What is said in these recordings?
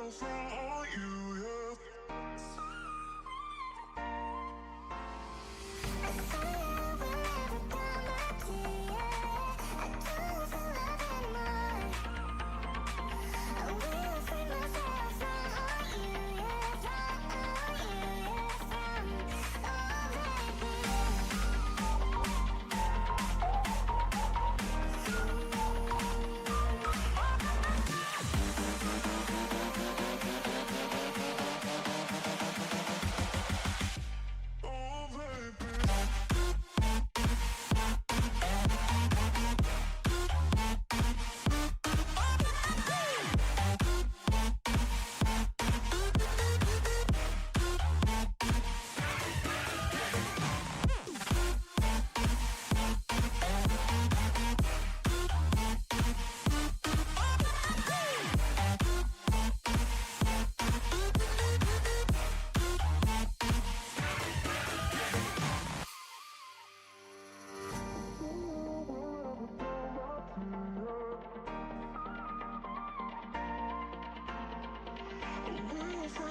myself on you, yeah.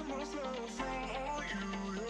Myself on you, yeah.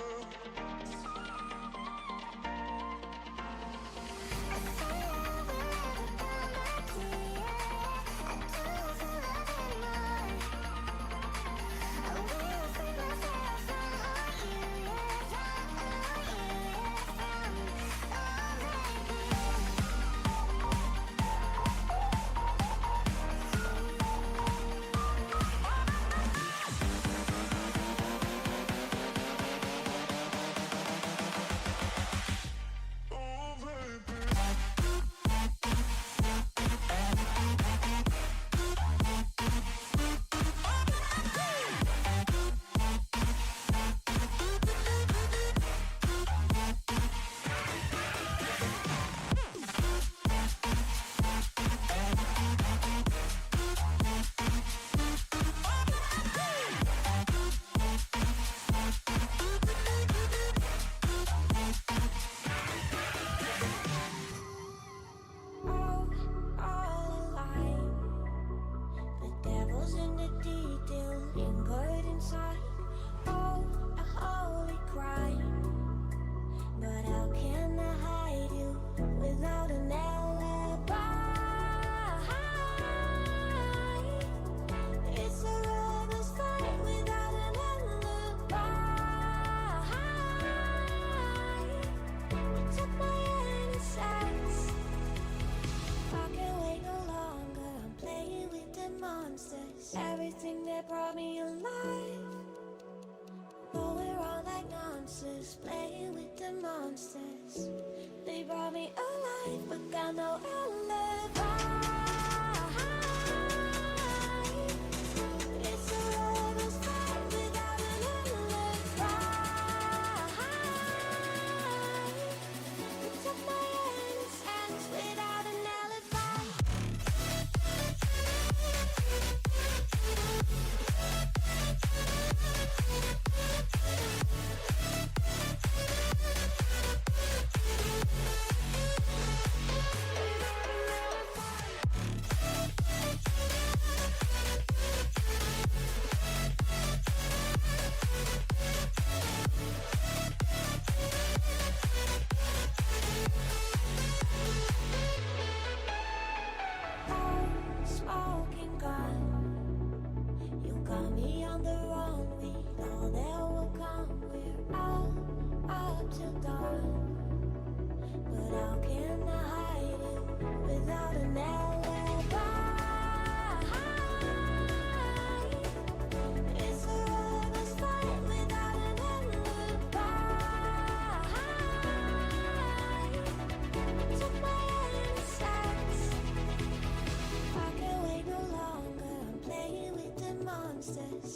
Everything that brought me alive. But we're all like monsters, playing with the monsters. They brought me alive, but got no alibi. It's a lover's fight without an alibi. You took my innocence without an alibi.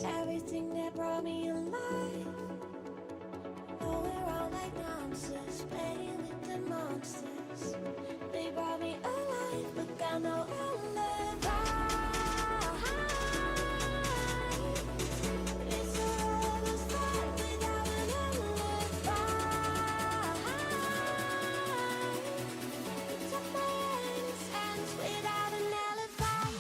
Everything that brought me alive. Oh, we're all like monsters, playing with the monsters. They brought me alive, but got no alibi. It's a lover's fight without an alibi. You took my innocence without an alibi.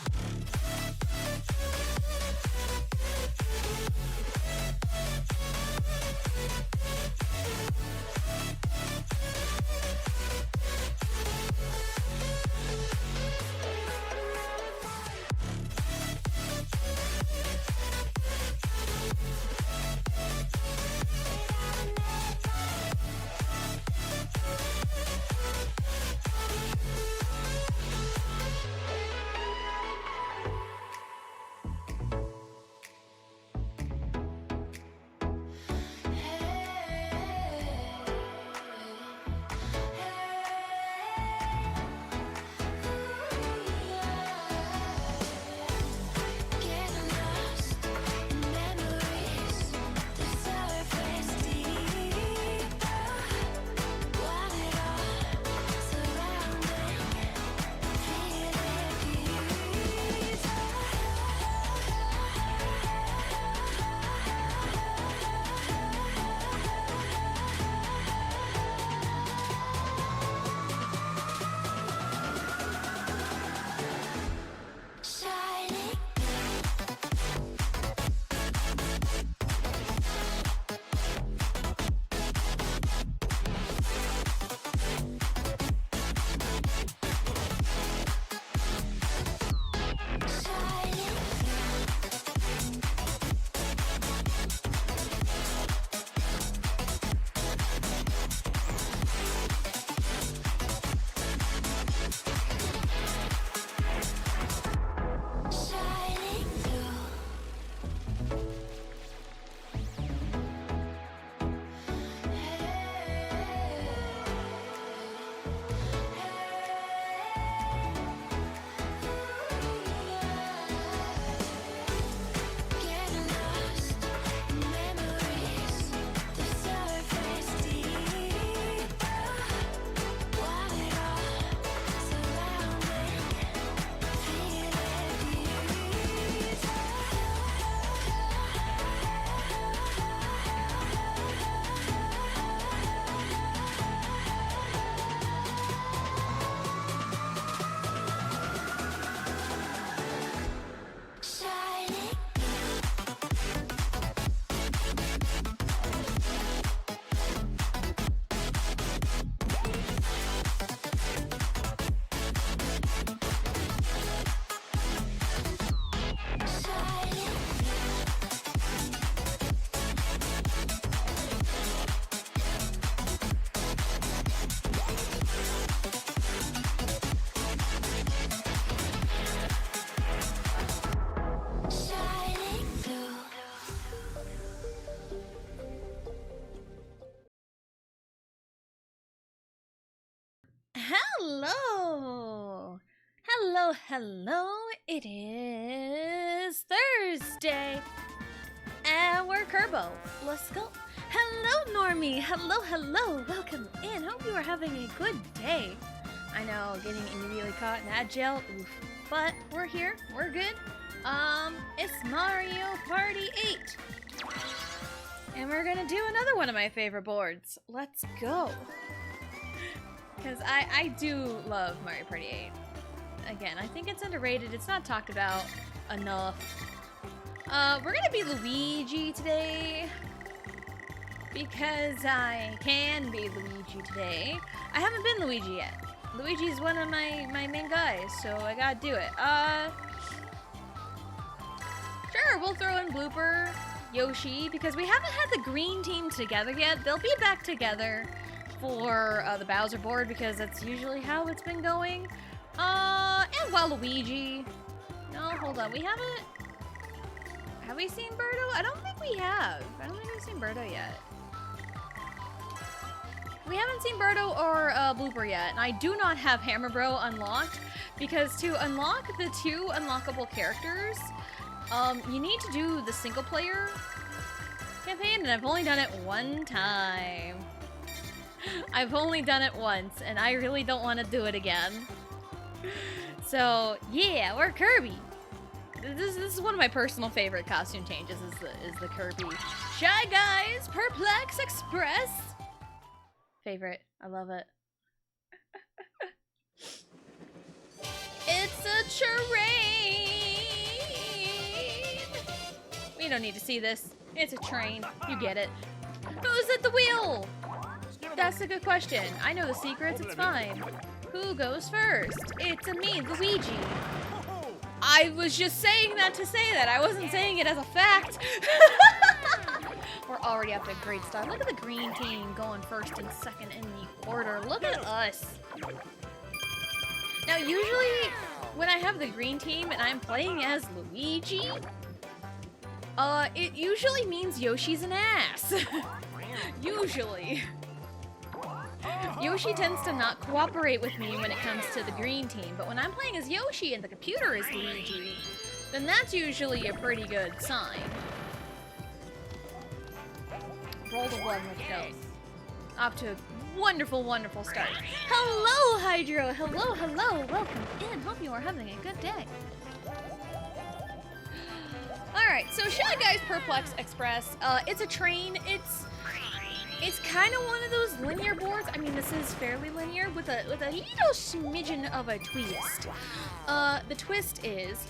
Hello! Hello, hello. It is Thursday. And we're Kerbo. Let's go. Hello, Normie. Hello, hello. Welcome in. Hope you are having a good day. I know, getting immediately caught in that jail. Oof. But we're here. We're good. It's Mario Party 8. And we're gonna do another one of my favorite boards. Let's go. Because I do love Mario Party 8. Again, I think it's underrated. It's not talked about enough. We're gonna be Luigi today. Because I can be Luigi today. I haven't been Luigi yet. Luigi's one of my main guys, so I gotta do it. Sure, we'll throw in Blooper, Yoshi, because we haven't had the green team together yet. They'll be back together for the Bowser board, because that's usually how it's been going. And Waluigi. No, hold on, we haven't... Have we seen Birdo? I don't think we have. I don't think we've seen Birdo yet. We haven't seen Birdo or Blooper yet, and I do not have Hammer Bro unlocked, because to unlock the 2 unlockable characters, you need to do the single player campaign, and I've only done it one time. I've only done it once, and I really don't want to do it again. So, yeah, we're Kirby. This is one of my personal favorite costume changes, is the Kirby. Shy Guys Perplex Express. Favorite. I love it. It's a train. We don't need to see this. It's a train. You get it. Who's at the wheel? That's a good question. I know the secrets. It's fine. Who goes first? It's a me, Luigi. I was just saying that to say that. I wasn't saying it as a fact. We're already up to a great start. Look at the green team going first and second in the order. Look at us. Now, usually when I have the green team and I'm playing as Luigi, it usually means Yoshi's an ass. Usually. Yoshi tends to not cooperate with me when it comes to the green team, but when I'm playing as Yoshi and the computer is Luigi, then that's usually a pretty good sign. Roll the blood, let's go. Off to a wonderful, wonderful start. Hello, Hydro! Hello, hello! Welcome in! Hope you are having a good day. Alright, so Shy Guys Perplex Express. It's a train. It's kind of one of those linear boards. I mean, this is fairly linear with a little smidgen of a twist. The twist is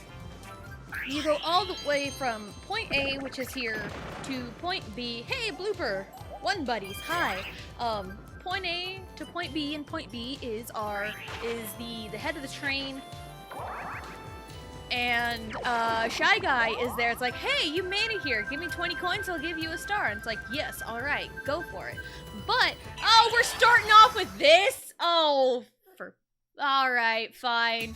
you go all the way from point A, which is here, to point B. Hey, Blooper! One buddies, hi. Point A to point B, and point B is the head of the train. And Shy Guy is there. It's like, hey, you made it here. Give me 20 coins, I'll give you a star. And it's like, yes, all right, go for it. But, oh, we're starting off with this? Oh, all right, fine.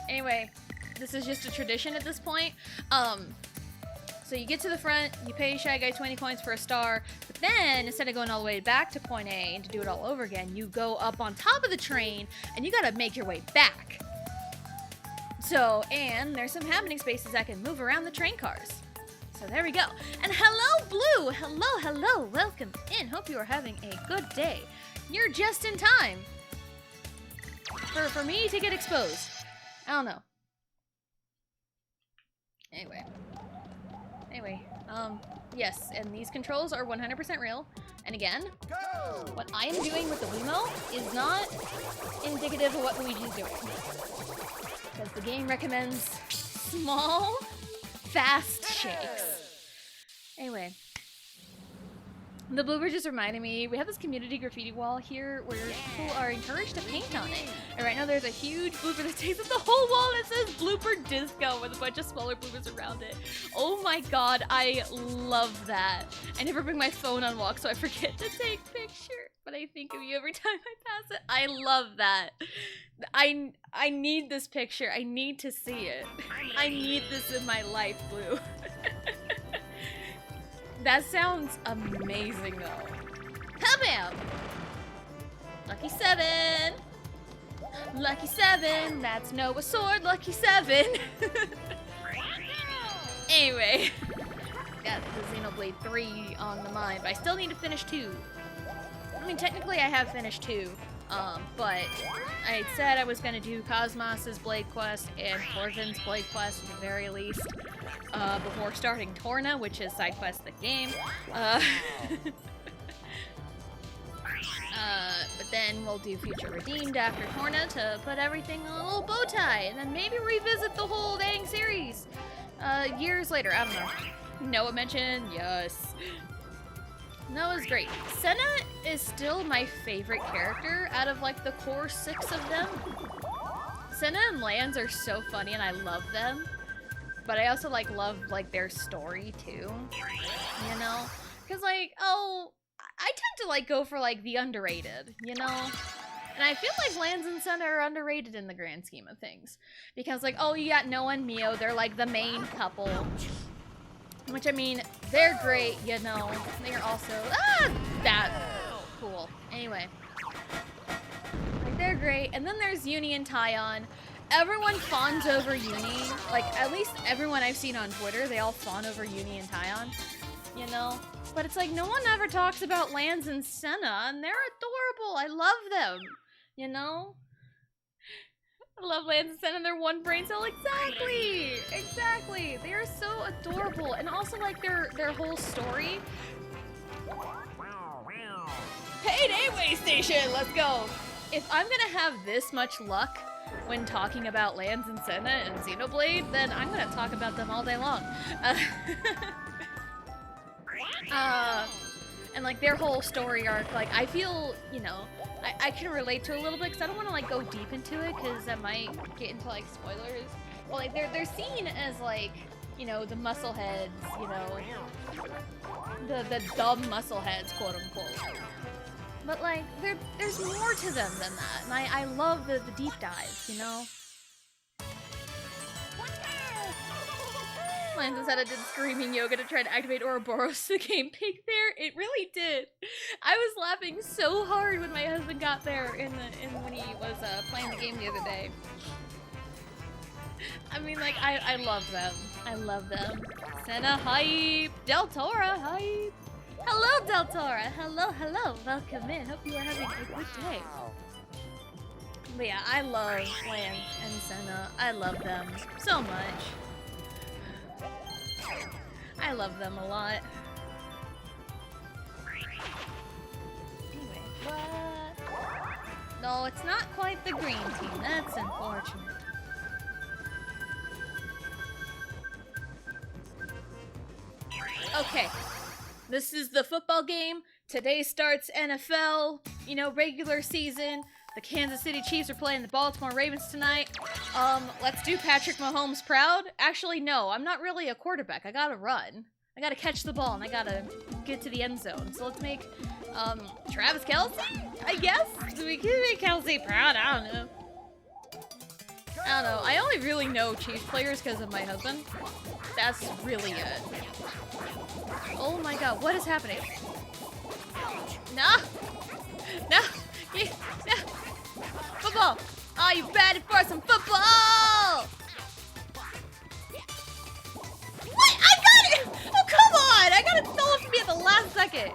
Anyway, this is just a tradition at this point. So you get to the front, you pay Shy Guy 20 coins for a star, but then instead of going all the way back to point A and to do it all over again, you go up on top of the train and you gotta make your way back. So, and there's some happening spaces that can move around the train cars. So there we go. And hello, Blue! Hello, welcome in. Hope you are having a good day. You're just in time for me to get exposed. I don't know. Anyway, yes, and these controls are 100% real. And again, what I am doing with the Wiimote is not indicative of what Luigi's doing. Because the game recommends small, fast shakes. Anyway. The blooper just reminded me, we have this community graffiti wall here where people are encouraged to paint on it. And right now there's a huge blooper that takes up the whole wall and it says Blooper Disco with a bunch of smaller bloopers around it. Oh my god, I love that. I never bring my phone on walk so I forget to take pictures, but I think of you every time I pass it. I love that. I need this picture. I need to see it. I need this in my life, Blue. That sounds amazing, though. Kabam! Lucky 7! Lucky 7! That's Noah's sword, Lucky 7! Anyway, got the Xenoblade 3 on the mind, but I still need to finish 2. I mean, technically I have finished 2, but I said I was gonna do Cosmos's Blade Quest and Corvin's Blade Quest at the very least, before starting Torna, which is side quest the game. But then we'll do Future Redeemed after Torna to put everything in a little bow tie, and then maybe revisit the whole dang series, years later, I don't know. Noah mentioned, yes. Noah's great. Senna is still my favorite character out of like the core 6 of them. Senna and Lanz are so funny and I love them. But I also like love like their story too. You know? Cause like, oh, I tend to like go for like the underrated, you know? And I feel like Lanz and Senna are underrated in the grand scheme of things. Because like, oh, you got Noah and Mio, they're like the main couple. Which, I mean, they're great, you know. They're also, that cool. Anyway. Like, they're great. And then there's Uni and Tyon. Everyone fawns over Uni. Like, at least everyone I've seen on Twitter, they all fawn over Uni and Tyon. You know? But it's like, no one ever talks about Lanz and Senna, and they're adorable. I love them. You know? I love Lanz and Senna, they're one brain cell. Exactly! Exactly! They are so adorable. And also, like, their whole story. Payday way station! Let's go! If I'm gonna have this much luck when talking about Lanz and Senna and Xenoblade, then I'm gonna talk about them all day long. And like their whole story arc, like I feel, you know, I can relate to a little bit because I don't want to like go deep into it because that might get into like spoilers. Well, like they're seen as like, you know, the muscle heads, you know, the dumb muscle heads, quote unquote. But like there's more to them than that, and I love the deep dives, you know. Lanz and Senna did screaming yoga to try to activate Ouroboros to gain Pig there. It really did. I was laughing so hard when my husband got there when he was playing the game the other day. I mean, like, I love them. I love them. Senna hype! Deltora hype! Hello, Deltora! Hello, hello! Welcome in. Hope you are having a good day. But yeah, I love Lanz and Senna. I love them so much. I love them a lot. Anyway, what? No, it's not quite the green team. That's unfortunate. Okay. This is the football game. Today starts NFL, you know, regular season. The Kansas City Chiefs are playing the Baltimore Ravens tonight. Let's do Patrick Mahomes proud. Actually, no, I'm not really a quarterback. I gotta run. I gotta catch the ball and I gotta get to the end zone. So let's make, Travis Kelce, I guess? We can make Kelce proud, I don't know. I don't know. I only really know Chiefs players because of my husband. That's really it. Oh my god, what is happening? No! No! No! Football! Oh, you batted for some football! What? I got it! Oh, come on! I got it stolen from me at the last second.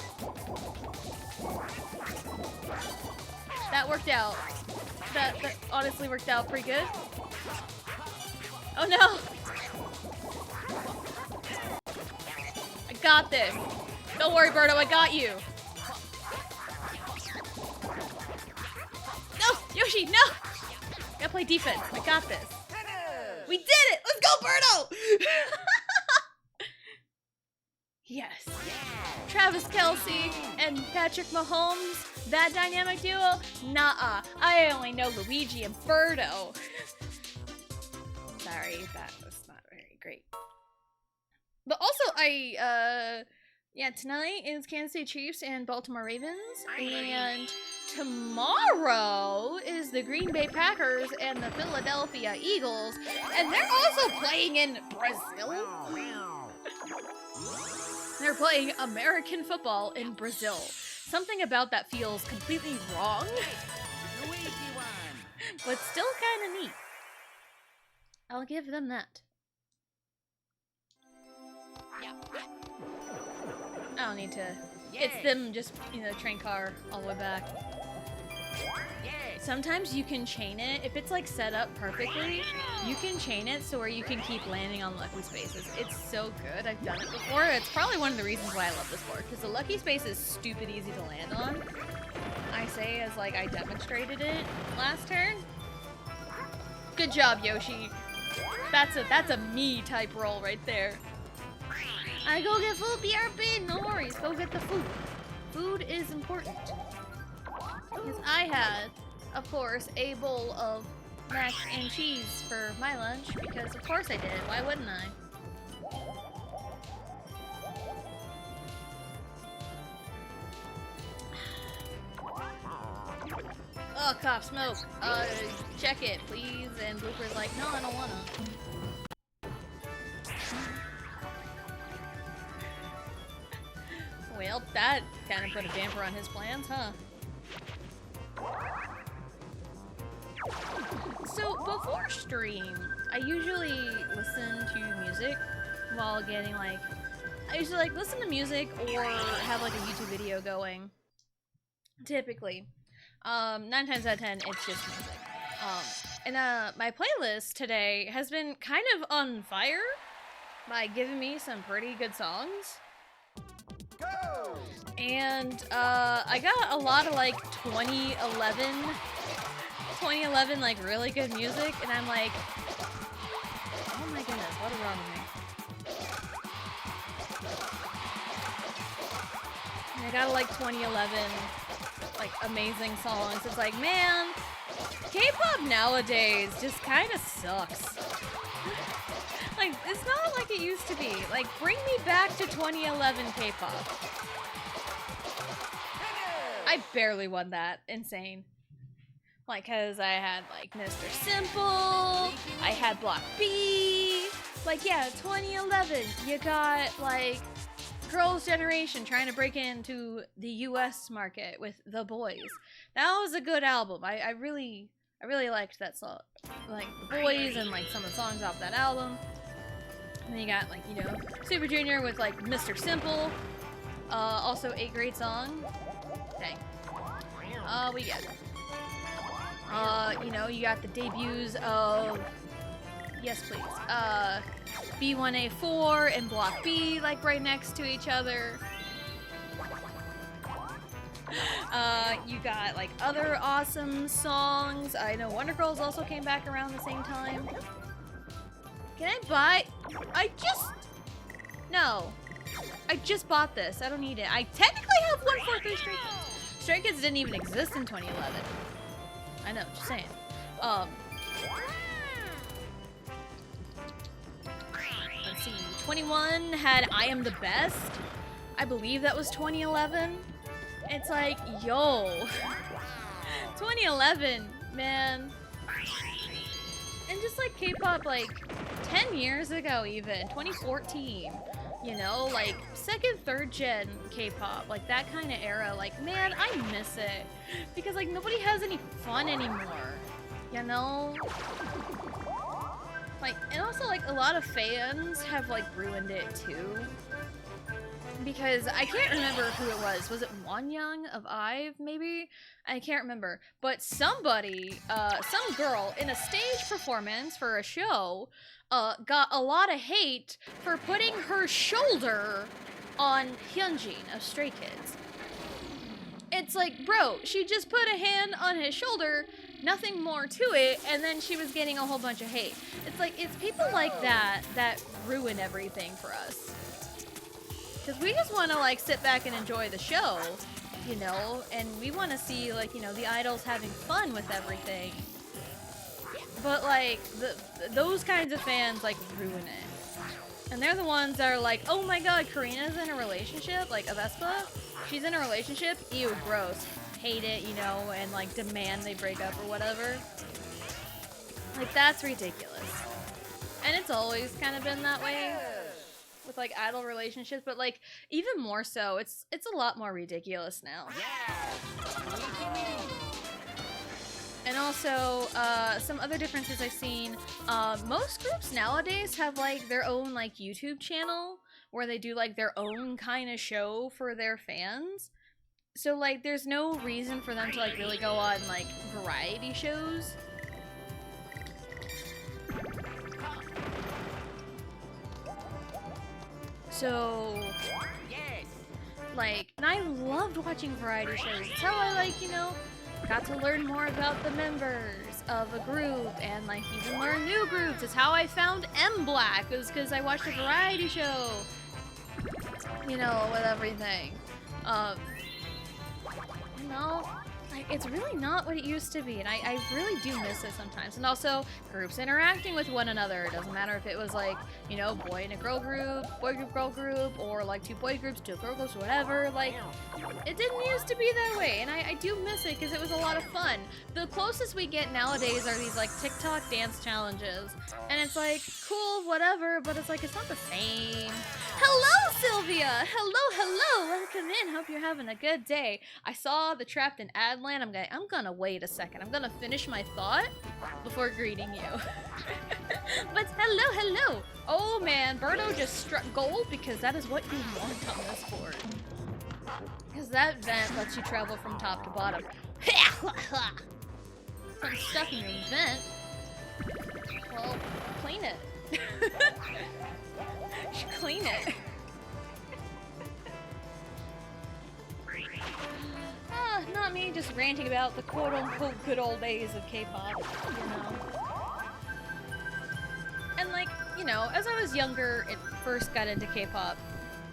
That worked out. That honestly worked out pretty good. Oh no! I got this. Don't worry, Birdo, I got you. No! Yoshi, no! Gotta play defense. I got this. We did it! Let's go, Birdo! Yes. Travis Kelce and Patrick Mahomes, that dynamic duo? Nuh-uh. I only know Luigi and Birdo. Sorry, that was not very great. But also, yeah, tonight is Kansas City Chiefs and Baltimore Ravens, and tomorrow is the Green Bay Packers and the Philadelphia Eagles, and they're also playing in Brazil. They're playing American football in Brazil. Something about that feels completely wrong, but still kind of neat. I'll give them that. I don't need to. It's them just, you know, train car all the way back. Sometimes you can chain it. If it's like set up perfectly, you can chain it so where you can keep landing on lucky spaces. It's so good. I've done it before. It's probably one of the reasons why I love this board, because the lucky space is stupid easy to land on. I say as like I demonstrated it last turn. Good job, Yoshi. That's a me type roll right there. I go get food, BRB. No worries, go get the food. Food is important. Because I had, of course, a bowl of mac and cheese for my lunch, because of course I did. Why wouldn't I? Oh, cop smoke. Check it, please. And Blooper's like, no, I don't wanna. Well, that kind of put a damper on his plans, huh? So, before stream, I usually listen to music while getting, like... I usually, like, listen to music or have, like, a YouTube video going. Typically. 9 times out of 10, it's just music. And my playlist today has been kind of on fire by giving me some pretty good songs. Go! And I got a lot of like 2011 like really good music, and I'm like, oh my goodness, what is wrong with me? And I got like 2011 like amazing songs. It's like, man, K-pop nowadays just kind of sucks. Like, it's not like it used to be. Like, bring me back to 2011 K-pop. I barely won that. Insane. Like, cause I had, like, Mr. Simple, I had Block B. Like, yeah, 2011, you got, like, Girls' Generation trying to break into the US market with The Boys. That was a good album. I really liked that song. Like, The Boys and, like, some of the songs off that album. And then you got, like, you know, Super Junior with, like, Mr. Simple. Also a great song. Dang. We got, you know, you got the debuts of, yes please, B1A4 and Block B, like, right next to each other. You got, like, other awesome songs. I know Wonder Girls also came back around the same time. Can I buy? No. I just bought this. I don't need it. I technically have 143 Stray Kids. Stray Kids didn't even exist in 2011. I know, just saying. Let's see. 21 had I Am the Best. I believe that was 2011. It's like, yo. 2011, man. And just like K-pop, like 10 years ago even, 2014, you know, like second, third gen K-pop, like that kind of era, like, man, I miss it. Because like nobody has any fun anymore, you know? Like, and also like a lot of fans have like ruined it too. Because I can't remember who it was. Was it Wonyoung of IVE, maybe? I can't remember. But somebody, some girl in a stage performance for a show, got a lot of hate for putting her shoulder on Hyunjin of Stray Kids. It's like, bro, she just put a hand on his shoulder, nothing more to it, and then she was getting a whole bunch of hate. It's like, it's people like that that ruin everything for us. Because we just want to, like, sit back and enjoy the show, you know? And we want to see, like, you know, the idols having fun with everything. But, like, those kinds of fans, like, ruin it. And they're the ones that are like, oh my god, Karina's in a relationship? Like, Avespa? She's in a relationship? Ew, gross. Hate it, you know, and, like, demand they break up or whatever. Like, that's ridiculous. And it's always kind of been that way. with like idol relationships, but like even more so, it's a lot more ridiculous now. And also, some other differences I've seen, most groups nowadays have like their own like YouTube channel where they do like their own kind of show for their fans. So like there's no reason for them to like really go on like variety shows. So, like, and I loved watching variety shows. It's how I, like, you know, got to learn more about the members of a group and, like, even learn new groups. It's how I found M Black, was because I watched a variety show, you know, with everything. You know, like, it's really not what it used to be, and I really do miss it sometimes. And also, groups interacting with one another. It doesn't matter if it was like, you know, boy and a girl group, boy group, girl group, or like 2 boy groups, 2 girl groups, whatever. Like, it didn't used to be that way, and I do miss it because it was a lot of fun. The closest we get nowadays are these like TikTok dance challenges, and it's like, cool, whatever, but it's like, it's not the same. Hello, Sylvia! Hello! Welcome in. Hope you're having a good day. I saw the Trapped in Adland. I'm gonna wait a second. I'm gonna finish my thought before greeting you. But hello! Oh man, Birdo just struck gold because that is what you want on this board. Because that vent lets you travel from top to bottom. Some stuff in your vent. Well, clean it. You should clean it. Not me just ranting about the quote-unquote good old days of K-pop, you know. And like, you know, as I was younger and first got into K-pop,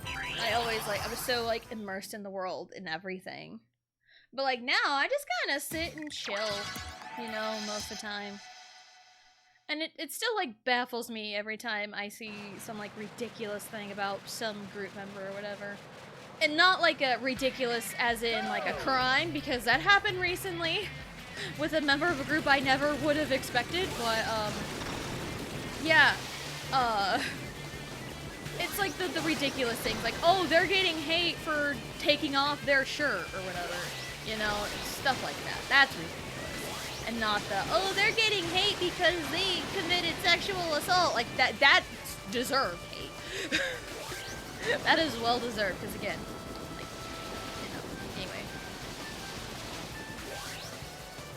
I was so like immersed in the world and everything. But like now, I just kind of sit and chill, you know, most of the time. And it still like baffles me every time I see some like ridiculous thing about some group member or whatever. And not like a ridiculous as in like a crime, because that happened recently with a member of a group I never would have expected, but yeah, it's like the ridiculous things, like, oh, they're getting hate for taking off their shirt or whatever, you know, stuff like that. That's ridiculous. And not the, oh, they're getting hate because they committed sexual assault. Like, that deserved hate. That is well deserved, because again, like, you know, anyway.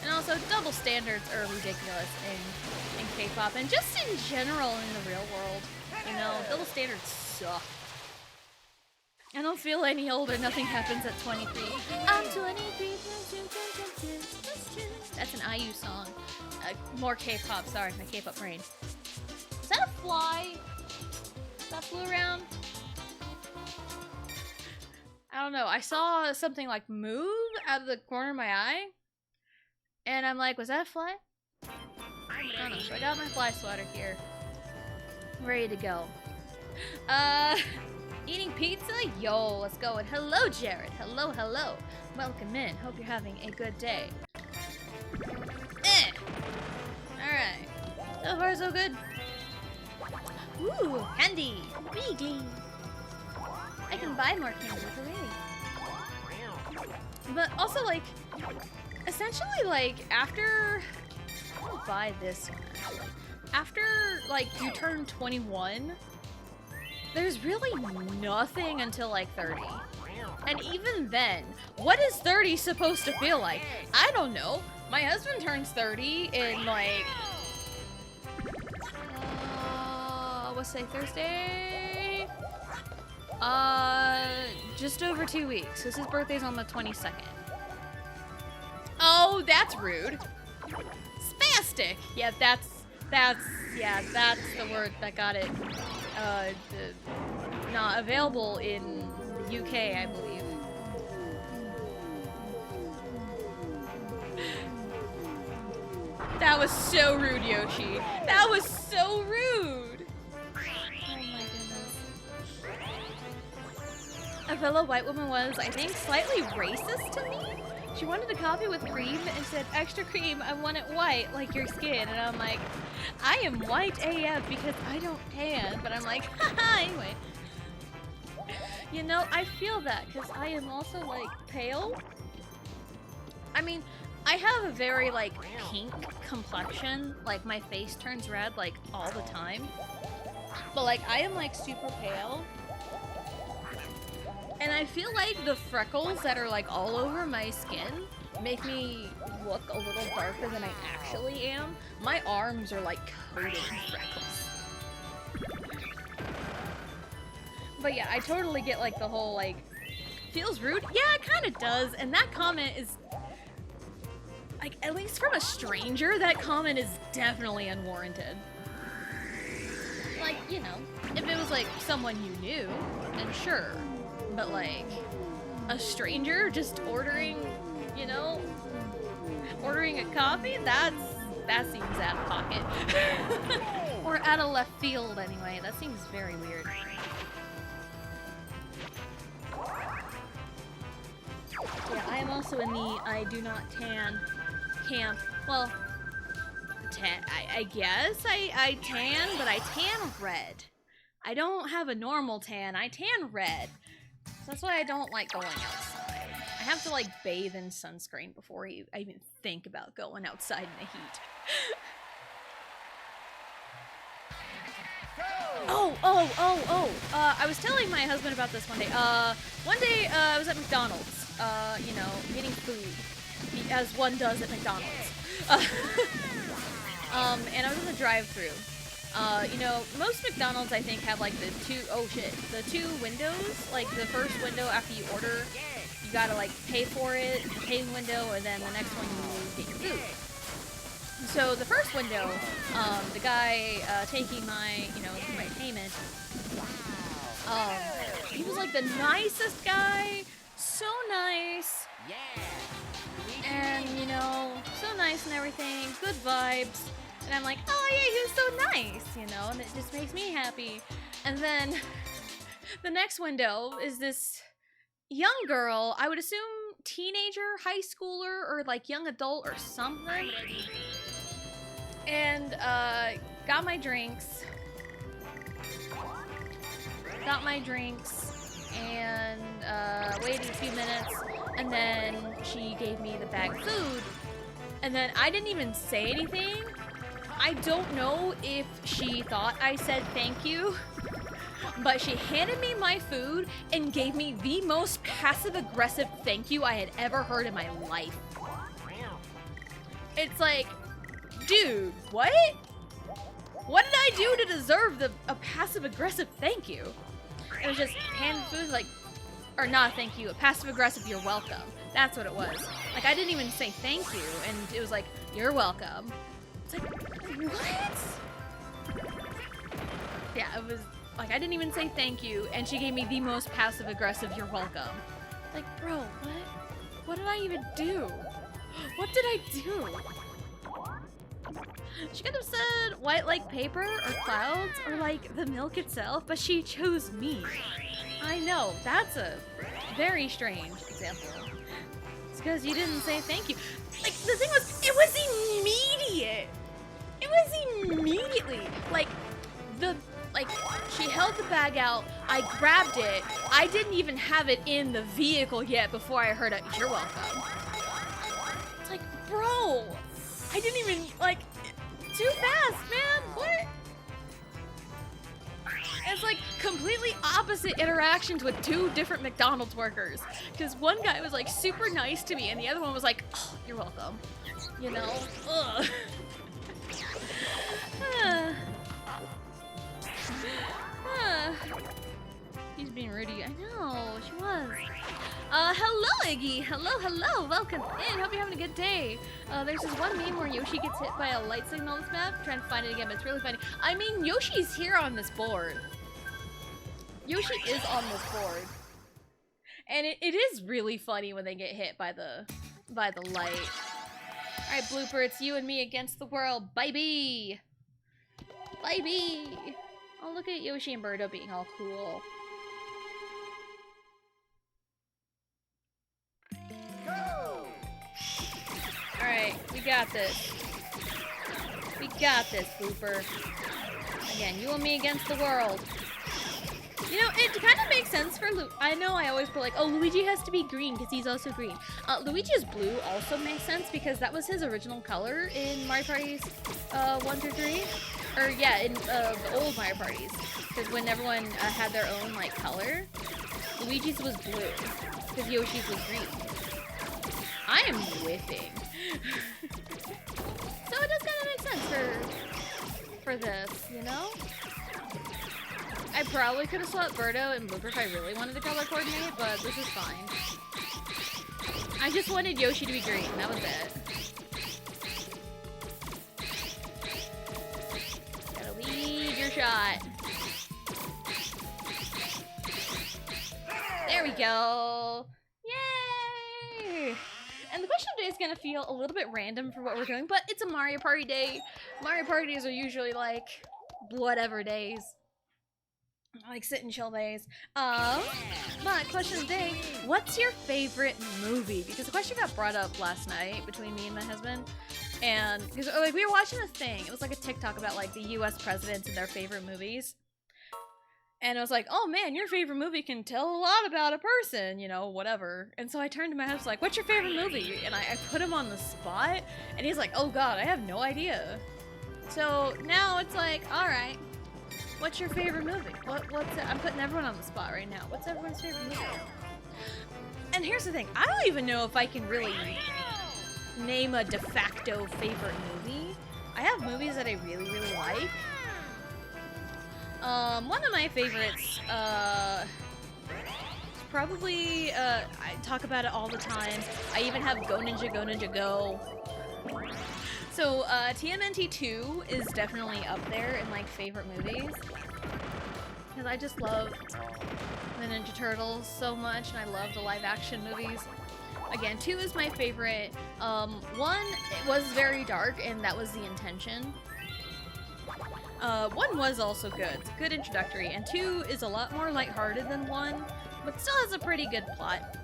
And also, double standards are ridiculous in K-pop, and just in general in the real world. You know, double standards suck. I don't feel any older, nothing happens at 23. I'm 23. That's an IU song. More K-pop, sorry, my K-pop brain. Is that a fly that flew around? I don't know, I saw something like move out of the corner of my eye. And I'm like, was that a fly? I don't know, so I got my fly swatter here. Ready to go. Eating pizza? Yo, let's go. And hello, Jared. Hello. Welcome in. Hope you're having a good day. Alright. So far, so good. Ooh, candy. Beagly. I can buy more candy, hooray. But also, like, essentially, like, after... I'll buy this one. After, like, you turn 21, there's really nothing until, like, 30. And even then, what is 30 supposed to feel like? I don't know. My husband turns 30 in, like... what's today, Thursday? Just over 2 weeks, because his birthday's on the 22nd. Oh, that's rude. Spastic! Yeah, that's the word that got it, not available in the UK, I believe. That was so rude, Yoshi. That was so rude! Oh my goodness. A fellow white woman was, I think, slightly racist to me. She wanted a coffee with cream and said, extra cream, I want it white, like your skin. And I'm like, I am white AF because I don't tan. But I'm like, haha, anyway. You know, I feel that, because I am also, like, pale. I mean, I have a very, like, pink complexion. Like, my face turns red, like, all the time. But, like, I am, like, super pale. And I feel like the freckles that are, like, all over my skin make me look a little darker than I actually am. My arms are, like, coated in freckles. But yeah, I totally get, like, the whole, like, feels rude. Yeah, it kind of does. And that comment is, like, at least from a stranger, that comment is definitely unwarranted. Like, you know, if it was, like, someone you knew, then sure. But, like, a stranger just ordering, you know, ordering a coffee? That seems out of pocket. Or out of left field, anyway. That seems very weird. Yeah, I am also in the I do not tan camp. Well, I guess I tan, but I tan red. I don't have a normal tan, I tan red. So that's why I don't like going outside. I have to, like, bathe in sunscreen before I even think about going outside in the heat. I was telling my husband about this one day. One day, I was at McDonald's, you know, getting food, as one does at McDonald's. And I was in the drive-thru. You know, most McDonald's, I think, have, like, the two windows. Like, the first window after you order, you gotta, like, pay for it, the paying window, and then the next one you get your food. So the first window, the guy taking my, you know, my payment, he was, like, the nicest guy, so nice, and, you know, so nice and everything, good vibes. And I'm like, oh yeah, he was so nice, you know, and it just makes me happy. And then the next window is this young girl, I would assume teenager, high schooler, or like young adult or something. And got my drinks, and waited a few minutes, and then she gave me the bag of food. And then I didn't even say anything. I don't know if she thought I said thank you, but she handed me my food and gave me the most passive-aggressive thank you I had ever heard in my life. It's like, dude, what? What did I do to deserve a passive-aggressive thank you? It was just hand food, like, or not thank you, a passive-aggressive you're welcome. That's what it was. Like, I didn't even say thank you, and it was like, you're welcome. It's like, what? Yeah, it was like, I didn't even say thank you, and she gave me the most passive-aggressive you're welcome. Like, bro, what? What did I even do? What did I do? She could have said white like paper or clouds or like the milk itself, but she chose me. I know, that's a very strange example. It's because you didn't say thank you. Like, the thing was, it was immediate. It was immediately. Like, she held the bag out, I grabbed it, I didn't even have it in the vehicle yet before I heard it, you're welcome. It's like, bro, I didn't even, like, too fast, man, what? It's like completely opposite interactions with two different McDonald's workers. Because one guy was like super nice to me and the other one was like, oh, you're welcome. You know? Ugh. She's being rude. I know, she was. Hello, Iggy. Hello. Welcome in. Hope you're having a good day. There's this one meme where Yoshi gets hit by a light signal on this map. I'm trying to find it again, but it's really funny. I mean, Yoshi's here on this board. Yoshi is on this board. And it is really funny when they get hit by the light. Alright, Blooper, it's you and me against the world, baby! Baby! Oh, look at Yoshi and Birdo being all cool. Go! Alright, we got this. We got this, Blooper. Again, you and me against the world. You know, it kind of makes sense for I know I always put like, oh, Luigi has to be green because he's also green. Luigi's blue also makes sense because that was his original color in Mario Parties 1 through 3. Or yeah, in the old Mario Parties. Because when everyone had their own like color, Luigi's was blue because Yoshi's was green. I am whiffing. So it does kind of make sense for this, you know? I probably could have swapped Birdo and Blooper if I really wanted to color coordinate, but this is fine. I just wanted Yoshi to be green, that was it. Gotta lead your shot. There we go. Yay! And the question of the day is gonna feel a little bit random for what we're doing, but it's a Mario Party day. Mario Parties are usually like whatever days. Like sit and chill days. But question of the day, what's your favorite movie? Because the question got brought up last night between me and my husband. And because like we were watching a thing, it was like a TikTok about like the US presidents and their favorite movies. And I was like, oh man, your favorite movie can tell a lot about a person, you know, whatever. And so I turned to my husband like, what's your favorite movie? And I put him on the spot, and he's like, oh god, I have no idea. So now it's like, alright, what's your favorite movie? What's it? I'm putting everyone on the spot right now. What's everyone's favorite movie? And here's the thing, I don't even know if I can really name a de facto favorite movie. I have movies that I really, really like. One of my favorites, probably, I talk about it all the time. I even have Go Ninja, Go Ninja, Go. So, TMNT 2 is definitely up there in, like, favorite movies. Because I just love the Ninja Turtles so much, and I love the live-action movies. Again, 2 is my favorite. 1, it was very dark, and that was the intention. 1 was also good. It's a good introductory, and 2 is a lot more lighthearted than 1, but still has a pretty good plot.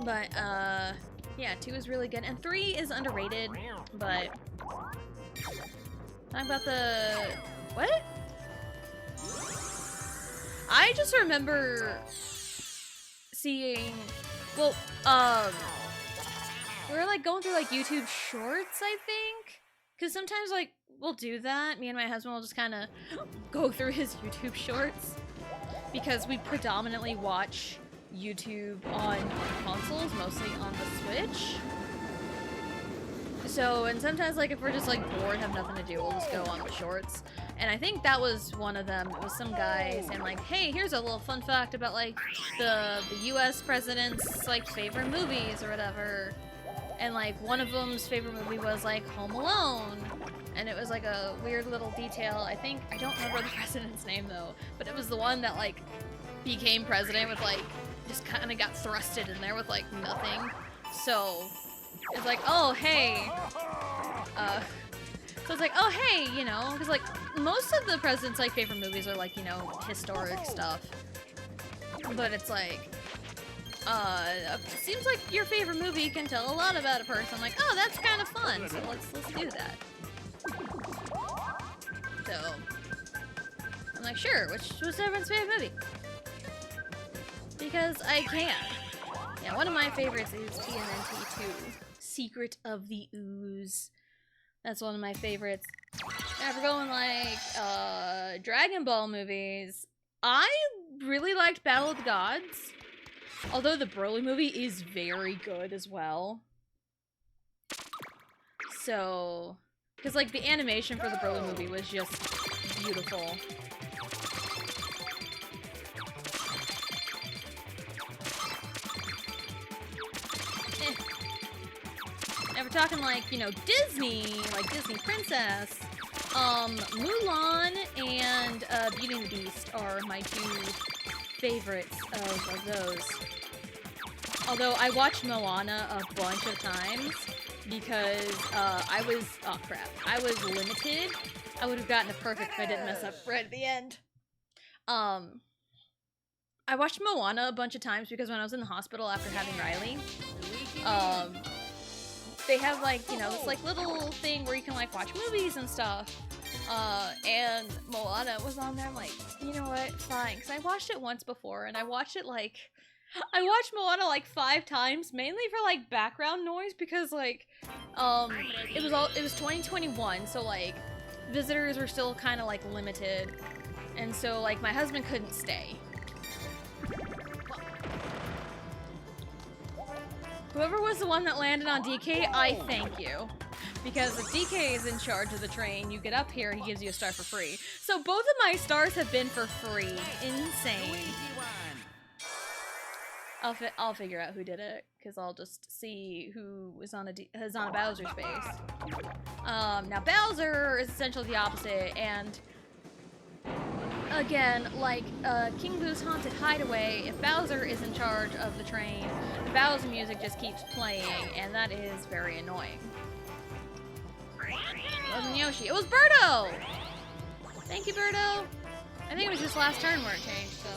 But, yeah, 2 is really good, and 3 is underrated, but... Talk about the... What? I just remember seeing... Well, we were, like, going through, like, YouTube Shorts, I think? Because sometimes, like, we'll do that. Me and my husband will just kind of go through his YouTube Shorts. Because we predominantly watch YouTube on consoles, mostly on the Switch. So, and sometimes, like, if we're just, like, bored, have nothing to do, we'll just go on the Shorts. And I think that was one of them. It was some guy saying, like, hey, here's a little fun fact about, like, the US president's, like, favorite movies or whatever. And, like, one of them's favorite movie was, like, Home Alone. And it was, like, a weird little detail. I don't remember the president's name, though. But it was the one that, like, became president with, like, just kind of got thrusted in there with, like, nothing. So, it's like, oh, hey. So it's like, oh, hey, you know. Because, like, most of the president's, like, favorite movies are, like, you know, historic stuff. But it's like... seems like your favorite movie can tell a lot about a person. I'm like, oh, that's kind of fun, so let's do that. So, I'm like, sure, what's everyone's favorite movie? Because I can. Yeah, one of my favorites is TMNT 2, Secret of the Ooze. That's one of my favorites. Now, if we're going, like, Dragon Ball movies, I really liked Battle of the Gods. Although the Broly movie is very good as well. So, because like the animation for the Broly movie was just beautiful. And we're talking like, you know, Disney, like Disney Princess. Mulan and Beauty and the Beast are my 2 favorites of those. Although I watched Moana a bunch of times because I was limited. I would have gotten a perfect if I didn't mess up right at the end. I watched Moana a bunch of times because when I was in the hospital after having Riley, they have like, you know, this like little thing where you can like watch movies and stuff. And Moana was on there. I'm like, you know what, fine, because I watched it once before, and I watched Moana like 5 times, mainly for like background noise, because like, it was 2021, so like, visitors were still kind of like limited, and so like my husband couldn't stay. Whoever was the one that landed on DK, I thank you. Because if DK is in charge of the train, you get up here, he gives you a star for free. So both of my stars have been for free. Insane. I'll figure out who did it, because I'll just see who is on a Bowser's face. Now Bowser is essentially the opposite, and again, like King Boo's Haunted Hideaway, if Bowser is in charge of the train, the Bowser music just keeps playing, and that is very annoying. It wasn't Yoshi, it was Birdo! Thank you, Birdo. I think it was just last turn where it changed, so.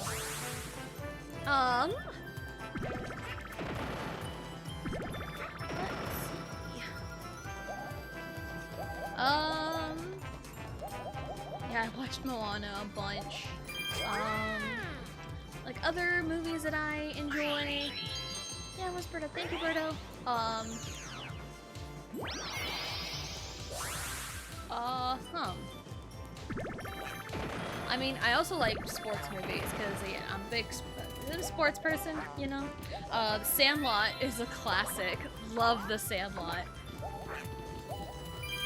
Yeah, I watched Moana a bunch. Like other movies that I enjoy. Yeah, it was Birdo. Thank you, Birdo. I mean, I also like sports movies because yeah, I'm a big sports person, you know. The Sandlot is a classic. Love The Sandlot.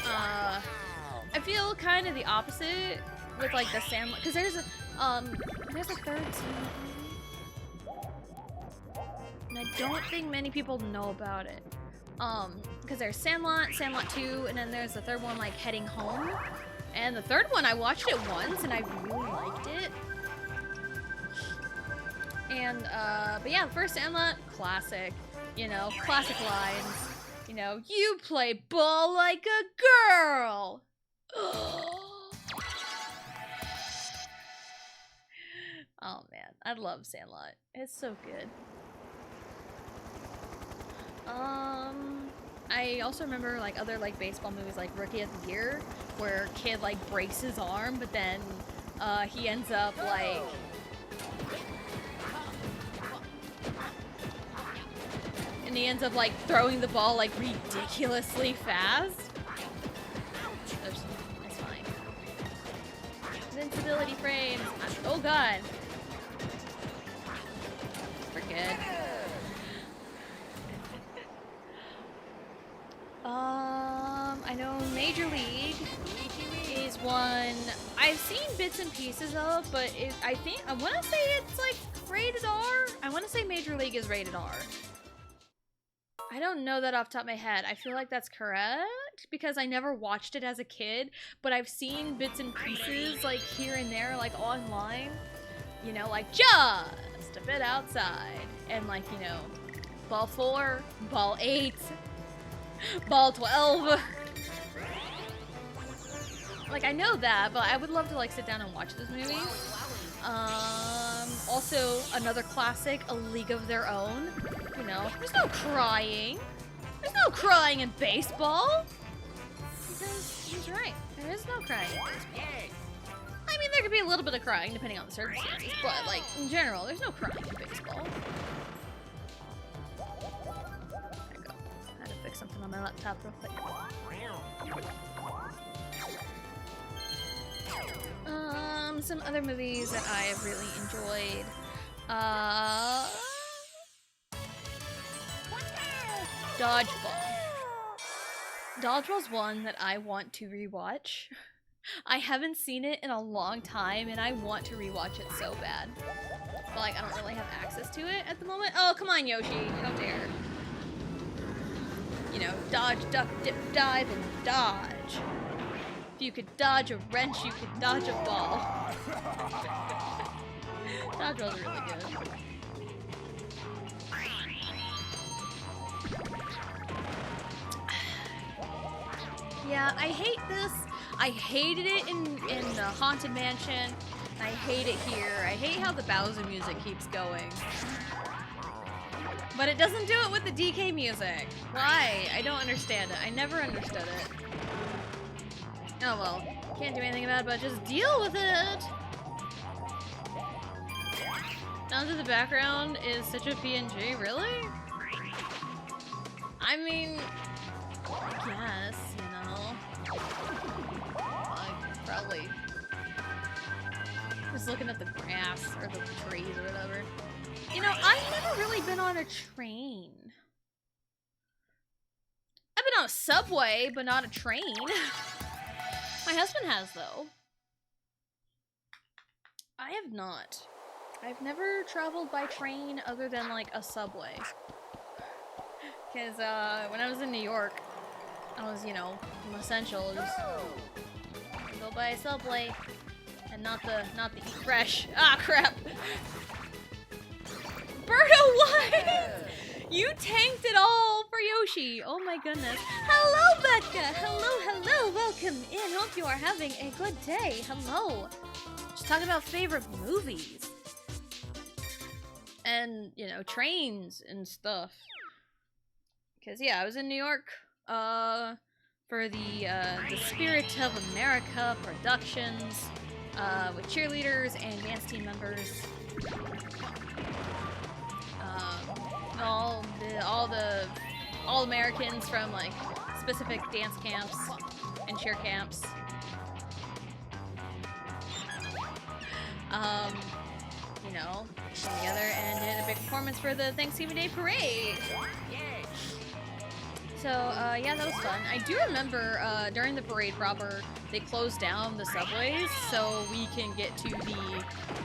I feel kind of the opposite with like The Sandlot, because there's a third season, and I don't think many people know about it. Because there's Sandlot, Sandlot 2, and then there's the third one, like, Heading Home. And the third one, I watched it once, and I really liked it. And, but yeah, the first Sandlot, classic. You know, classic lines. You know, you play ball like a girl! Oh, man. I love Sandlot. It's so good. I also remember like other like baseball movies like Rookie of the Year, where kid like breaks his arm, but then he ends up like throwing the ball like ridiculously fast. That's fine. Invincibility frames. Oh god. We're good. I know Major League is one I've seen bits and pieces of, but I want to say it's like rated R. I want to say Major League is rated R. I don't know that off the top of my head. I feel like that's correct because I never watched it as a kid, but I've seen bits and pieces like here and there, like online. You know, like just a bit outside, and like, you know, ball 4, ball 8. Ball 12. Like, I know that, but I would love to like sit down and watch this movie. Also another classic, A League of Their Own. You know, there's no crying. There's no crying in baseball. Because he's right. There is no crying in baseball. I mean, there could be a little bit of crying depending on the circumstances, but like in general, there's no crying in baseball. Fix something on my laptop real quick. Some other movies that I have really enjoyed. Dodgeball. Dodgeball's one that I want to rewatch. I haven't seen it in a long time, and I want to rewatch it so bad. But like, I don't really have access to it at the moment. Oh, come on, Yoshi. Don't dare. You know, dodge, duck, dip, dive, and dodge. If you could dodge a wrench, you could dodge a ball. Dodgeball's really good. Yeah, I hate this. I hated it in the Haunted Mansion. I hate it here. I hate how the Bowser music keeps going. But it doesn't do it with the DK music. Why? I don't understand it. I never understood it. Oh well. Can't do anything about it, but just deal with it. Now that the background is such a PNG, really? I mean, I guess, you know. Like, probably. Just looking at the grass or the trees or whatever. You know, I've never really been on a train. I've been on a subway, but not a train. My husband has, though. I have not. I've never traveled by train other than, like, a subway. Because, when I was in New York, I was, you know, essentials. Go by a subway. And not the eat fresh. Ah, crap! Birdo, what? You tanked it all for Yoshi. Oh my goodness. Hello, Becca. Hello. Welcome in. Hope you are having a good day. Hello. Just talking about favorite movies. And, you know, trains and stuff. Because, yeah, I was in New York, for the Spirit of America Productions, with cheerleaders and dance team members. All Americans from, like, specific dance camps and cheer camps. You know, came together and did a big performance for the Thanksgiving Day Parade. So, yeah, that was fun. I do remember, during the parade proper, they closed down the subways so we can get to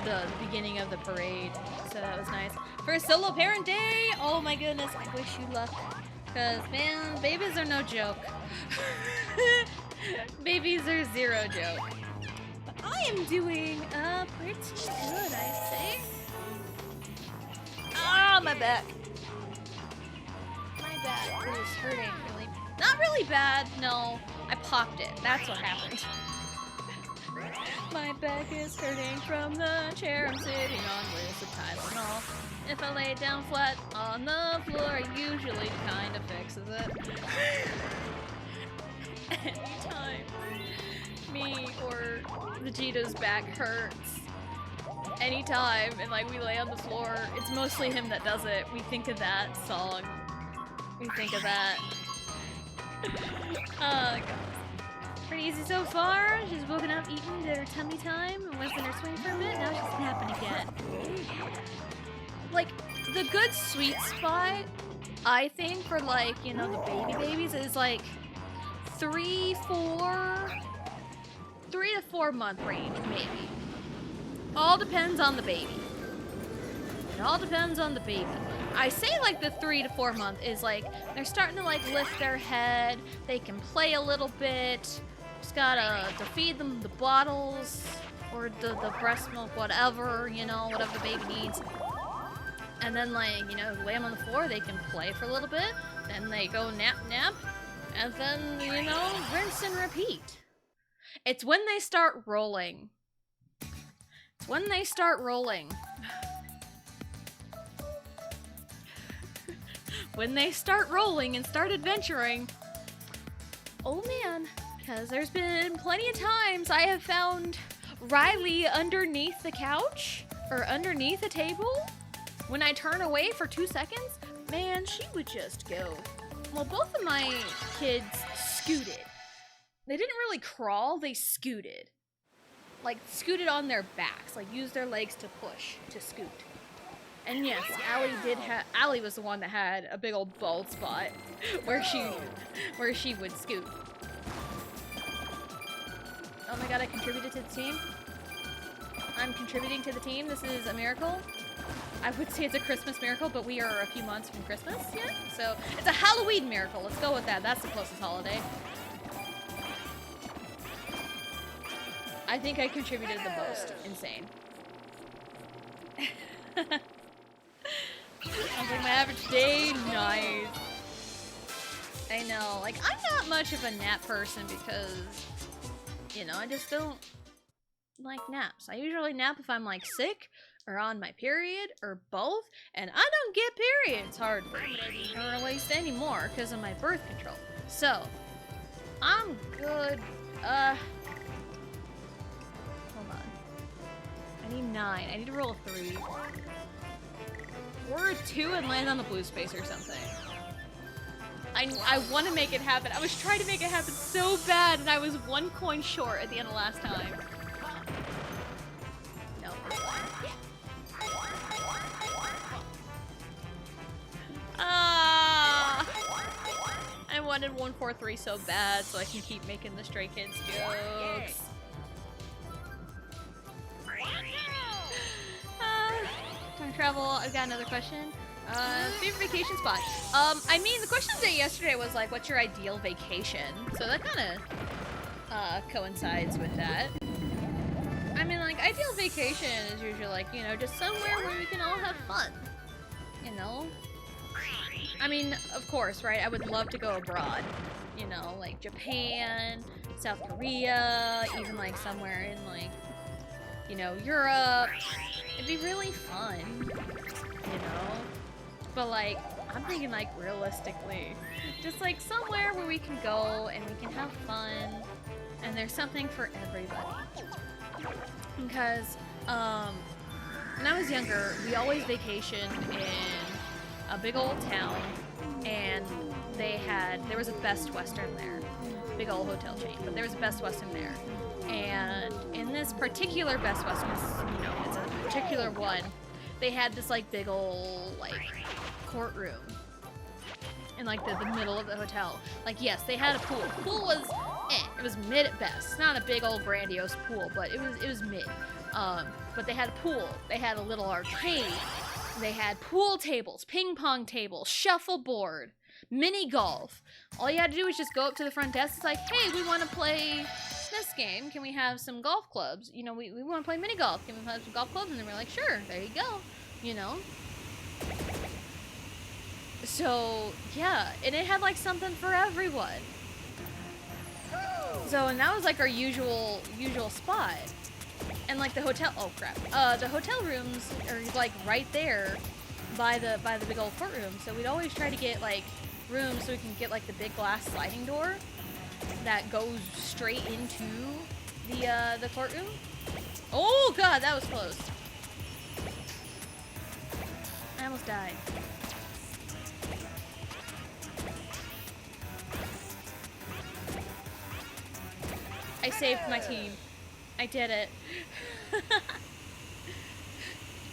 the beginning of the parade. So that was nice. For Solo Parent Day, oh my goodness, I wish you luck. Because, man, babies are no joke. Babies are zero joke. But I am doing, pretty good, I'd say. Ah, my back. My back is hurting really. Not really bad, no. I popped it. That's what happened. My back is hurting from the chair I'm sitting on with the Tylenol. If I lay it down flat on the floor, it usually kind of fixes it. Anytime me or Vegeta's back hurts, anytime, and like we lay on the floor, it's mostly him that does it. We think of that song. We think of that. God. Pretty easy so far. She's woken up, eaten, did her tummy time, and was in her swing for a bit. Now she's napping again. Like, the good sweet spot, I think, for like, you know, the babies is like 3 to 4 month range, maybe. All depends on the baby. It all depends on the baby. I say like the 3 to 4 month is like they're starting to like lift their head. They can play a little bit. Just gotta to feed them the bottles or the breast milk, whatever, you know, whatever the baby needs. And then like, you know, lay them on the floor. They can play for a little bit. Then they go nap, and then, you know, rinse and repeat. It's when they start rolling. It's when they start rolling. When they start rolling and start adventuring. Oh man, because there's been plenty of times I have found Riley underneath the couch or underneath a table. When I turn away for 2 seconds, man, she would just go. Well, both of my kids scooted. They didn't really crawl, they scooted. Like, scooted on their backs, like used their legs to push, to scoot. And yes, Allie was the one that had a big old bald spot where she would scoot. Oh my god, I contributed to the team. I'm contributing to the team. This is a miracle. I would say it's a Christmas miracle, but we are a few months from Christmas yet. So it's a Halloween miracle. Let's go with that. That's the closest holiday. I think I contributed the most. Insane. Sounds like my average day. Nice. I know. Like, I'm not much of a nap person because, you know, I just don't like naps. I usually nap if I'm, like, sick or on my period or both, and I don't get periods hardly, or at least anymore because of my birth control. So, I'm good. I need 9. I need to roll a 3. Or a 2 and land on the blue space or something. I want to make it happen. I was trying to make it happen so bad, and I was 1 coin short at the end of last time. No. Ah! I wanted 143 so bad, so I can keep making the Stray Kids jokes. Time travel. I've got another question. Favorite vacation spot? I mean, the question of the day yesterday was like, what's your ideal vacation? So that kind of coincides with that. I mean, like, ideal vacation is usually like, you know, just somewhere where we can all have fun. You know? I mean, of course, right? I would love to go abroad. You know, like Japan, South Korea, even like somewhere in like, you know, Europe. It'd be really fun, you know? But like, I'm thinking like realistically, just like somewhere where we can go and we can have fun and there's something for everybody. Because, when I was younger, we always vacationed in a big old town and there was a Best Western there. Big old hotel chain, but there was a Best Western there. And in this particular Best Western, you know, it's a particular one, they had this like big old like courtroom in like the middle of the hotel. Like, yes, they had a pool. The pool was it was mid at best. Not a big old grandiose pool, but it was mid. But they had a pool. They had a little arcade. They had pool tables, ping pong tables, shuffleboard, mini golf. All you had to do was just go up to the front desk. It's like, hey, we want to play this game. Can we have some golf clubs? You know, we want to play mini golf. Can we have some golf clubs? And then we're like, sure, there you go. You know? So, yeah. And it had like something for everyone. So, and that was like our usual spot. And like the hotel, oh crap. The hotel rooms are like right there by the big old courtroom. So we'd always try to get like rooms so we can get like the big glass sliding door that goes straight into the courtroom. Oh god, that was close. I almost died. I saved my team. I did it.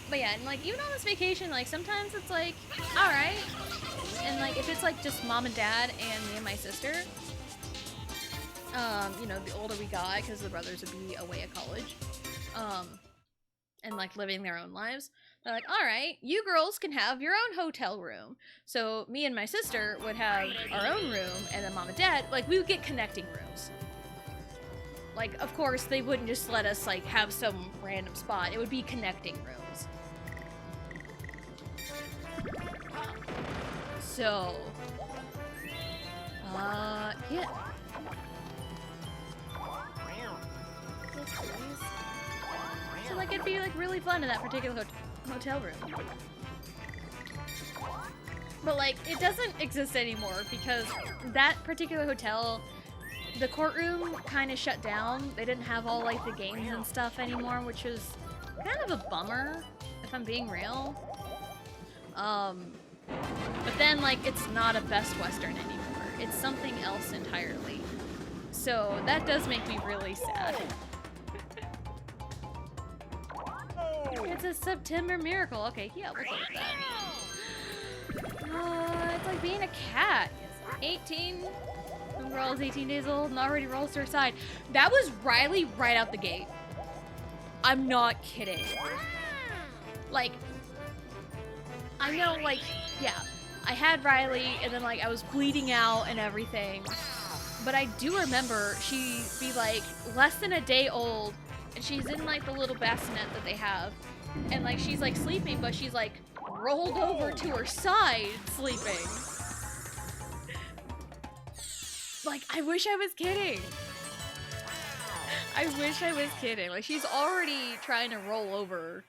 But yeah, and like even on this vacation, like sometimes it's like, alright. And like if it's like just mom and dad and me and my sister, you know, the older we got, because the brothers would be away at college, and like living their own lives, they're like, alright, you girls can have your own hotel room. So me and my sister would have our own room, and then mom and dad, like we would get connecting rooms. Like, of course, they wouldn't just let us, like, have some random spot. It would be connecting rooms. So, yeah. So, like, it'd be, like, really fun in that particular hotel room. But, like, it doesn't exist anymore because that particular hotel, the courtroom kind of shut down. They didn't have all like the games and stuff anymore, which was kind of a bummer, if I'm being real. But then like it's not a Best Western anymore. It's something else entirely. So that does make me really sad. It's a September miracle. Okay, yeah, we'll go with that. It's like being a cat. 18. The girl is 18 days old and already rolls to her side. That was Riley right out the gate. I'm not kidding. Like, I know, like, yeah, I had Riley and then, like, I was bleeding out and everything. But I do remember she'd be, like, less than a day old and she's in, like, the little bassinet that they have. And, like, she's, like, sleeping, but she's, like, rolled over to her side sleeping. Like, I wish I was kidding. I wish I was kidding. Like, she's already trying to roll over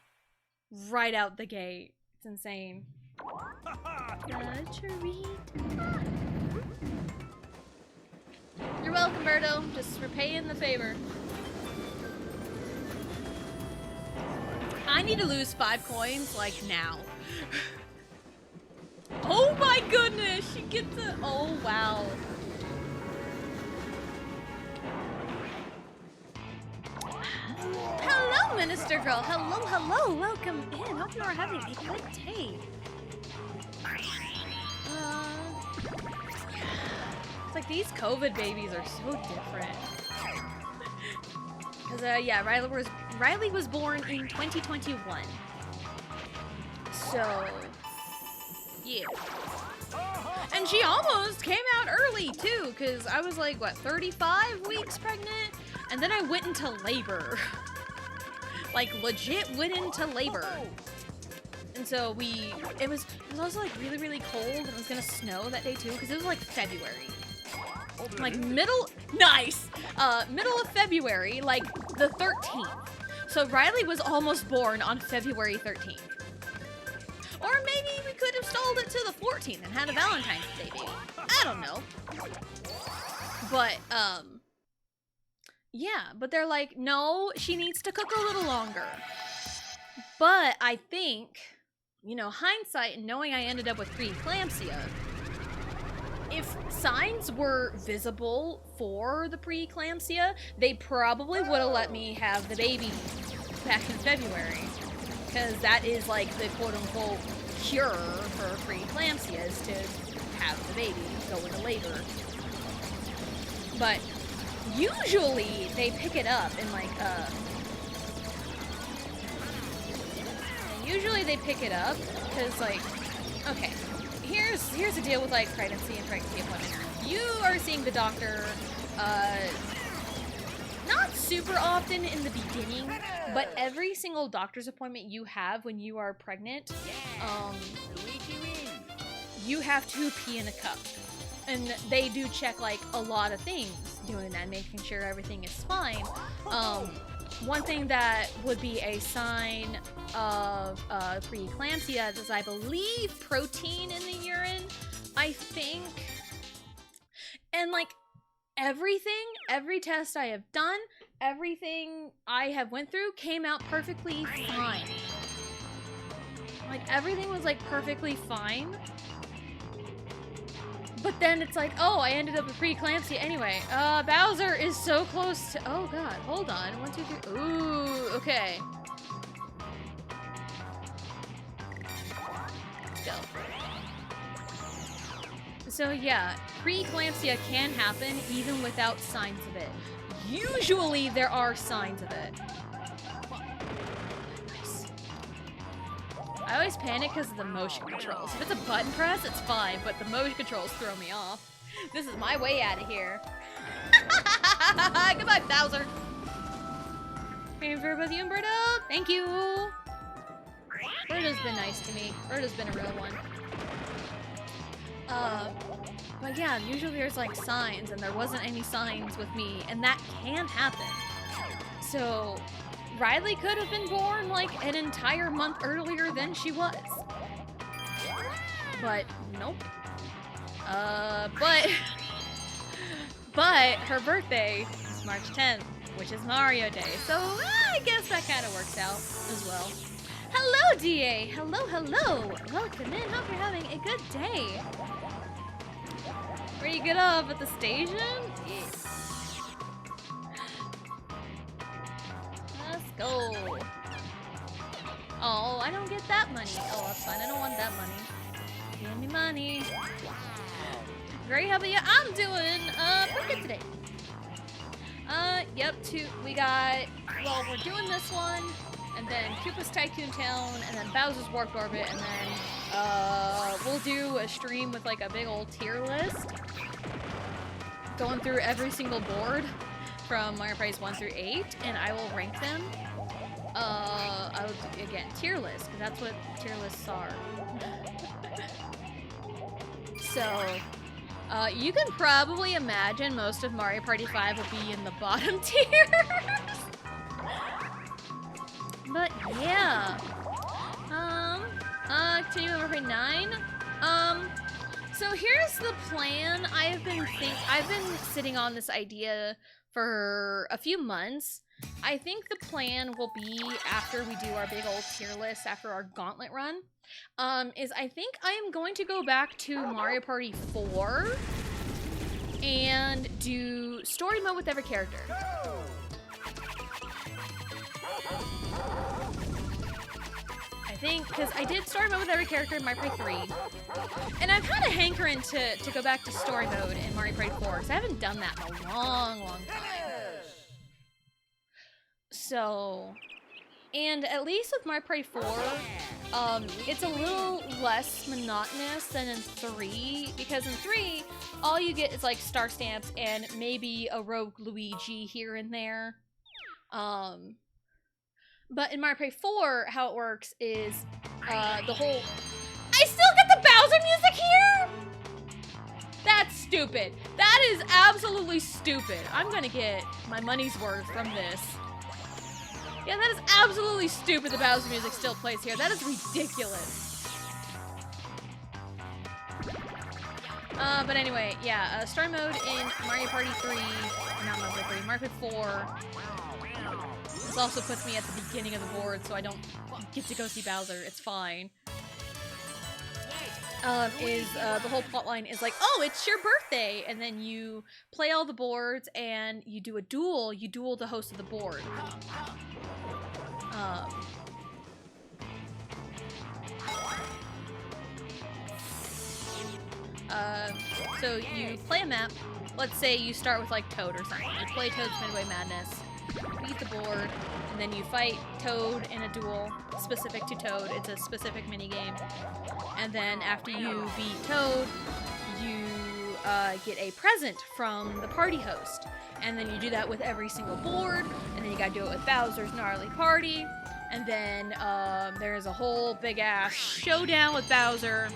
right out the gate. It's insane. A treat. You're welcome, Berto. Just repaying the favor. I need to lose 5 coins, like, now. Oh my goodness, she gets a... Oh, wow. Hello, Minister Girl. Hello, hello. Welcome in. Hope you are having a good day. It's like these COVID babies are so different. Because, yeah, Riley was born in 2021. So, yeah. And she almost came out early, too, because I was like, what, 35 weeks pregnant? And then I went into labor. Like, legit went into labor. And so it was also like really, really cold, and it was gonna snow that day too, because it was like February. Like middle of February, like the 13th. So Riley was almost born on February 13th. Or maybe we could have stalled it to the 14th and had a Valentine's Day baby. I don't know. But, yeah, but they're like, no, she needs to cook a little longer. But I think, you know, hindsight and knowing I ended up with preeclampsia, if signs were visible for the preeclampsia, they probably would have let me have the baby back in February. Because that is like the quote-unquote cure for preeclampsia, is to have the baby go into labor. But usually they pick it up in like usually they pick it up because, like, okay, here's the deal with like pregnancy and pregnancy appointments. You are seeing the doctor not super often in the beginning, but every single doctor's appointment you have when you are pregnant, you have to pee in a cup. And they do check like a lot of things doing that, making sure everything is fine. One thing that would be a sign of preeclampsia is, I believe, protein in the urine, I think. And like every test I have done, everything I have went through came out perfectly fine. Like everything was like perfectly fine. But then it's like, oh, I ended up with preeclampsia anyway. Bowser is so close to... Oh, God. Hold on. 1, 2, 3... Ooh, okay. Let's go. So, yeah. Preeclampsia can happen even without signs of it. Usually, there are signs of it. I always panic because of the motion controls. If it's a button press, it's fine, but the motion controls throw me off. This is my way out of here. Goodbye, Bowser. Praying for both you and Berta. Thank you. Berta's been nice to me. Berta's been a real one. But yeah, usually there's like signs, and there wasn't any signs with me, and that can happen. So Riley could have been born like an entire month earlier than she was. But nope. But her birthday is March 10th, which is Mario Day. So I guess that kind of works out as well. Hello, DA. Hello, hello. Welcome in. Hope you're having a good day. Where you get off at the station? Yes. Let's go. Oh, I don't get that money. Oh, that's fine. I don't want that money. Give me money. Great, how about you? I'm doing pretty good today. Yep, we got, well, we're doing this one, and then Koopa's Tycoon Town, and then Bowser's Warped Orbit, and then we'll do a stream with like a big old tier list, going through every single board from Mario Party 1 through 8, and I will rank them. I will do, again, tier list, because that's what tier lists are. So, you can probably imagine most of Mario Party 5 will be in the bottom tiers. But yeah. Continue Mario Party 9. So here's the plan. I've been sitting on this idea for a few months. I think the plan will be after we do our big old tier list, after our gauntlet run, is I think I am going to go back to Mario Party 4 and do story mode with every character. I think, because I did story mode with every character in Mario Party 3, and I've had a hankering to go back to story mode in Mario Party 4, because I haven't done that in a long, long time. So, and at least with Mario Party 4, it's a little less monotonous than in 3, because in 3, all you get is like star stamps and maybe a rogue Luigi here and there. But in Mario Party 4, how it works is the whole... I still get the Bowser music here?! That's stupid. That is absolutely stupid. I'm gonna get my money's worth from this. Yeah, that is absolutely stupid the Bowser music still plays here. That is ridiculous. But anyway, yeah, story mode in Mario Party 3, not Mario Party 3, Mario Party 4. This also puts me at the beginning of the board, so I don't get to go see Bowser. It's fine. The whole plotline is like, oh, it's your birthday! And then you play all the boards and you do a duel. You duel the host of the board. So you play a map. Let's say you start with like Toad or something. You play Toad's Midway Madness, beat the board, and then you fight Toad in a duel specific to Toad. It's a specific minigame. And then after you beat Toad, you get a present from the party host. And then you do that with every single board, and then you gotta do it with Bowser's Gnarly Party. And then there's a whole big ass showdown with Bowser.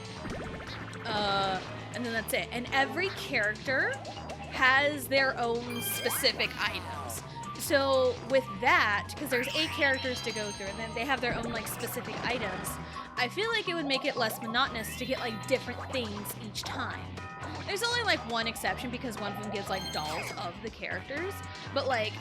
And then that's it. And every character has their own specific items. So with that, because there's 8 characters to go through, and then they have their own like specific items, I feel like it would make it less monotonous to get like different things each time. There's only like one exception because one of them gives like dolls of the characters, but like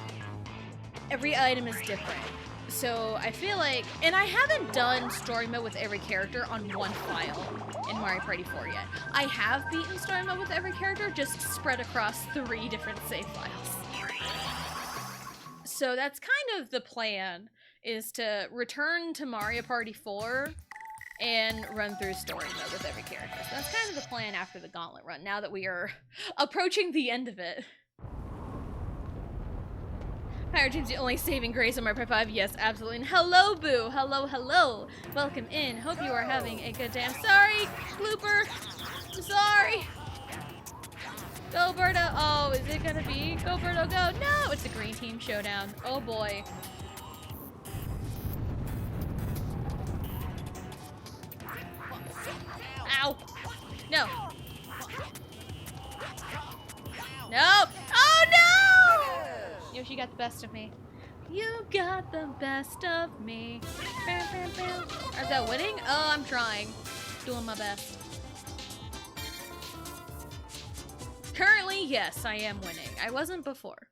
every item is different. So I feel like, and I haven't done story mode with every character on one file in Mario Party 4 yet. I have beaten story mode with every character, just spread across 3 different save files. So that's kind of the plan, is to return to Mario Party 4 and run through story mode with every character. So that's kind of the plan after the gauntlet run, now that we are approaching the end of it. Hi, our team's the only saving grace on Mario Party 5. Yes, absolutely. And hello, Boo. Hello, hello. Welcome in. Hope you are having a good day. I'm sorry, Blooper. I'm sorry. Go, Birdo. Oh, is it gonna be Go, Birdo, go? No, it's the green team showdown. Oh, boy. Ow. No. No. Oh, no! Yoshi got the best of me. You got the best of me. Bam, bam, bam. Is that winning? Oh, I'm trying. Doing my best. Currently, yes, I am winning. I wasn't before.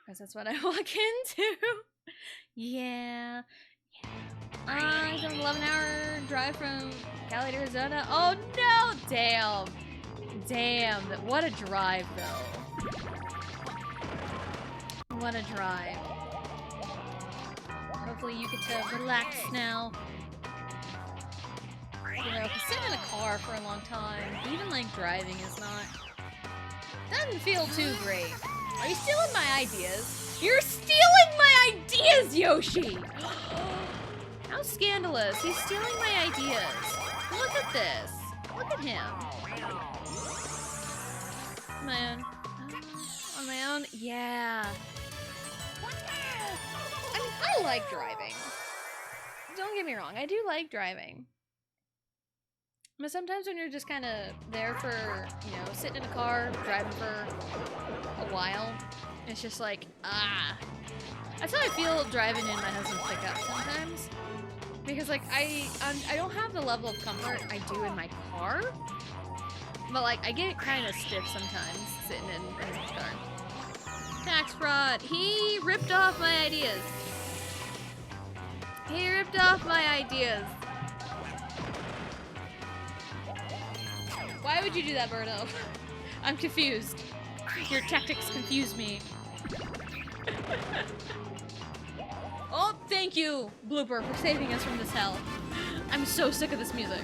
Because that's what I walk into. Yeah. It's an 11-hour drive from Cali to Arizona. Oh, no! Damn. Damn. What a drive, though. What a drive. Hopefully you get to relax now. You know, cause sitting in a car for a long time, even like driving is not... doesn't feel too great. Are you stealing my ideas? You're stealing my ideas, Yoshi! How scandalous. He's stealing my ideas. Look at this. Look at him. Man. On my own? Yeah. I mean, I like driving. Don't get me wrong, I do like driving. But sometimes when you're just kind of there for, you know, sitting in a car, driving for a while, it's just like, ah. That's how I feel driving in my husband's pickup sometimes. Because, like, I don't have the level of comfort I do in my car. But, like, I get kind of stiff sometimes sitting in his car. Tax fraud. He ripped off my ideas. He ripped off my ideas. Why would you do that, Birdo? I'm confused. Your tactics confuse me. Oh, thank you, Blooper, for saving us from this hell. I'm so sick of this music.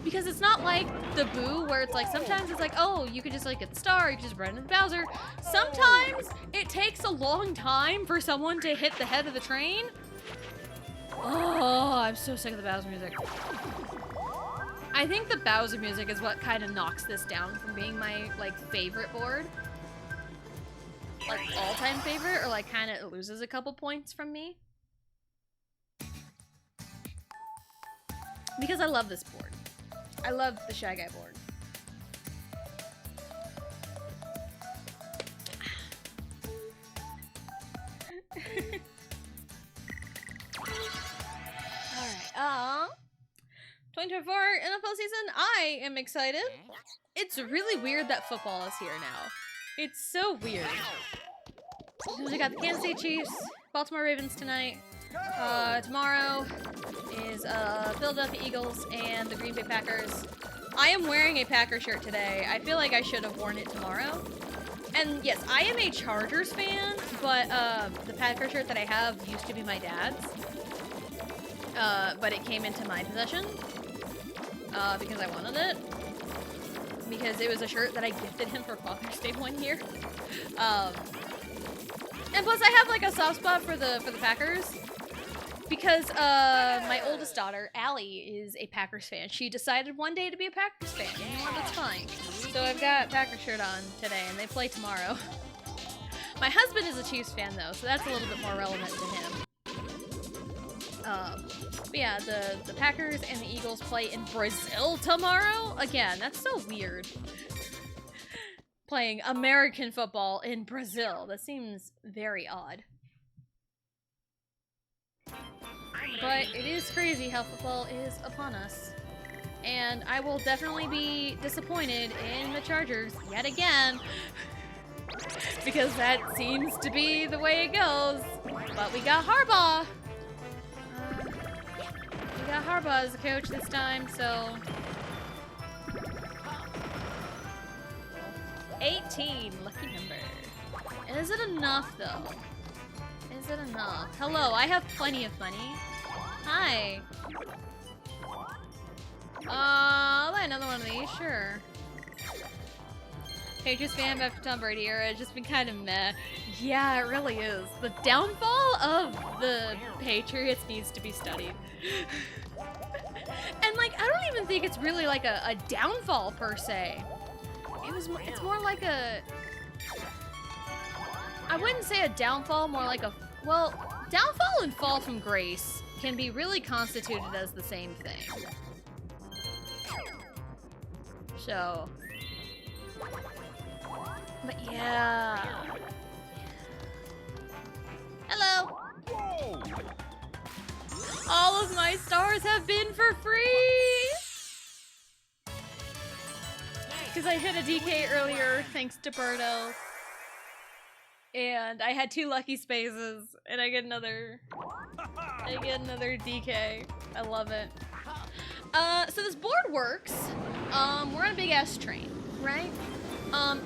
Because it's not like the Boo, where it's like, sometimes it's like, oh, you could just like get the star, you can just run into the Bowser. Sometimes it takes a long time for someone to hit the head of the train. Oh, I'm so sick of the Bowser music. I think the Bowser music is what kind of knocks this down from being my, like, favorite board. Like, all-time favorite, or like kind of loses a couple points from me. Because I love this board. I love the Shy Guy board. Alright, 2024 NFL season, I am excited. It's really weird that football is here now. It's so weird. We got the Kansas City Chiefs, Baltimore Ravens tonight. Tomorrow is Philadelphia Eagles and the Green Bay Packers. I am wearing a Packer shirt today. I feel like I should have worn it tomorrow. And yes, I am a Chargers fan, but the Packer shirt that I have used to be my dad's. But it came into my possession because I wanted it. Because it was a shirt that I gifted him for Father's Day one year. And plus I have like a soft spot for the Packers. Because my oldest daughter, Allie, is a Packers fan. She decided one day to be a Packers fan. You know what? That's fine. So I've got Packers shirt on today, and they play tomorrow. My husband is a Chiefs fan, though, so that's a little bit more relevant to him. But yeah, the Packers and the Eagles play in Brazil tomorrow? Again, that's so weird. Playing American football in Brazil. That seems very odd. But it is crazy how football is upon us. And I will definitely be disappointed in the Chargers yet again. Because that seems to be the way it goes. But we got Harbaugh. We got Harbaugh as a coach this time, so... 18, lucky number. Is it enough, though? Is it enough? Hello, I have plenty of money. Hi. I'll buy another one of these, sure. Patriots fan after Tom Brady era, it's just been kind of meh. Yeah, it really is. The downfall of the Patriots needs to be studied. And like, I don't even think it's really like a downfall per se. It's more like a... I wouldn't say a downfall, more like a... Well, downfall and fall from grace can be really constituted as the same thing. So... But yeah... Hello! Whoa. All of my stars have been for free! Because I hit a DK earlier, thanks to Birdo. And I had 2 lucky spaces, and I get another DK. I love it. So this board works. We're on a big S train, right?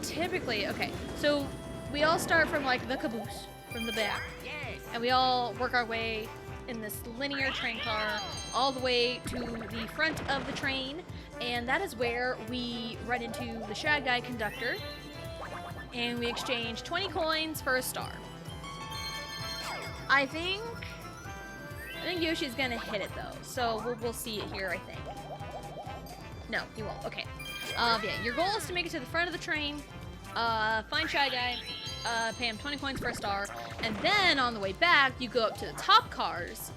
Typically, okay, so we all start from like the caboose, from the back. And we all work our way in this linear train car all the way to the front of the train. And that is where we run into the Shy Guy conductor. And we exchange 20 coins for a star. I think Yoshi's gonna hit it though, so we'll see it here, I think. No, he won't. Okay. Yeah, your goal is to make it to the front of the train, find Shy Guy, pay him 20 coins for a star, and then on the way back, you go up to the top cars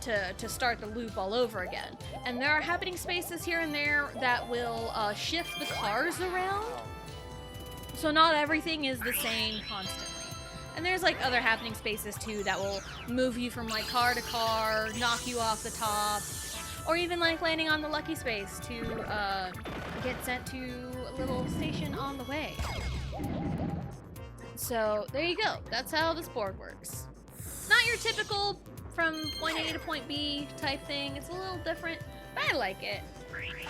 to start the loop all over again. And there are happening spaces here and there that will shift the cars around. So not everything is the same constantly. And there's like other happening spaces too that will move you from like car to car, knock you off the top, or even like landing on the lucky space to get sent to a little station on the way. So there you go. That's how this board works. Not your typical from point A to point B type thing. It's a little different, but I like it.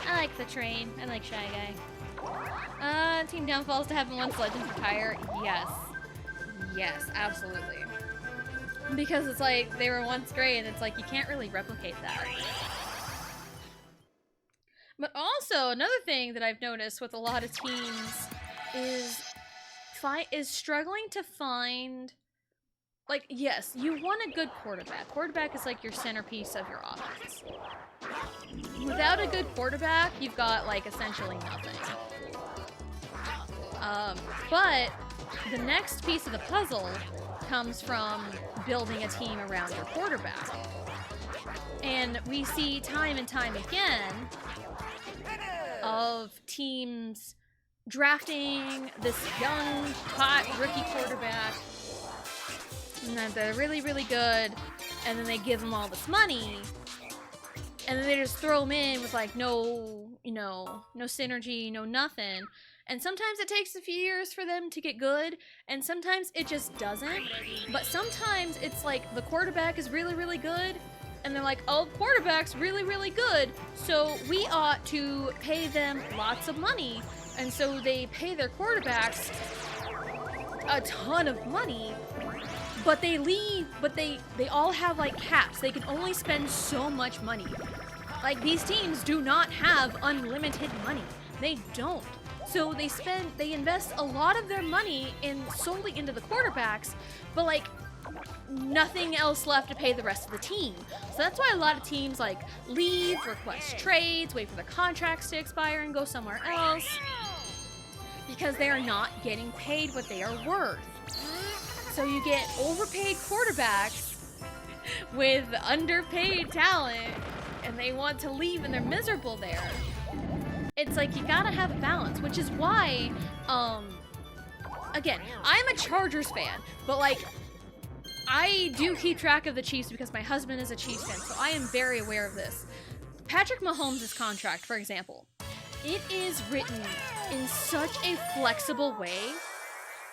I like the train. I like Shy Guy. Team downfalls to having once legends retire. Yes. Yes, absolutely. Because it's like, they were once great, and it's like, you can't really replicate that. But also, another thing that I've noticed with a lot of teams is struggling to find, like, yes, you want a good quarterback. Quarterback is like your centerpiece of your offense. Without a good quarterback, you've got, like, essentially nothing. But the next piece of the puzzle comes from building a team around your quarterback. And we see time and time again of teams drafting this young, hot rookie quarterback, and then they're really, really good, and then they give them all this money, and then they just throw them in with, like, no synergy, no nothing. And sometimes it takes a few years for them to get good, and sometimes it just doesn't. But sometimes it's like the quarterback is really, really good, and they're like, oh, the quarterback's really, really good, so we ought to pay them lots of money. And so they pay their quarterbacks a ton of money, but they all have, like, caps. They can only spend so much money. Like, these teams do not have unlimited money. They don't. So they invest a lot of their money solely into the quarterbacks, but, like, nothing else left to pay the rest of the team. So that's why a lot of teams, like, leave, request trades, wait for their contracts to expire, and go somewhere else, because they are not getting paid what they are worth. So you get overpaid quarterbacks with underpaid talent, and they want to leave and they're miserable there. It's like, you gotta have a balance, which is why, again, I'm a Chargers fan, but, like, I do keep track of the Chiefs because my husband is a Chiefs fan, so I am very aware of this. Patrick Mahomes' contract, for example, it is written in such a flexible way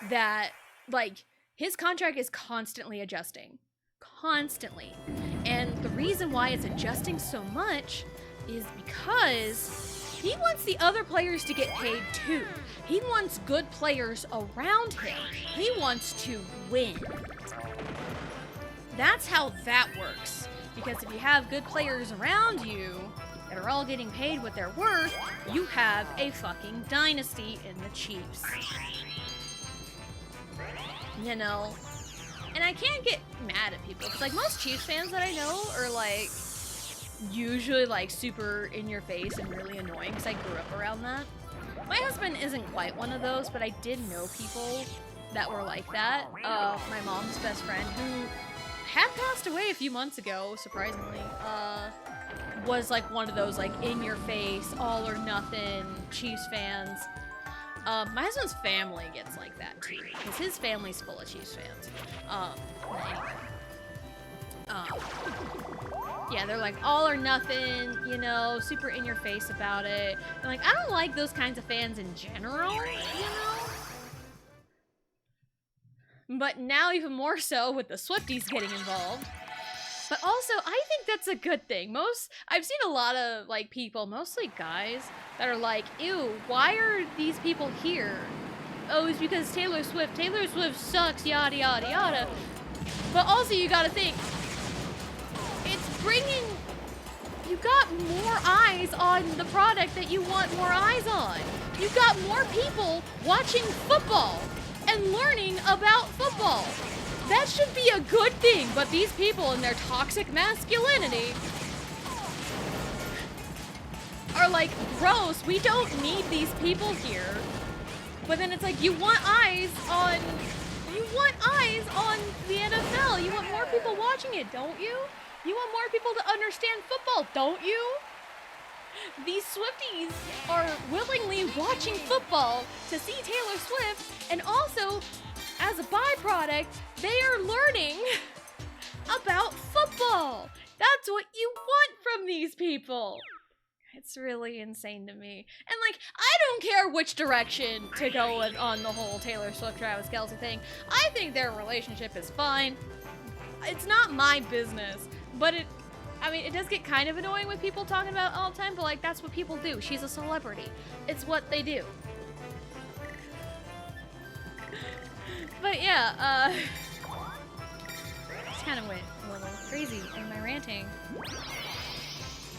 that, like, his contract is constantly adjusting. Constantly. And the reason why it's adjusting so much is because he wants the other players to get paid too. He wants good players around him. He wants to win. That's how that works. Because if you have good players around you that are all getting paid what they're worth, you have a fucking dynasty in the Chiefs. You know? And I can't get mad at people, because, like, most Chiefs fans that I know are, like, usually, like, super in your face and really annoying, because I grew up around that. My husband isn't quite one of those, but I did know people that were like that. My mom's best friend, who had passed away a few months ago, surprisingly, was, like, one of those, like, in your face, all or nothing Chiefs fans. My husband's family gets like that too, because his family's full of Chiefs fans. Yeah, they're like all or nothing, you know, super in your face about it. And, like, I don't like those kinds of fans in general, you know? But now even more so with the Swifties getting involved. But also, I think that's a good thing. I've seen a lot of, like, people, mostly guys, that are like, ew, why are these people here? Oh, it's because Taylor Swift sucks, yada, yada, yada. But also, you gotta think, you got more eyes on the product that you want more eyes on. You got more people watching football and learning about football. That should be a good thing, but these people and their toxic masculinity are like, gross, we don't need these people here. But then it's like, you want eyes on the NFL. You want more people watching it, don't you? You want more people to understand football, don't you? These Swifties are willingly watching football to see Taylor Swift, and also, as a byproduct, they are learning about football. That's what you want from these people. It's really insane to me. And, like, I don't care which direction to go on the whole Taylor Swift Travis Kelce thing. I think their relationship is fine. It's not my business, but it does get kind of annoying with people talking about it all the time, but like, that's what people do. She's a celebrity. It's what they do. But yeah, just kind of went a little crazy in my ranting.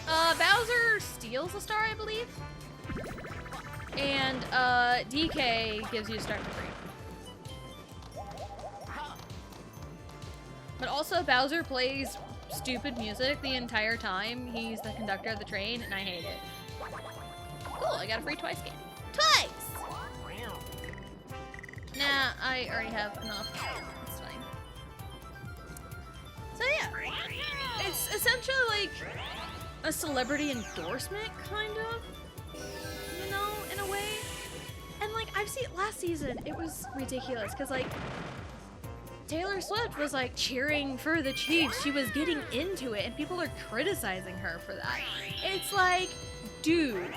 Bowser steals a star, I believe. And, DK gives you a star for free. But also, Bowser plays stupid music the entire time. He's the conductor of the train, and I hate it. Cool, I got a free Twice candy. Twice! Nah, I already have enough. It's fine. So yeah, it's essentially like a celebrity endorsement, kind of, you know, in a way. And like, I've seen last season, it was ridiculous, because like, Taylor Swift was like cheering for the Chiefs. She was getting into it, and people are criticizing her for that. It's like, dude,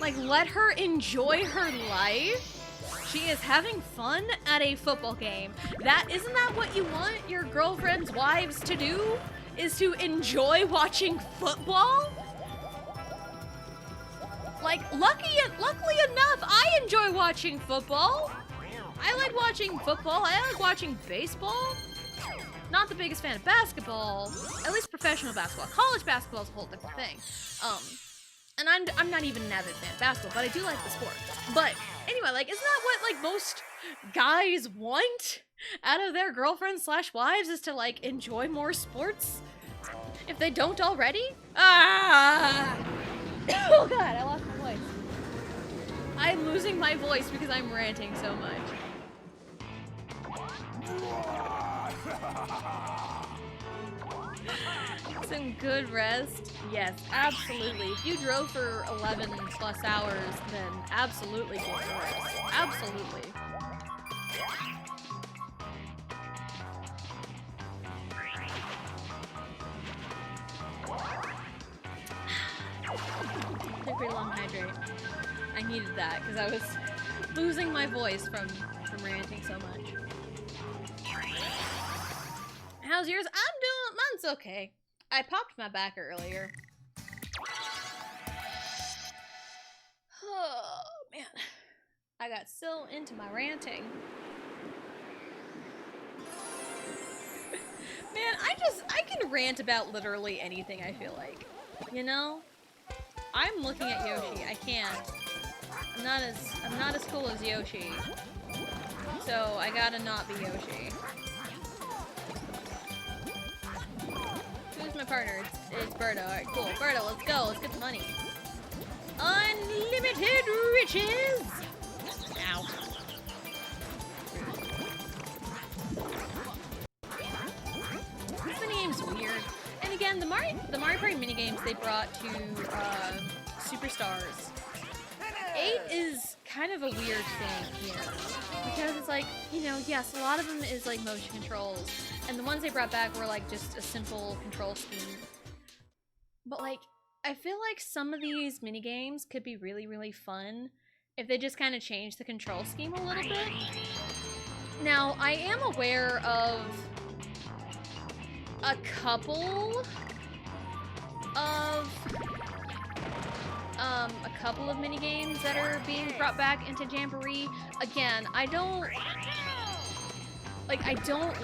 like, let her enjoy her life. She is having fun at a football game. Isn't that what you want your girlfriend's wives to do? Is to enjoy watching football? Like, luckily enough, I enjoy watching football. I like watching football. I like watching baseball. Not the biggest fan of basketball. At least professional basketball. College basketball is a whole different thing. And I'm not even an avid fan of basketball, but I do like the sport. But anyway, like, isn't that what like most guys want out of their girlfriends / wives, is to like enjoy more sports? If they don't already? Ah! Oh god, I lost my voice. I'm losing my voice because I'm ranting so much. Some good rest? Yes, absolutely. If you drove for 11 plus hours, then absolutely get rest. Absolutely. Took a pretty long hydrate. I needed that because I was losing my voice from ranting so much. How's yours? Mine's okay. I popped my back earlier. Oh, man. I got so into my ranting. Man, I can rant about literally anything I feel like. You know? I'm looking at Yoshi. I can't. I'm not as cool as Yoshi. So I gotta not be Yoshi. Who's my partner? It's Birdo. Alright, cool. Birdo, let's go. Let's get the money. Unlimited riches! Ow. This minigame's weird. And again, the Mario Party minigames they brought to Superstars. 8 is kind of a weird thing here. Because it's like, you know, yes, a lot of them is like motion controls. And the ones they brought back were like just a simple control scheme. But like, I feel like some of these minigames could be really, really fun if they just kind of change the control scheme a little bit. Now, I am aware of a couple of minigames that are being brought back into Jamboree. Again, I don't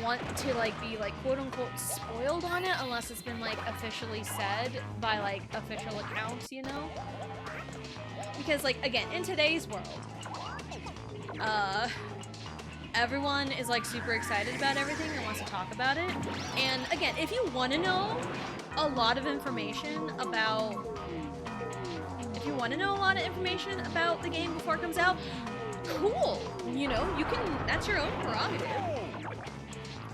want to like be like quote unquote spoiled on it unless it's been like officially said by like official accounts, you know? Because like, again, in today's world, everyone is like super excited about everything and wants to talk about it. And again, if you want to know a lot of information about the game before it comes out, cool. You know, you can, that's your own prerogative.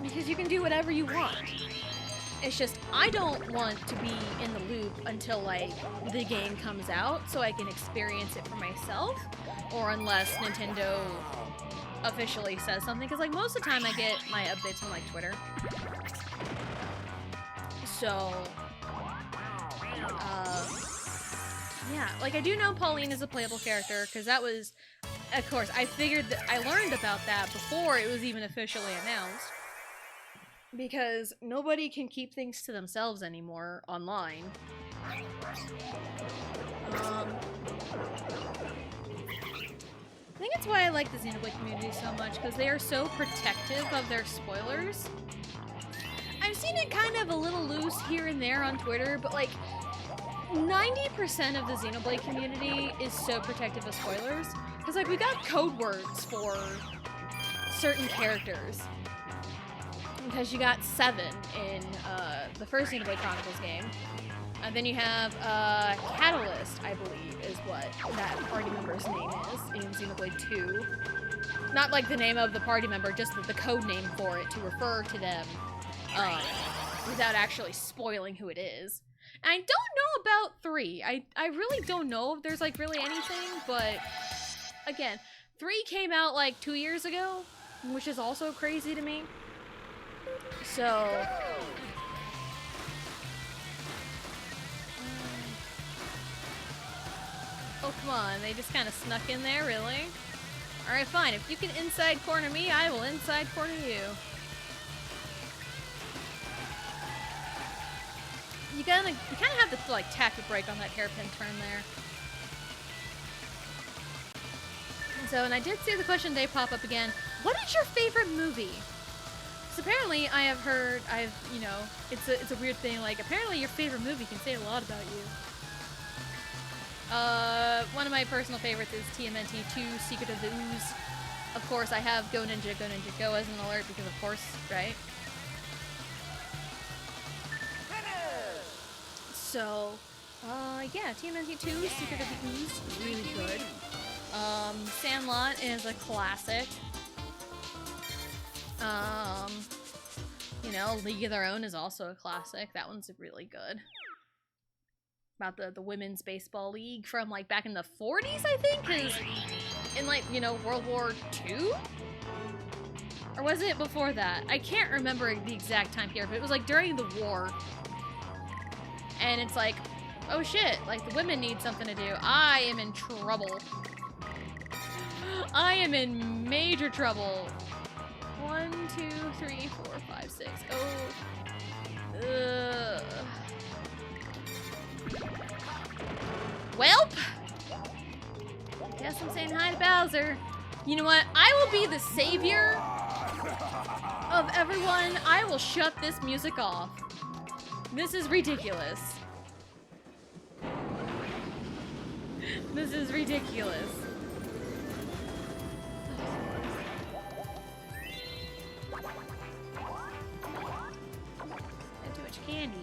Because you can do whatever you want. It's just, I don't want to be in the loop until, like, the game comes out so I can experience it for myself. Or unless Nintendo officially says something. Because, like, most of the time I get my updates on, like, Twitter. So, Yeah, like I do know Pauline is a playable character because that was, of course, I figured that I learned about that before it was even officially announced. Because nobody can keep things to themselves anymore online. I think it's why I like the Xenoblade community so much, because they are so protective of their spoilers. I've seen it kind of a little loose here and there on Twitter, but like 90% of the Xenoblade community is so protective of spoilers. Because like we got code words for certain characters. Because you got 7 in the first Xenoblade Chronicles game. And then you have Catalyst, I believe, is what that party member's name is in Xenoblade 2. Not like the name of the party member, just the code name for it to refer to them without actually spoiling who it is. And I don't know about 3. I really don't know if there's like really anything, but again, 3 came out like 2 years ago, which is also crazy to me. So oh, come on. They just kind of snuck in there, really? Alright, fine. If you can inside corner me, I will inside corner you. You kind of have to, like, tap the brake on that hairpin turn there. And I did see the question day pop up again. What is your favorite movie? Because apparently I have heard, you know, it's a weird thing, like, apparently your favorite movie can say a lot about you. One of my personal favorites is TMNT 2, Secret of the Ooze. Of course, I have Go Ninja, Go Ninja, Go as an alert because, of course, right? So, yeah, TMNT 2, Secret of the Ooze is really good. Sandlot is a classic. You know, League of Their Own is also a classic. That one's really good. About the women's baseball league from, like, back in the 40s, I think? 'Cause in, like, you know, World War II? Or was it before that? I can't remember the exact time period, but it was, like, during the war. And it's like, oh shit, like, the women need something to do. I am in trouble. I am in major trouble. 1, 2, 3, 4, 5, 6. Oh. Ugh. Welp! Guess I'm saying hi to Bowser. You know what? I will be the savior of everyone. I will shut this music off. This is ridiculous. This is ridiculous. Too much candy.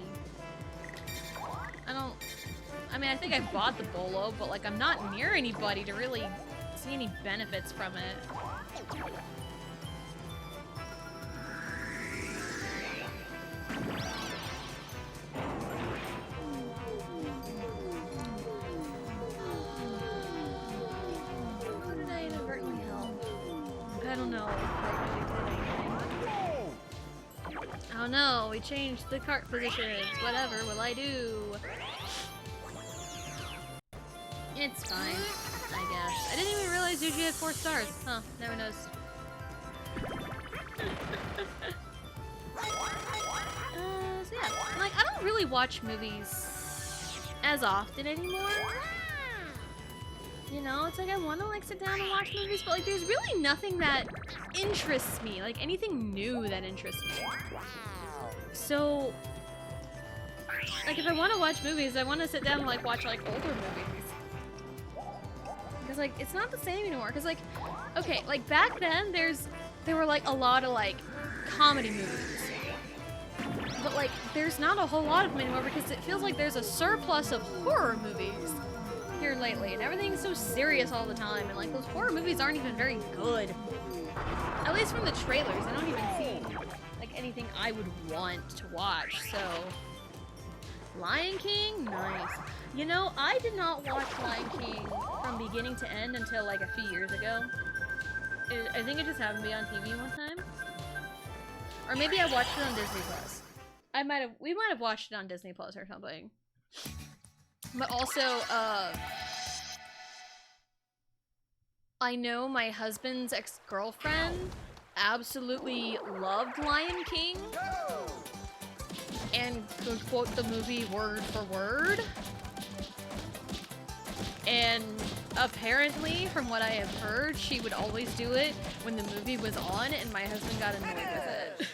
I mean, I think I bought the bolo, but, like, I'm not near anybody to really see any benefits from it. Who did I inadvertently help? I don't know. Oh no, we changed the cart positions. Whatever will I do? It's fine, I guess. I didn't even realize Yuji had 4 stars. Huh, never noticed. So yeah, like, I don't really watch movies as often anymore. You know, it's like I want to, like, sit down and watch movies, but, like, there's really nothing that interests me. Like, anything new that interests me. So, like, if I want to watch movies, I want to sit down and, like, watch, like, older movies. Because, like, it's not the same anymore. Because, like, okay, like, back then, there were, like, a lot of, like, comedy movies. But, like, there's not a whole lot of them anymore because it feels like there's a surplus of horror movies here lately. And everything's so serious all the time. And, like, those horror movies aren't even very good. At least from the trailers. I don't even see, like, anything I would want to watch. So, Lion King? Nice. You know, I did not watch Lion King from beginning to end until, like, a few years ago. I think it just happened to be on TV one time. Or maybe I watched it on Disney Plus. We might have watched it on Disney Plus or something. But also, I know my husband's ex-girlfriend absolutely loved Lion King and could quote the movie word for word. And apparently, from what I have heard, she would always do it when the movie was on, and my husband got annoyed with it.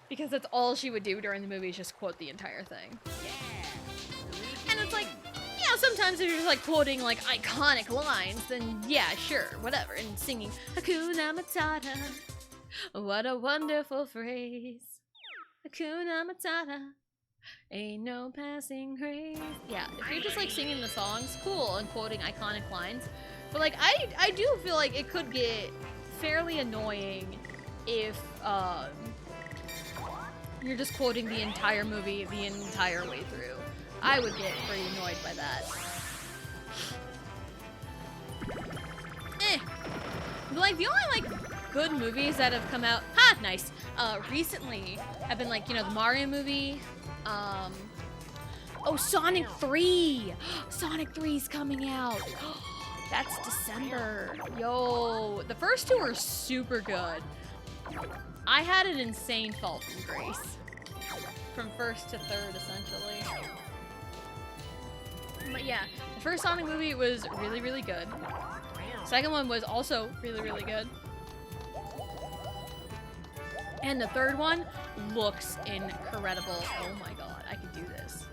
Because that's all she would do during the movie, is just quote the entire thing. And it's like, you know, sometimes if you're just like quoting like iconic lines, then yeah, sure, whatever. And singing Hakuna Matata, what a wonderful phrase. Hakuna Matata, ain't no passing craze. Yeah, if you're just like singing the songs, cool, and quoting iconic lines. But like, I do feel like it could get fairly annoying if you're just quoting the entire movie the entire way through. I would get pretty annoyed by that. But like, the only like good movies that have come out, nice, recently have been like, you know, the Mario movie, oh, Sonic 3! Sonic 3's coming out! That's December. Yo, the first two are super good. I had an insane fall from grace. From first to third, essentially. But yeah, the first Sonic movie was really, really good. Second one was also really, really good. And the third one looks incredible. Oh my god, I could do this.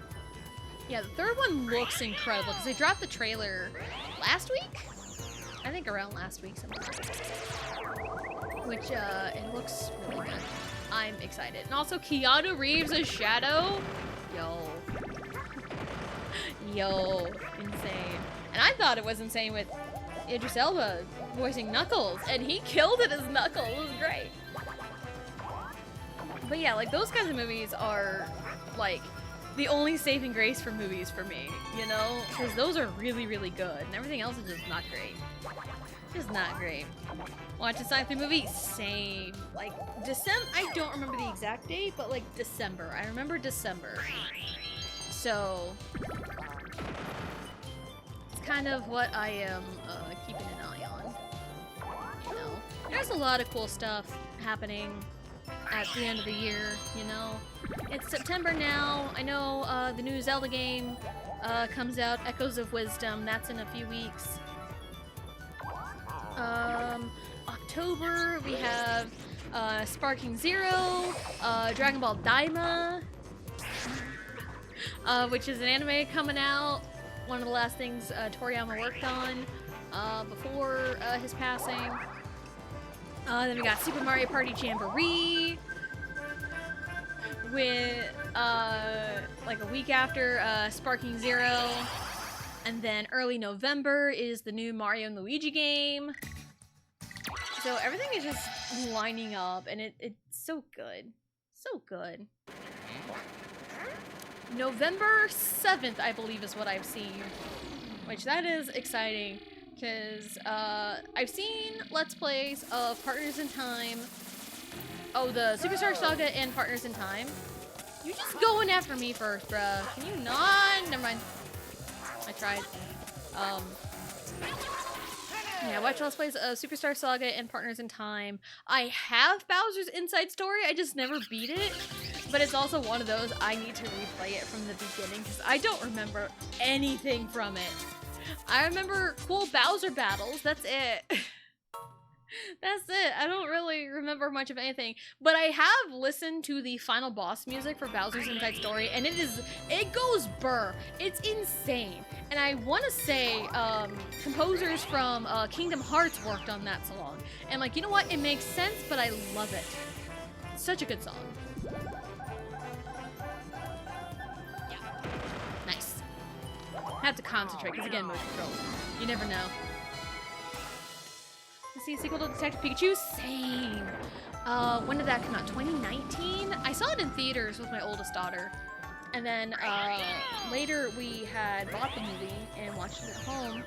Yeah, the third one looks incredible because they dropped the trailer last week? I think around last week sometime. Which, it looks really good. I'm excited. And also Keanu Reeves as Shadow. Yo. Yo, insane. And I thought it was insane with Idris Elba voicing Knuckles, and he killed it as Knuckles. It was great. But yeah, like, those kinds of movies are, like, the only saving grace for movies for me, you know? Because those are really, really good, and everything else is just not great. Just not great. Watch a Sonic 3 movie? Same. Like, December, I don't remember the exact date, but, like, December. I remember December. So, it's kind of what I am keeping an eye on. You know? There's a lot of cool stuff happening at the end of the year, you know? It's September now. I know the new Zelda game comes out, Echoes of Wisdom. That's in a few weeks. October, we have Sparking Zero, Dragon Ball Daima, which is an anime coming out. One of the last things Toriyama worked on before his passing. Then we got Super Mario Party Jamboree with like a week after Sparking Zero. And then early November is the new Mario and Luigi game. So everything is just lining up, and it's so good. So good. November 7th, I believe, is what I've seen. Which, that is exciting. Because I've seen Let's Plays of Partners in Time. Oh, the Superstar Saga and Partners in Time. You just going after me first, bruh. Can you not? Never mind. I tried. Yeah, watch Let's Plays of Superstar Saga and Partners in Time. I have Bowser's Inside Story, I just never beat it. But it's also one of those, I need to replay it from the beginning, because I don't remember anything from it. I remember cool Bowser battles, that's it. That's it. I don't really remember much of anything. But I have listened to the final boss music for Bowser's Inside Story, and it goes burr. It's insane. And I want to say, composers from Kingdom Hearts worked on that song. And like, you know what? It makes sense, but I love it. It's such a good song. Yeah. Nice. Have to concentrate, because again, motion controls. You never know. See a sequel to Detective Pikachu? Same. When did that come out? 2019? I saw it in theaters with my oldest daughter. And then later we had bought the movie and watched it at home.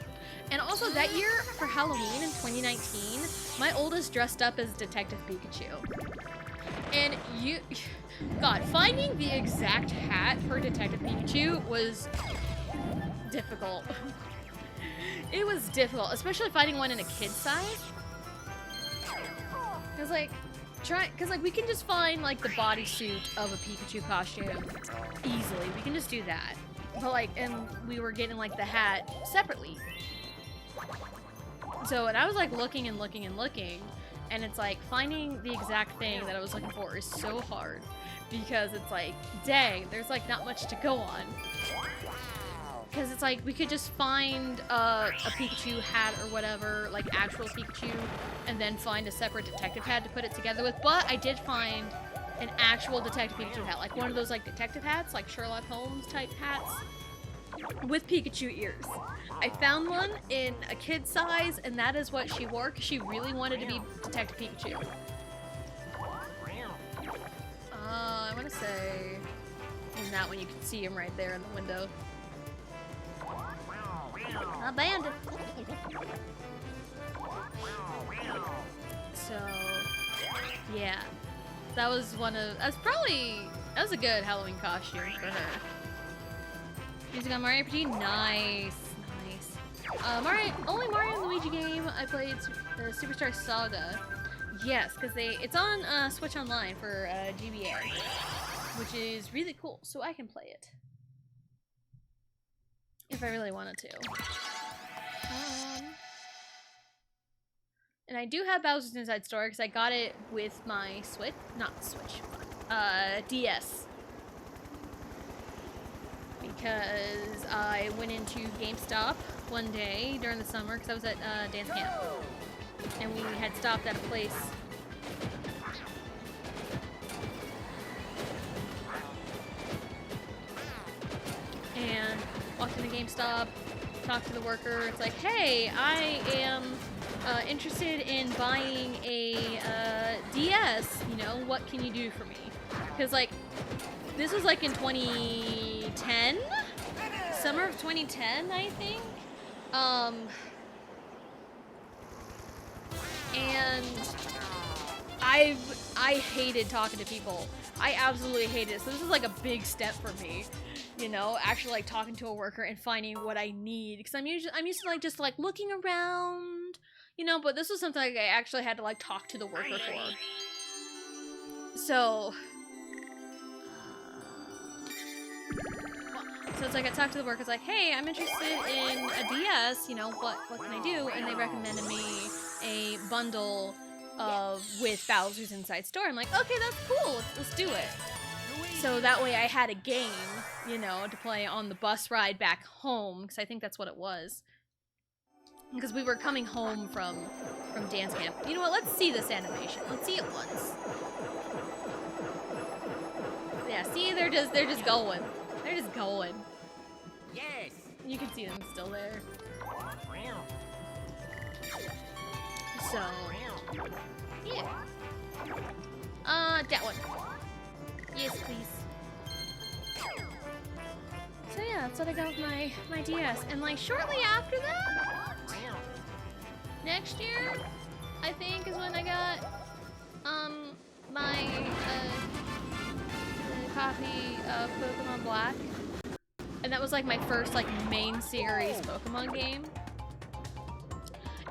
And also that year for Halloween in 2019, my oldest dressed up as Detective Pikachu. And God, finding the exact hat for Detective Pikachu was difficult. It was difficult, especially finding one in a kid size. Cause like, we can just find like the bodysuit of a Pikachu costume easily. We can just do that. But like, and we were getting like the hat separately. So, and I was like looking and looking and looking, and it's like finding the exact thing that I was looking for is so hard because it's like, dang, there's like not much to go on. Because it's like, we could just find a Pikachu hat or whatever, like actual Pikachu, and then find a separate detective hat to put it together with. But I did find an actual detective Pikachu hat, like one of those like detective hats, like Sherlock Holmes type hats, with Pikachu ears. I found one in a kid size, and that is what she wore, because she really wanted to be Detective Pikachu. I want to say, in that one you can see him right there in the window. A bandit. So, yeah, that was that was a good Halloween costume for her. Music on Mario RPG, nice. Only Mario and Luigi game I played Superstar Saga. Yes, because it's on Switch Online for GBA, which is really cool, so I can play it. If I really wanted to. And I do have Bowser's Inside Story because I got it with my DS. Because I went into GameStop one day during the summer because I was at dance camp. And we had stopped at a place. And walked into GameStop, talked to the worker. It's like, hey, I am interested in buying a DS. You know, what can you do for me? Because like, this was like in 2010, summer of 2010, I think. And I hated talking to people. I absolutely hated it. So this is like a big step for me, you know, actually like talking to a worker and finding what I need. Because I'm used to like just like looking around, you know, but this was something like I actually had to like talk to the worker for. So it's like I talked to the worker, it's like, hey, I'm interested in a DS, you know, what can I do? And they recommended me a bundle with Bowser's Inside Story. I'm like, okay, that's cool, let's do it. So that way I had a game, you know, to play on the bus ride back home, because I think that's what it was. Because we were coming home from dance camp. You know what, let's see this animation. Let's see it once. Yeah, see, they're just going. They're just going. Yes. You can see them still there. So, yeah. That one. Yes, please. So yeah, that's what I got with my DS. And like shortly after that, next year, I think is when I got my copy of Pokemon Black. And that was like my first like main series Pokemon game.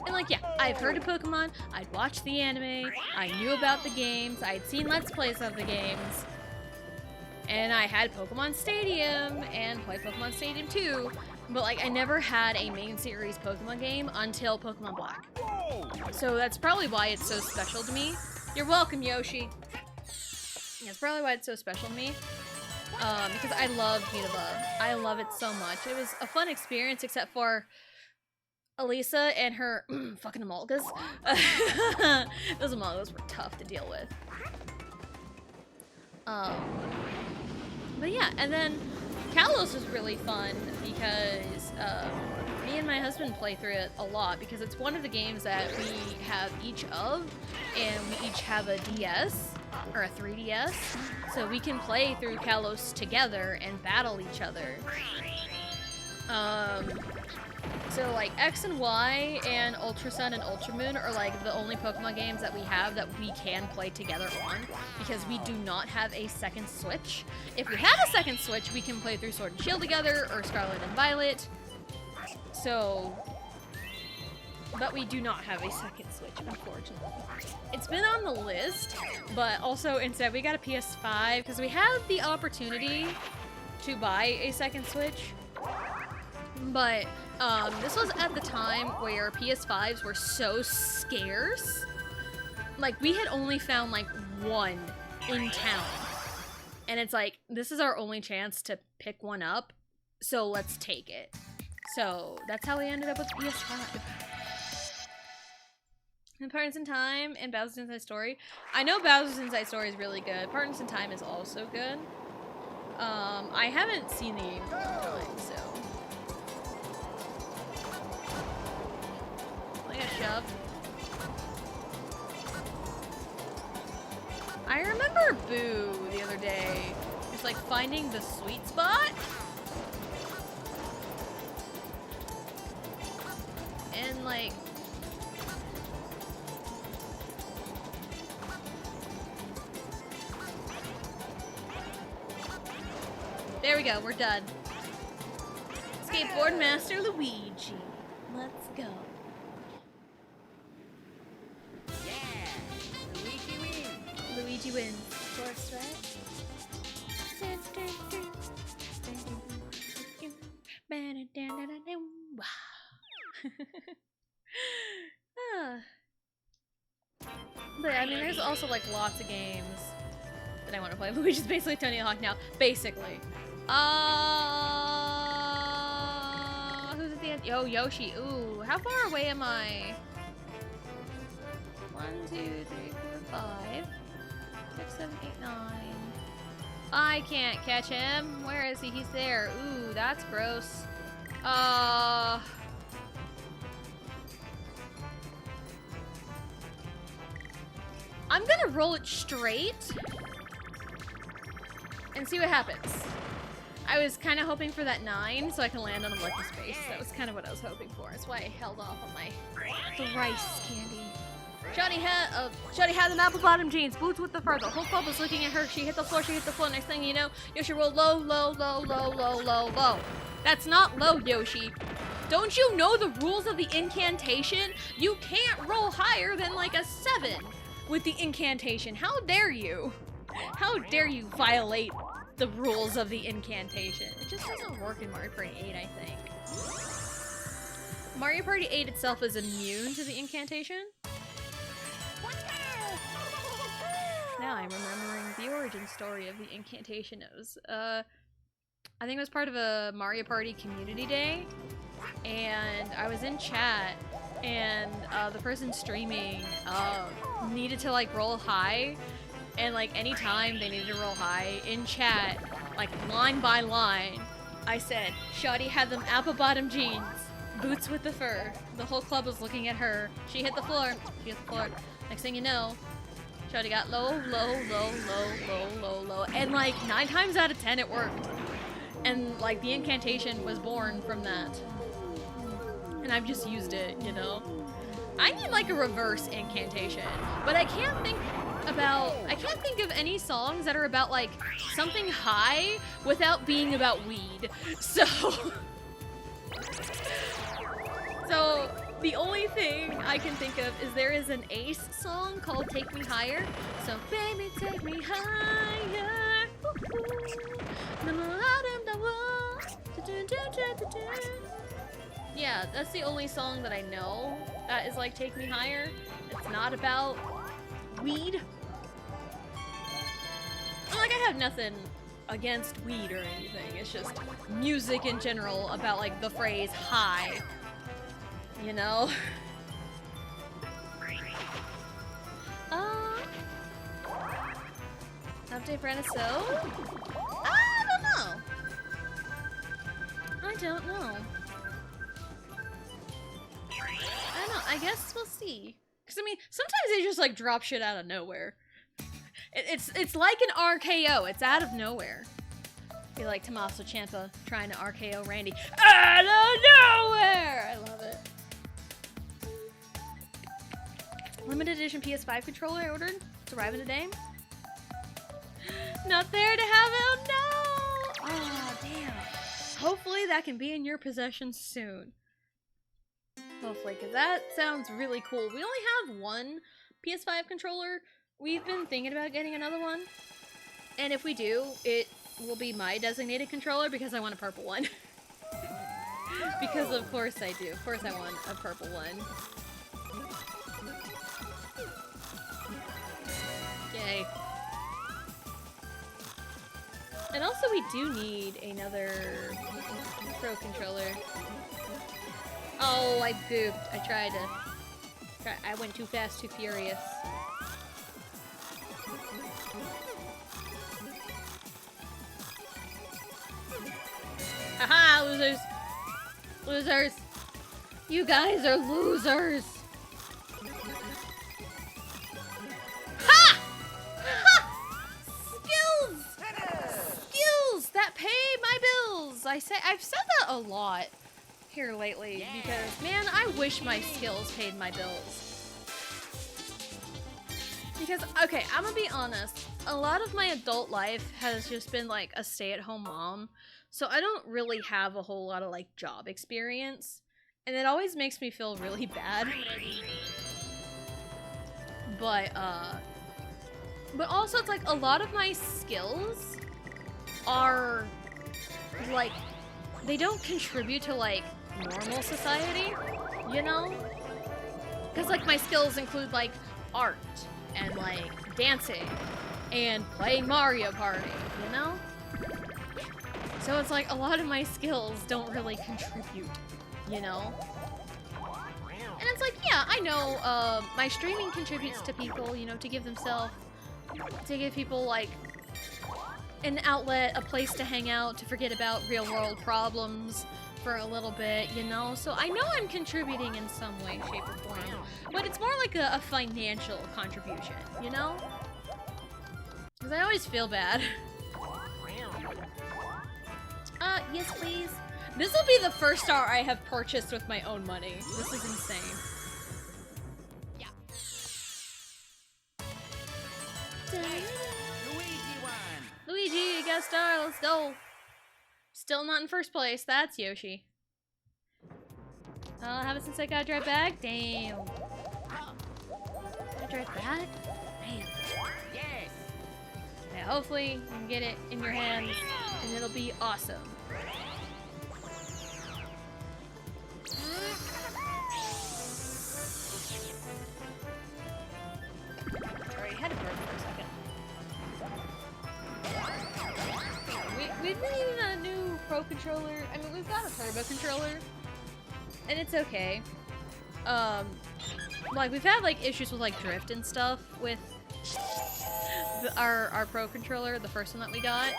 And like, yeah, I've heard of Pokemon, I'd watched the anime, I knew about the games, I'd seen Let's Plays of the games. And I had Pokemon Stadium and played Pokemon Stadium 2, but like I never had a main series Pokemon game until Pokemon Black. So that's probably why it's so special to me. You're welcome, Yoshi. That's probably why it's so special to me. Because I love Unova. I love it so much. It was a fun experience, except for Elisa and her fucking Amolgas. Those Amolgas were tough to deal with. But yeah, and then Kalos was really fun because me and my husband play through it a lot because it's one of the games that we have each of, and we each have a DS or a 3DS, so we can play through Kalos together and battle each other. So So like X and Y and Ultra Sun and Ultra Moon are like the only Pokemon games that we have that we can play together on, because we do not have a second Switch. If we had a second Switch, we can play through Sword and Shield together or Scarlet and Violet. So, but we do not have a second Switch, unfortunately. It's been on the list, but also instead we got a PS5 because we had the opportunity to buy a second Switch. But this was at the time where PS5s were so scarce. Like, we had only found like one in town. And it's like, this is our only chance to pick one up, so let's take it. So that's how we ended up with PS5. And Partners in Time and Bowser's Inside Story. I know Bowser's Inside Story is really good. Partners in Time is also good. I haven't seen the game in a long time, so. I got shoved. I remember Boo the other day. It's like finding the sweet spot. And like, there we go, we're done. Skateboard Master Luigi. Let's go. Luigi wins. Of course, right? But I mean, there's also like lots of games that I want to play. Luigi's basically Tony Hawk now. Basically. Who's at the end? Yo, Yoshi. Ooh, how far away am I? 1, 2, 3, 4, 5. 6, 7, 8, 9. I can't catch him. Where is he? He's there. Ooh, that's gross. I'm gonna roll it straight and see what happens. I was kind of hoping for that 9 so I can land on a lucky space. That was kind of what I was hoping for. That's why I held off on my rice candy. Shawty had them apple bottom jeans, boots with the fur. The whole club was looking at her. She hit the floor, she hit the floor. Next thing you know, Yoshi rolled low, low, low, low, low, low, low. That's not low, Yoshi. Don't you know the rules of the incantation? You can't roll higher than like a 7 with the incantation. How dare you? How dare you violate the rules of the incantation? It just doesn't work in Mario Party 8, I think. Mario Party 8 itself is immune to the incantation. Now I'm remembering the origin story of the incantation. It was, I think it was part of a Mario Party community day, and I was in chat, and the person streaming needed to like roll high, and like anytime they needed to roll high in chat, like line by line, I said, Shawty had them apple bottom jeans, boots with the fur. The whole club was looking at her. She hit the floor. She hit the floor. Next thing you know, Shawty got low, low, low, low, low, low, low, and like 9 times out of 10 it worked. And like the incantation was born from that. And I've just used it, you know? I need like a reverse incantation, but I can't think of any songs that are about like something high without being about weed. So the only thing I can think of is there is an Ace song called Take Me Higher. So baby, take me higher. Yeah, that's the only song that I know that is like Take Me Higher. It's not about weed. Like, I have nothing against weed or anything. It's just music in general about like the phrase high. You know? Update for NSO? I don't know. I don't know. I guess we'll see. Because I mean, sometimes they just like drop shit out of nowhere. It's like an RKO. It's out of nowhere. Be like Tommaso Ciampa trying to RKO Randy out of nowhere. I love limited edition PS5 controller I ordered. It's arriving today. Not there to have it. Oh no! Oh damn. Hopefully that can be in your possession soon. Hopefully, because that sounds really cool. We only have one PS5 controller. We've been thinking about getting another one. And if we do, it will be my designated controller because I want a purple one. Because of course I do. Of course I want a purple one. Yay. And also we do need another Pro controller. Oh, I goofed. I went too fast, too furious. Haha, losers! Losers! You guys are losers! Ha! Ha! Skills! Skills that pay my bills! I've said that a lot here lately because, man, I wish my skills paid my bills. Because, okay, I'm gonna be honest, a lot of my adult life has just been like a stay-at-home mom, so I don't really have a whole lot of like job experience, and it always makes me feel really bad. But also it's like a lot of my skills are like, they don't contribute to like normal society, you know? Because like my skills include like art and like dancing and playing Mario Party, you know? So it's like a lot of my skills don't really contribute, you know? And it's like, yeah, I know my streaming contributes to people, you know, to give people like an outlet, a place to hang out, to forget about real world problems for a little bit, you know? So I know I'm contributing in some way, shape, or form, but it's more like a financial contribution, you know? Because I always feel bad. Yes please. This will be the first star I have purchased with my own money. This is insane. Yeah. Luigi, you got a star, let's go. Still not in first place, that's Yoshi. I'll have it since I got a drive back? Damn. Got a drive back? Damn. Yes. Yeah, hopefully you can get it in your hands and it'll be awesome. Sorry, I had to burp for a second. We've been using a new Pro controller. I mean, we've got a Turbo controller, and it's okay. Like we've had like issues with like drift and stuff with our Pro controller, the first one that we got.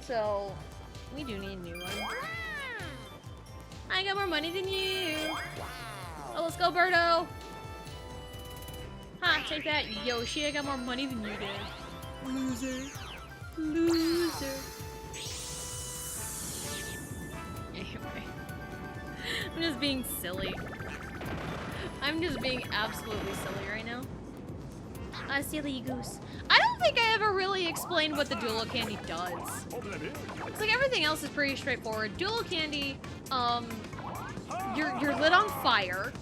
So we do need a new one. I got more money than you. Oh, let's go, Birdo. Ha, take that, Yoshi. I got more money than you did. Loser. Loser. Anyway. I'm just being silly. I'm just being absolutely silly right now. Silly goose. I don't think I ever really explained what the Duelo Candy does. It's like everything else is pretty straightforward. Duelo Candy, you're lit on fire.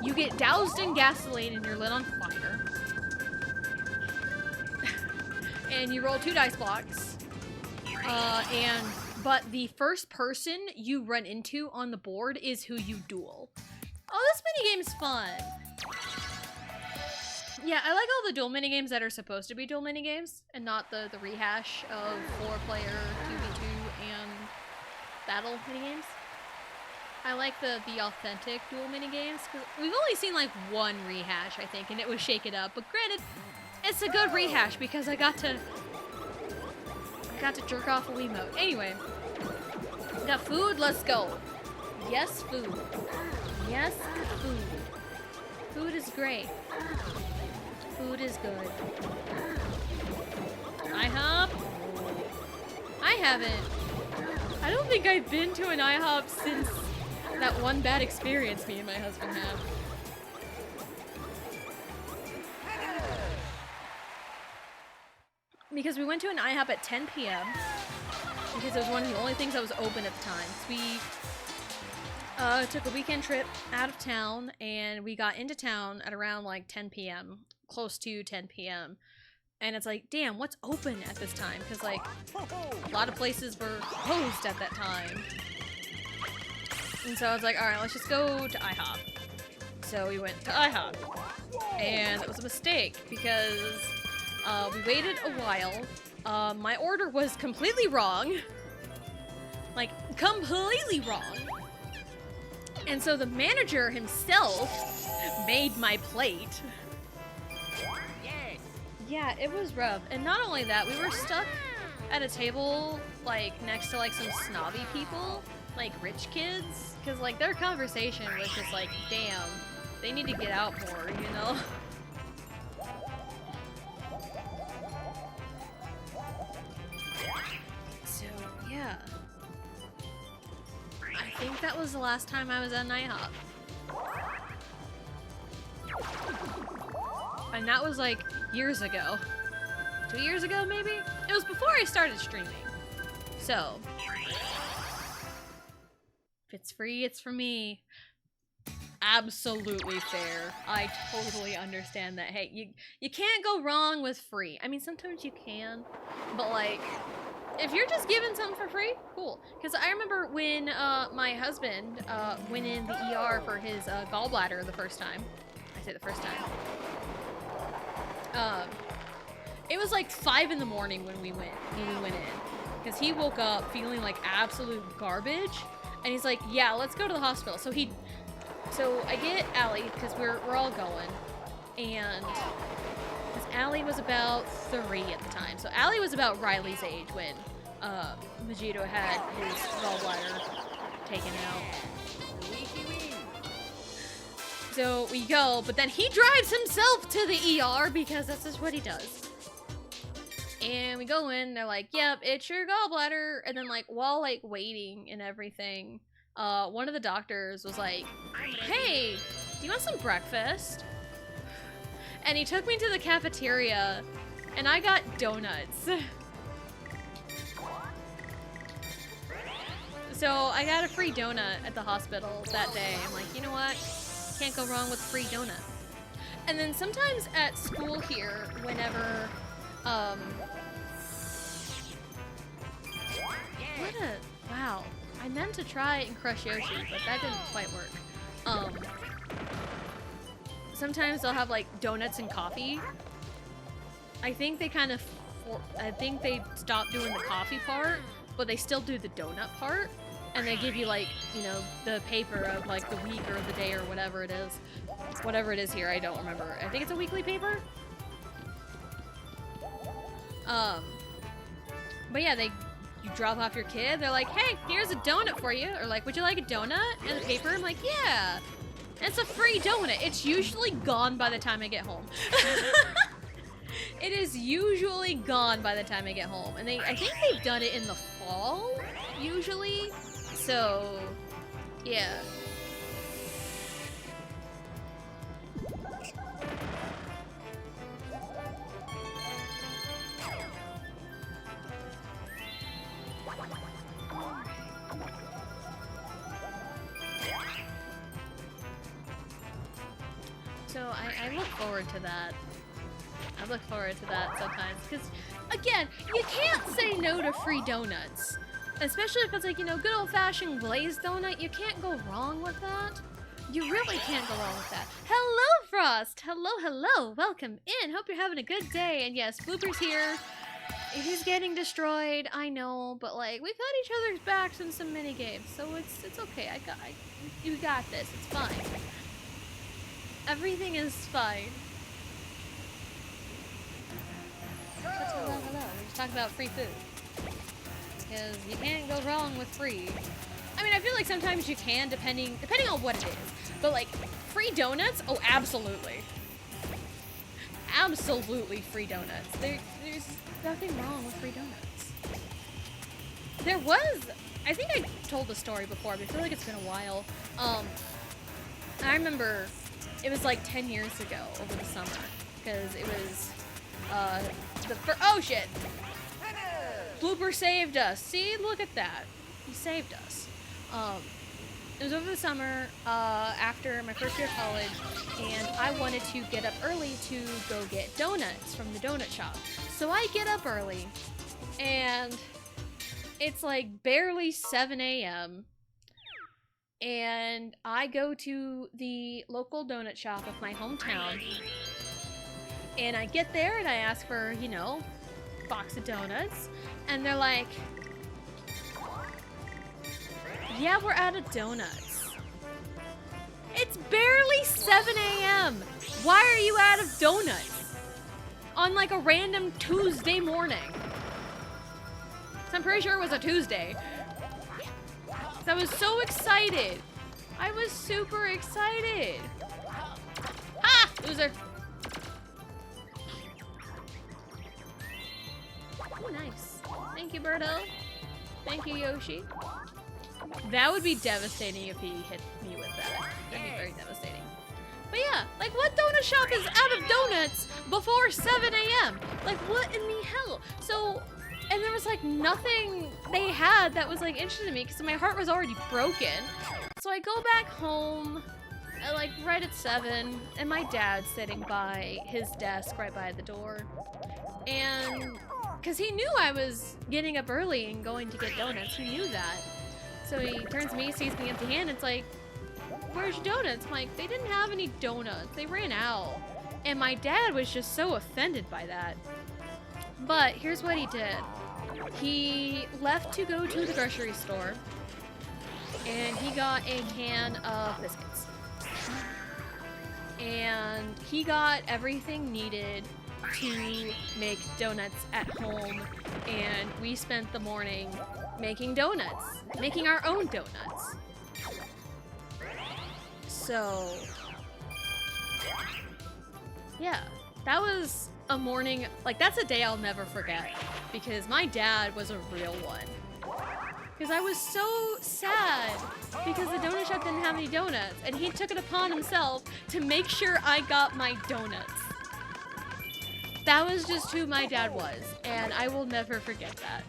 You get doused in gasoline and you're lit on fire. And you roll 2 dice blocks. But the first person you run into on the board is who you duel. Oh, this minigame's fun. Yeah, I like all the duel minigames that are supposed to be duel minigames, and not the rehash of 4-player 2v2 and battle minigames. I like the authentic duel minigames, because we've only seen like one rehash, I think, and it was Shake It Up. But granted, it's a good rehash because I got to jerk off a Wiimote. Anyway, we got food. Let's go. Yes, food. Yes, food. Food is great. Food is good. IHOP? I haven't. I don't think I've been to an IHOP since that one bad experience me and my husband had. because we went to an IHOP at 10 p.m. because it was one of the only things that was open at the time. So we took a weekend trip out of town, and we got into town at around like 10 p.m., close to 10 p.m. And it's like, damn, what's open at this time? Because like a lot of places were closed at that time. And so I was like, all right, let's just go to IHOP. So we went to IHOP, and it was a mistake because we waited a while. My order was completely wrong. Like, completely wrong. And so the manager himself made my plate. Yeah, it was rough. And not only that, we were stuck at a table, like, next to, like, some snobby people, like, rich kids. Because, like, their conversation was just like, damn, they need to get out more, you know? So, yeah. I think that was the last time I was at an IHOP. And that was like years ago. 2 years ago, maybe? It was before I started streaming. So, if it's free, it's for me. Absolutely fair. I totally understand that. Hey, you can't go wrong with free. I mean, sometimes you can, but like, if you're just giving something for free, cool. Because I remember when my husband went in the ER for his gallbladder the first time. I say the first time. It was like 5 in the morning when we went in, because he woke up feeling like absolute garbage, and he's like, "Yeah, let's go to the hospital." So I get Allie because we're all going, and because Allie was about 3 at the time, so Allie was about Riley's age when Vegito had his gallbladder taken out. So we go, but then he drives himself to the ER because that's just what he does. And we go in, they're like, "Yep, it's your gallbladder." And then like while like waiting and everything, one of the doctors was like, "Hey, do you want some breakfast?" And he took me to the cafeteria, and I got donuts. So I got a free donut at the hospital that day. I'm like, you know what? Can't go wrong with a free donut. And then sometimes at school here, whenever, wow. I meant to try and crush Yoshi, but that didn't quite work. Sometimes they'll have like donuts and coffee. I think they they stopped doing the coffee part, but they still do the donut part. And they give you like, you know, the paper of like the week or the day or whatever it is. Whatever it is here, I don't remember. I think it's a weekly paper. But yeah, you drop off your kid, they're like, "Hey, here's a donut for you." Or like, "Would you like a donut?" And the paper, I'm like, "Yeah." And it's a free donut. It's usually gone by the time I get home. It is usually gone by the time I get home. And I think they've done it in the fall, usually. So, yeah. So I look forward to that. I look forward to that sometimes, because, again, you can't say no to free donuts. Especially if it's like, you know, good old-fashioned glazed donut. You can't go wrong with that. You really can't go wrong with that. Hello, Frost! Hello, hello! Welcome in! Hope you're having a good day. And yes, Blooper's here. He's getting destroyed, I know, but like, we've had each other's backs in some mini-games, so it's okay. You got this. It's fine. Everything is fine. That's hello, hello. We're just talking about free food. Because you can't go wrong with free. I mean, I feel like sometimes you can, depending on what it is. But like, free donuts? Oh, absolutely. Absolutely free donuts. There's nothing wrong with free donuts. There was, I think I told the story before, but I feel like it's been a while. I remember it was like 10 years ago over the summer, because it was oh shit! Blooper saved us. See, look at that. He saved us. It was over the summer, after my first year of college, and I wanted to get up early to go get donuts from the donut shop. So I get up early, and it's like barely 7 a.m. And I go to the local donut shop of my hometown, and I get there and I ask for, you know, a box of donuts, and they're like, yeah, we're out of donuts. It's barely 7 a.m. Why are you out of donuts? On like a random Tuesday morning. So I'm pretty sure it was a Tuesday. So I was so excited. I was super excited. Ha! Loser. Oh, nice. Thank you, Birdo. Thank you, Yoshi. That would be devastating if he hit me with that. That'd be very devastating. But yeah, like what donut shop is out of donuts before 7 a.m.? Like what in the hell? So, and there was like nothing they had that was like interesting to me because my heart was already broken. So I go back home like right at 7, and my dad's sitting by his desk right by the door. And because he knew I was getting up early and going to get donuts, he knew that. So he turns to me, sees me empty hand, and it's like, where's your donuts? I'm like, they didn't have any donuts. They ran out. And my dad was just so offended by that. But here's what he did. He left to go to the grocery store, and he got a can of biscuits. And he got everything needed to make donuts at home, and we spent the morning making donuts, making our own donuts. So, yeah, that was a morning, like that's a day I'll never forget, because my dad was a real one. Because I was so sad because the donut shop didn't have any donuts, and he took it upon himself to make sure I got my donuts. That was just who my dad was, and I will never forget that.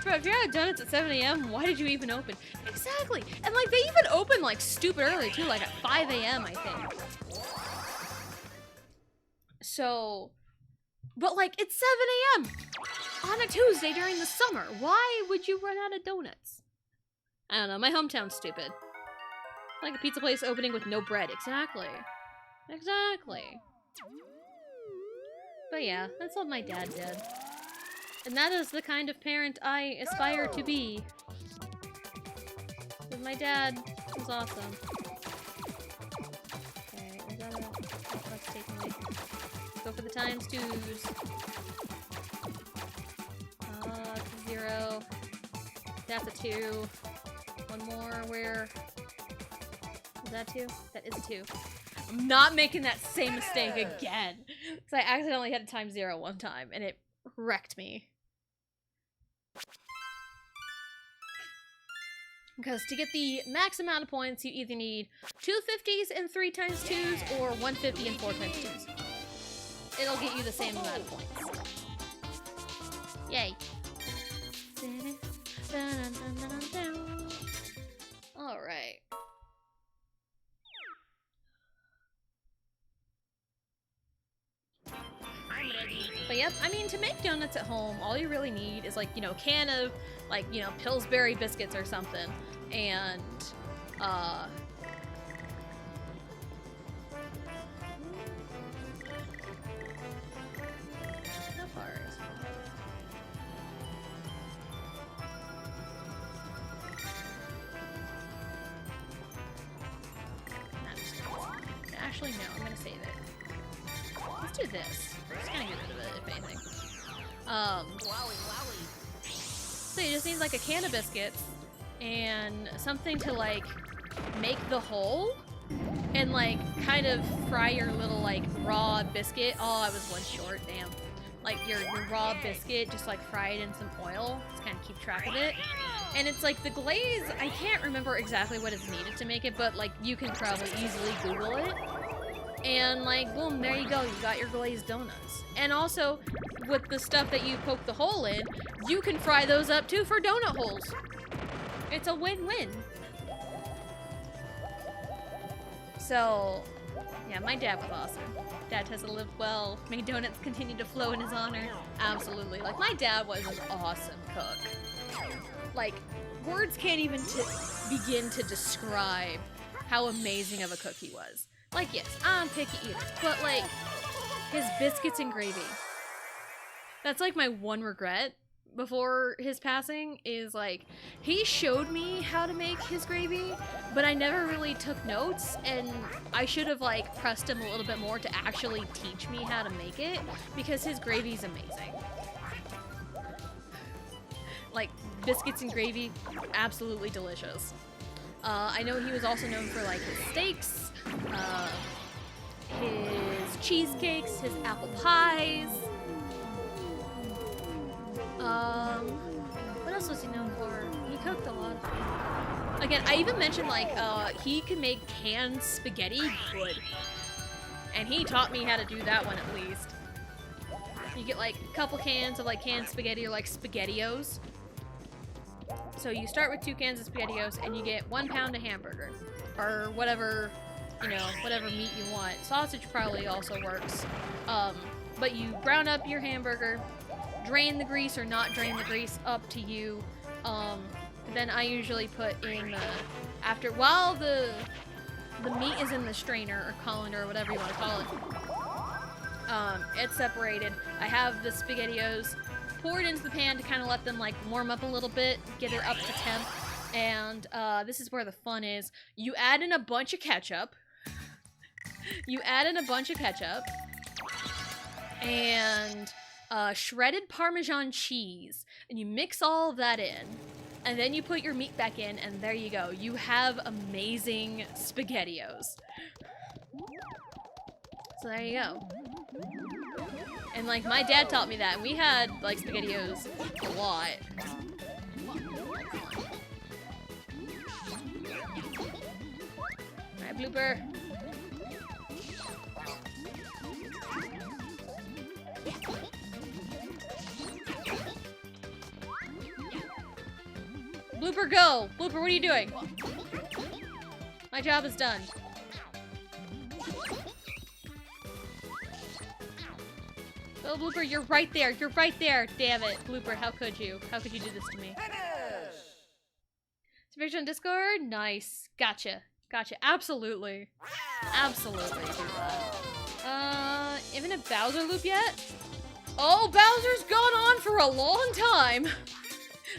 Bro, if you're out of donuts at 7 a.m., why did you even open? Exactly! And like, they even open like stupid early too, like at 5 a.m. I think. So, but like, it's 7 a.m. on a Tuesday during the summer. Why would you run out of donuts? I don't know, my hometown's stupid. Like a pizza place opening with no bread. Exactly. Exactly. But yeah, that's what my dad did. And that is the kind of parent I aspire to be. Because my dad was awesome. Okay, is that a... Let's take away. Go for the times twos. 0. That's a 2. One more, where... Is that 2? That is a 2. I'm not making that same mistake again. Because I accidentally had a times 0 one time, and it wrecked me. Because to get the max amount of points, you either need 2 50s and 3 times 2s, or 150 and 4 times 2s. It'll get you the same amount of points. Yay. Alright. But yep, I mean, to make donuts at home, all you really need is, like, you know, a can of, like, you know, Pillsbury biscuits or something. And, how far is it? Nah, just kidding. Actually, no, I'm gonna save it. Let's do this. Just kind of get rid of it, if anything. So you just need like a can of biscuits and something to like make the hole and like kind of fry your little like raw biscuit. Oh, I was one short, damn. like your raw biscuit, just like fry it in some oil to kind of keep track of it. And it's like the glaze, I can't remember exactly what is needed to make it, but like you can probably easily Google it. And like, boom, there you go, you got your glazed donuts. And also, with the stuff that you poke the hole in, you can fry those up too for donut holes. It's a win-win. So, yeah, my dad was awesome. Dad has lived well. May donuts continue to flow in his honor. Absolutely. Like, my dad was an awesome cook. Like, words can't even begin to describe how amazing of a cook he was. Like, yes, I'm picky eater, but like, his biscuits and gravy. That's like my one regret before his passing is like, he showed me how to make his gravy, but I never really took notes, and I should have like pressed him a little bit more to actually teach me how to make it, because his gravy's amazing. Like, biscuits and gravy, absolutely delicious. I know he was also known for like his steaks, his cheesecakes, his apple pies. What else was he known for? He cooked a lot. Again, I even mentioned like he could make canned spaghetti good, and he taught me how to do that one at least. You get like a couple cans of like canned spaghetti or like SpaghettiOs. So you start with 2 cans of SpaghettiOs and you get 1 pound of hamburger or whatever, you know, whatever meat you want. Sausage probably also works. But you brown up your hamburger, drain the grease or not drain the grease, up to you. Then I usually put in while the meat is in the strainer or colander or whatever you want to call it. It's separated. I have the SpaghettiOs poured into the pan to kind of let them like warm up a little bit, get it up to temp. And this is where the fun is. You add in a bunch of ketchup. And shredded Parmesan cheese. And you mix all of that in. And then you put your meat back in, and there you go. You have amazing SpaghettiOs. So there you go. And like, my dad taught me that, and we had like SpaghettiOs a lot. Alright, blooper. Blooper, go! Blooper, what are you doing? My job is done. Oh, Blooper, you're right there. You're right there. Damn it. Blooper, how could you? How could you do this to me? Submission on Discord? Nice. Gotcha. Gotcha. Absolutely. Absolutely. Even a Bowser loop yet? Oh, Bowser's gone on for a long time.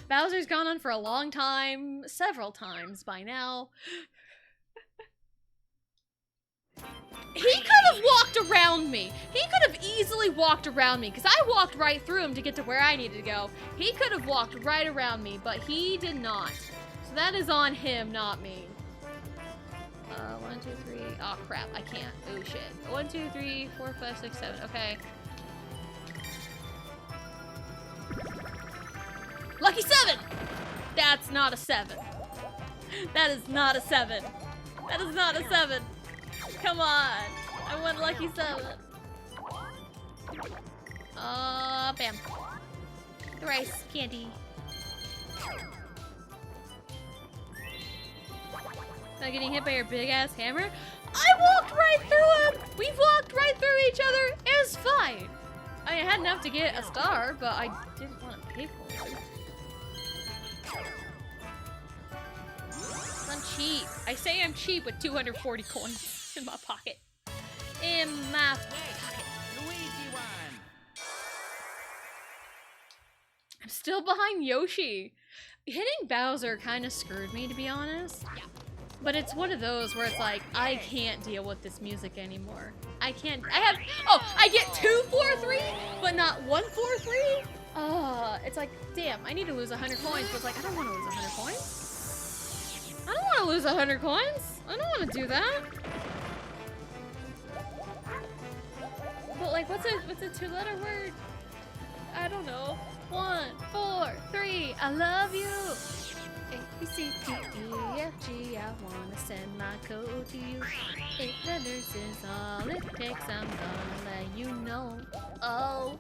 Bowser's gone on for a long time. Several times by now. He could have walked around me. He could have easily walked around me, because I walked right through him to get to where I needed to go. He could have walked right around me, but he did not. So that is on him, not me. 1, 2, 3. Oh crap, I can't. Oh shit. 1, 2, 3, 4, 5, 6, 7. Okay. Lucky 7! That's not a 7. That is not a 7. That is not a 7. Come on. I want lucky 7. Bam. The rice candy. Not getting hit by your big ass hammer? I walked right through him! We walked right through each other. It was fine. I mean, I had enough to get a star, but I didn't want to pay for it. I'm cheap. I say I'm cheap with 240 coins in my pocket. In my pocket. I'm still behind Yoshi. Hitting Bowser kind of screwed me, to be honest. Yeah. But it's one of those where it's like, I can't deal with this music anymore. I can't. I get 2 4 3, but not 1 4 3? It's like, damn, I need to lose 100 coins, but it's like, I don't want to lose 100 coins. I don't want to lose 100 coins. I don't want to do that. But like, what's a 2-letter word? I don't know. 1, 4, 3, I love you. A, B, C, D, E, F, G, I wanna send my code to you. 8 letters is all it takes, I'm gonna let you know. Oh.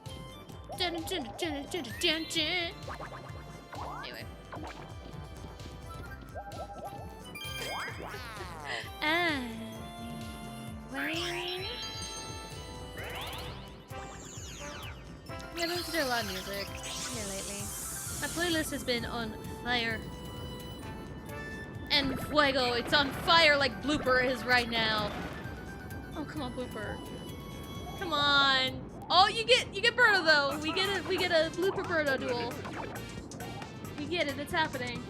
Dun, dun, dun, dun, dun, dun, dun. Anyway. Anyway. Yeah, I've been listening to a lot of music here lately. My playlist has been on fire. And fuego, it's on fire like Blooper is right now. Oh, come on, Blooper. Come on. Oh, you get Birdo though. We get a Blooper Birdo duel. We get it, it's happening.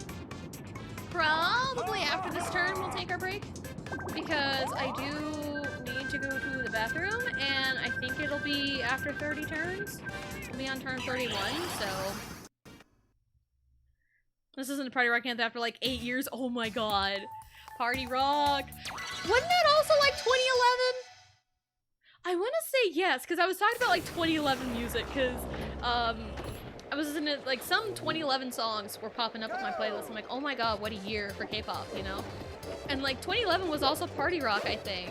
Probably after this turn we'll take our break. Because I do need to go to the bathroom, and I think it'll be after 30 turns. We'll be on turn 31, so... This isn't a Party Rock anthem after like 8 years. Oh my god. Party Rock. Wasn't that also like 2011? I want to say yes, because I was talking about like 2011 music, because I was listening to like some 2011 songs were popping up with my playlist. I'm like, oh my god, what a year for K-pop, you know? And like 2011 was also Party Rock, I think.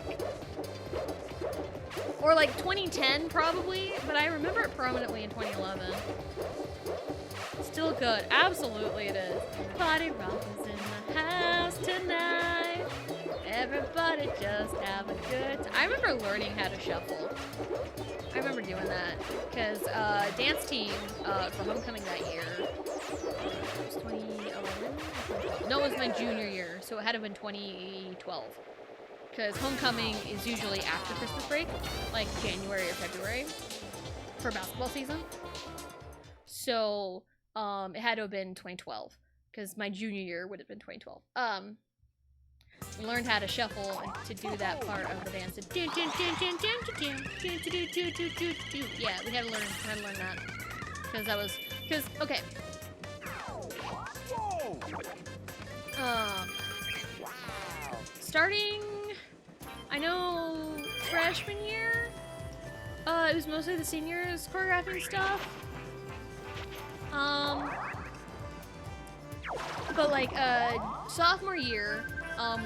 Or like 2010 probably, but I remember it prominently in 2011. Still good. Absolutely it is. Party Rock is in the house tonight. Everybody just have a good time. I remember learning how to shuffle. I remember doing that. Because dance team for homecoming that year. It was 2011? No, it was my junior year. So it had to have been 2012. Because homecoming is usually after Christmas break. Like January or February. For basketball season. So... it had to have been 2012, because my junior year would have been 2012. We learned how to shuffle to do that part of the dance. Yeah, we had to learn that, because that was, okay. Starting, I know freshman year, it was mostly the seniors choreographing stuff. But like, sophomore year,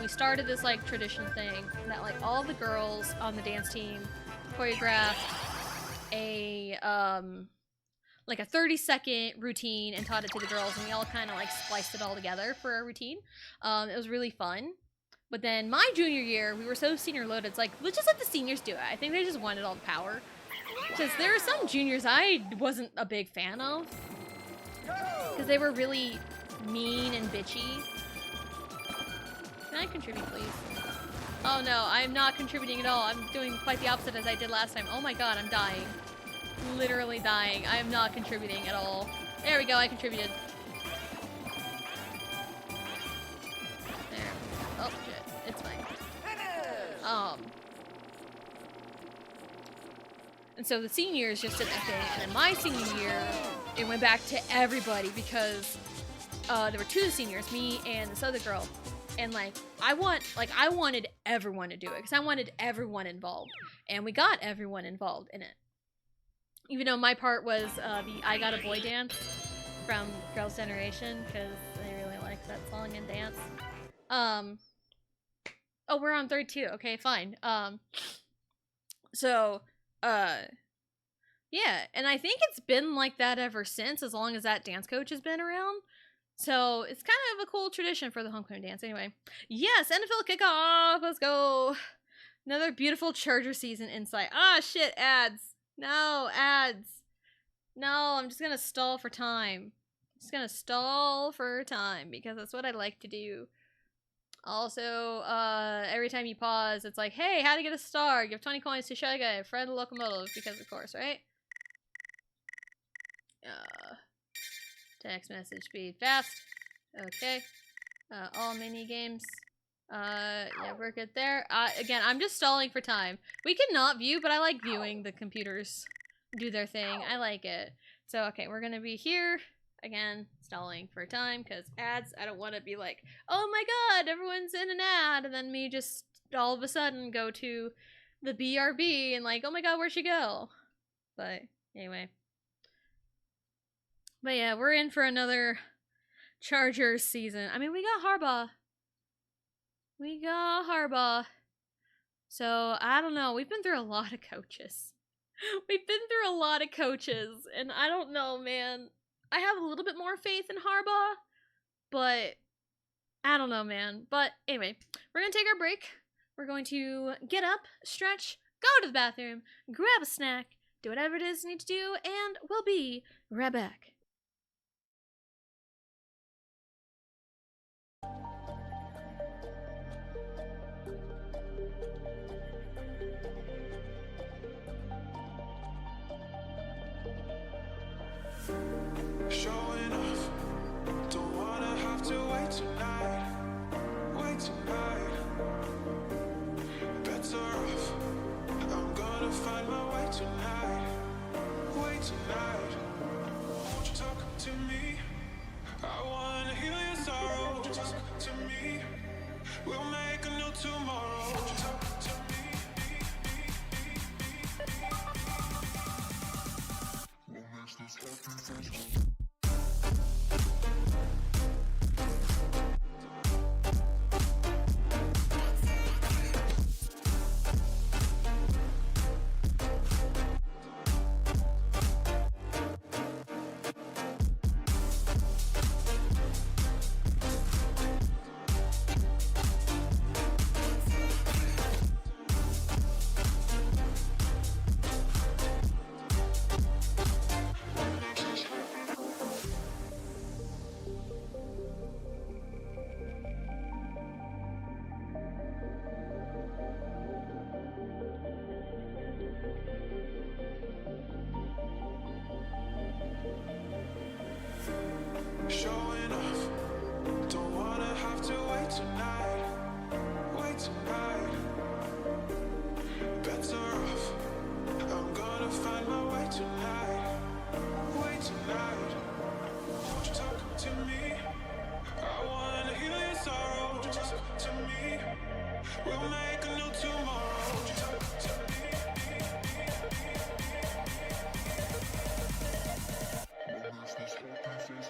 we started this like tradition thing that like all the girls on the dance team choreographed a, like a 30-second routine and taught it to the girls, and we all kind of like spliced it all together for a routine. It was really fun. But then my junior year, we were so senior loaded, it's like, let's just let the seniors do it. I think they just wanted all the power. Because there were some juniors I wasn't a big fan of. Because they were really mean and bitchy. Can I contribute, please? Oh no, I'm not contributing at all. I'm doing quite the opposite as I did last time. Oh my god, I'm dying. Literally dying. I am not contributing at all. There we go, I contributed. There. Oh shit, it's fine. And so the seniors just did that thing, and then my senior year, it went back to everybody because there were two seniors, me and this other girl, and like I wanted everyone to do it because I wanted everyone involved, and we got everyone involved in it. Even though my part was the "I Got a Boy" dance from Girls' Generation because they really liked that song and dance. Oh, we're on 32. Okay, fine. Yeah, and I think it's been like that ever since, as long as that dance coach has been around. So it's kind of a cool tradition for the homecoming dance. Anyway, yes, NFL kickoff. Let's go. Another beautiful Charger season insight. Ah, shit, ads. No, ads. No, I'm just gonna stall for time. Just gonna stall for time because that's what I like to do. Also, every time you pause, it's like, hey, how to get a star? Give 20 coins to Shy Guy, Fred the Locomotive, because of course, right? Text message speed fast. Okay. All mini games. Yeah, we're good there. Again, I'm just stalling for time. We can not view, but I like viewing the computers do their thing. I like it. So, okay, we're gonna be here. Again, stalling for time, because ads, I don't want to be like, oh my god, everyone's in an ad, and then me just all of a sudden go to the BRB and like, oh my god, where'd she go? But, anyway. But yeah, we're in for another Chargers season. I mean, we got Harbaugh. So, I don't know. We've been through a lot of coaches. And I don't know, man. I have a little bit more faith in Harbaugh, but I don't know, man. But anyway, we're going to take our break. We're going to get up, stretch, go to the bathroom, grab a snack, do whatever it is you need to do, and we'll be right back. Showing off, don't wanna have to wait tonight. Better off, I'm gonna find my way tonight. Won't you talk to me? I wanna heal your sorrow. Won't you talk to me? We'll make a new tomorrow. Won't you talk to me? What makes this happy? Showing off, don't wanna have to wait tonight. Better off, I'm gonna find my way tonight. Won't you talk to me? I wanna heal your sorrow. Won't you talk to me? We'll make a new tomorrow. Won't you talk to me? What makes this happy face?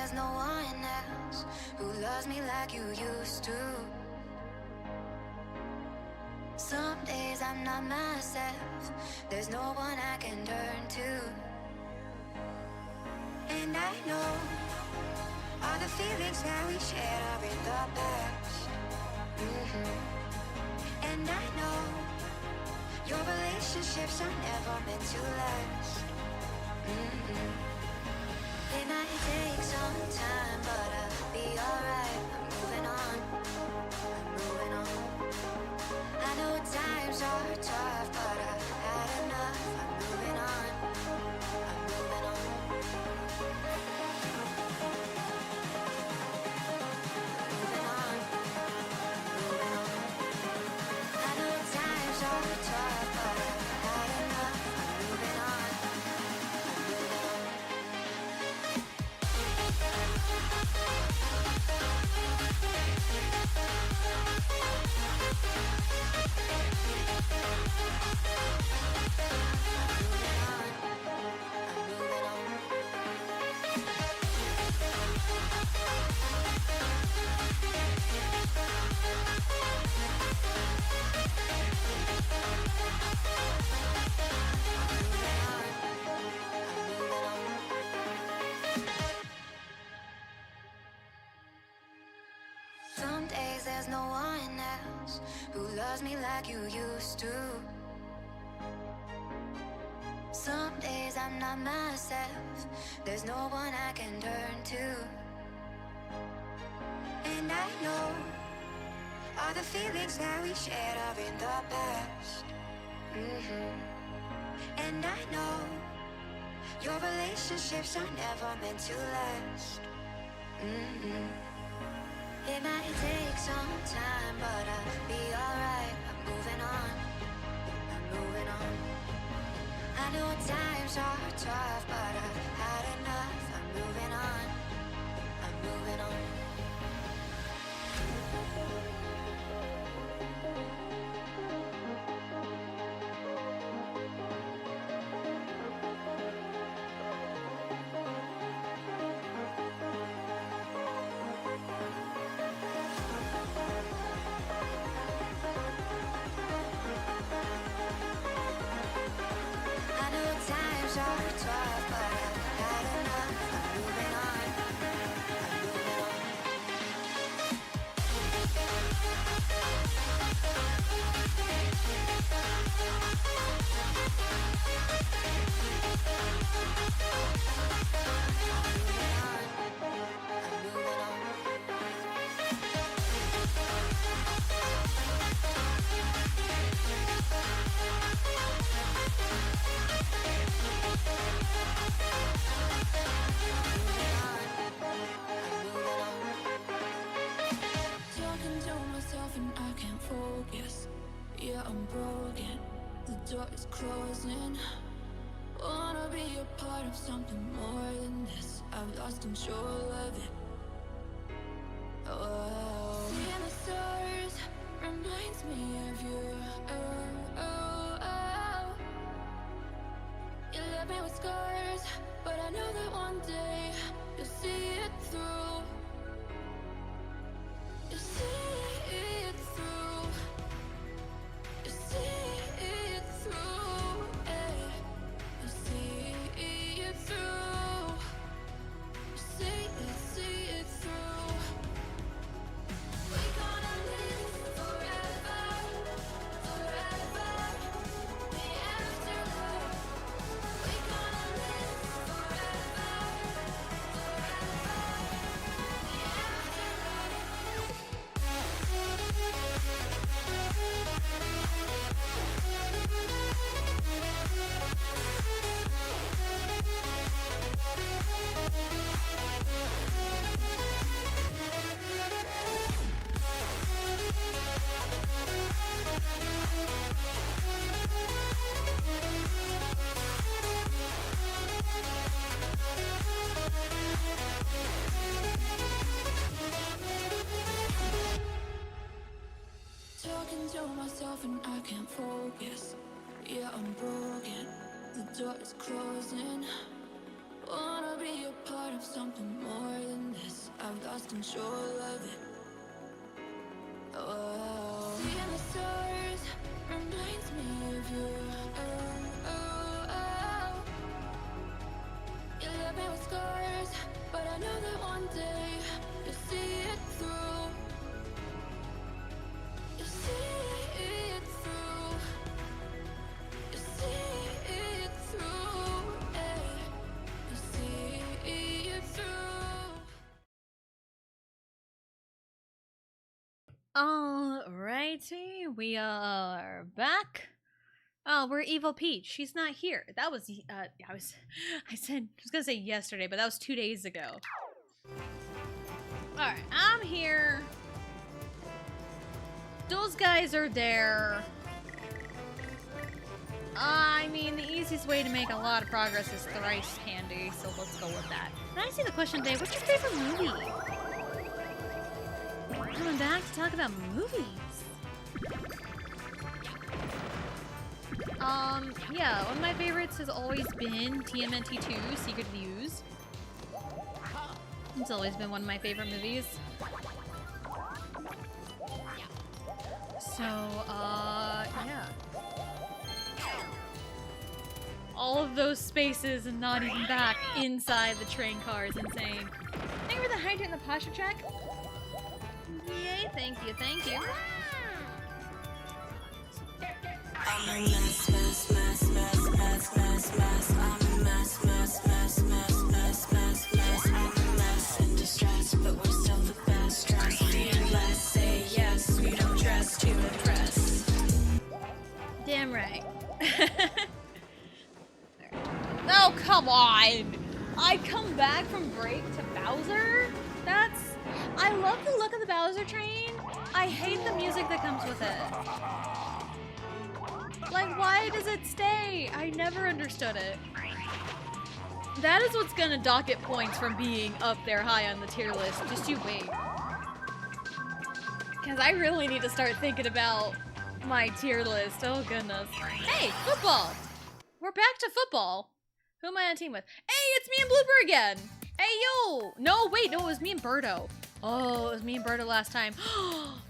there's no one else who loves me like you used to. Some days I'm not myself, there's no one I can turn to. And I know all the feelings that we shared are in the past. And I know your relationships are never meant to last. It might take some time, but I'll be alright. I'm moving on, I'm moving on. I know times are tough, but I've had enough. I'm moving on, I'm moving on. Moving on, moving on. I know times are tough, but I've had enough. I'm moving on, I'm moving on. Some days there's no one else who loves me like you used to. Some days I'm not myself, there's no one I can turn to. And I know all the feelings that we shared are in the past. And I know your relationships are never meant to last. It might take some time, but I'll be alright. I'm moving on, I'm moving on. I know times are tough, but I've had enough. I'm moving on, I'm moving on. I know times are tough, but I've had enough. I'm moving on, I'm moving on. I'm moving on. Talking to myself and I can't focus. Yeah, I'm broken. The door is closing. Wanna be a part of something more than this. I've lost control of it. Oh, seeing the stars reminds me of you. Oh, oh, oh. You left me with scars, but I know that one day you'll see it through. You see it through. You see it through. Eh. You see it through. You see it through. We're gonna live forever, forever. The afterlife. We're gonna live forever, forever. The afterlife. Talking to myself and I can't focus. Yeah, I'm broken. The door is closing. Wanna be a part of something more than lost control of it. Oh, seeing the stars reminds me of you. Oh, oh, oh. You left me with scars, but I know that one day you'll see it through. You'll see it through. You'll see it through. Hey. You'll see it through. Alrighty, we are back. Oh, we're Evil Peach. She's not here. That was I was gonna say yesterday, but that was 2 days ago. Alright, I'm here. Those guys are there. I mean, the easiest way to make a lot of progress is thrice candy, so let's go with that. Can I see the question today? What's your favorite movie? Coming back to talk about movies. Yeah, one of my favorites has always been TMNT 2, Secret Views. It's always been one of my favorite movies. So, yeah. All of those spaces and not even back inside the train car is insane. Thank you for the hydrant and the posture check. Yay, thank you, thank you. I'm a mess, mess, mess, mess, mess, mess, mess. I'm a mess, mess, mess, mess, mess, mess, mess. I'm a mess in distress, but we're still the best. Dress, fearless, say yes. We don't dress to impress. Damn right. Oh, come on! I come back from break to Bowser? I love the look of the Bowser train. I hate the music that comes with it. Like, why does it stay? I never understood it. That is what's gonna dock it points from being up there high on the tier list. Just you wait. Because I really need to start thinking about my tier list. Oh, goodness. Hey, football! We're back to football. Who am I on a team with? Hey, it's me and Blooper again! Hey, yo! No, wait, no, it was me and Birdo. Oh, it was me and Birdo last time.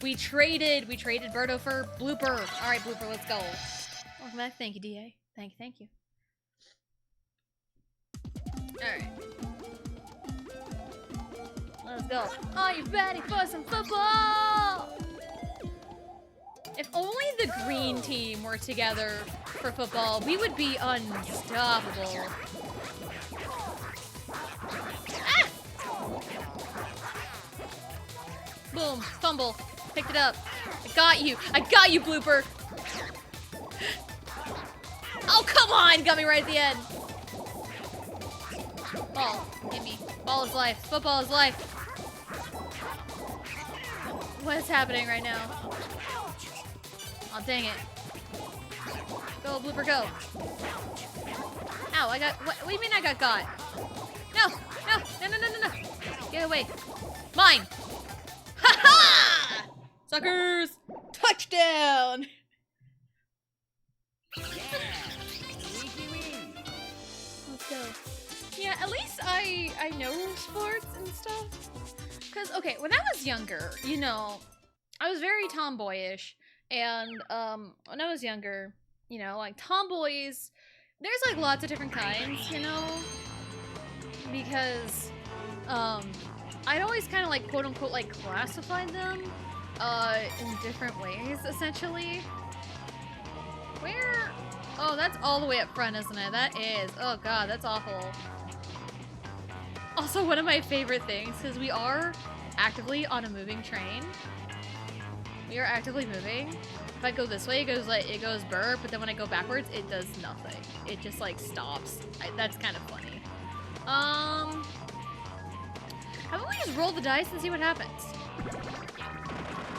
We traded Birdo for Blooper. All right, Blooper, let's go. Welcome back. Thank you, DA. Thank you. All right. Let's go. Are you ready for some football? If only the green team were together for football, we would be unstoppable. Ah! Boom, fumble, picked it up. I got you, Blooper. Oh, come on, got me right at the end. Ball, give me. Ball is life, football is life. What is happening right now? Oh, dang it. Go, Blooper, go. Ow, I got, what do you mean I got? No. Get away. Mine. Ha ha! Suckers! Touchdown! Let's go. Yeah, at least I know sports and stuff. Because, okay, when I was younger, you know, I was very tomboyish. And, when I was younger, you know, like, tomboys, there's, like, lots of different kinds, you know? Because, I'd always kind of, like, quote-unquote, like, classified them, in different ways, essentially. Where? Oh, that's all the way up front, isn't it? That is. Oh, God, that's awful. Also, one of my favorite things, because we are actively on a moving train. We are actively moving. If I go this way, it goes burr, but then when I go backwards, it does nothing. It just, like, stops. That's kind of funny. How about we just roll the dice and see what happens?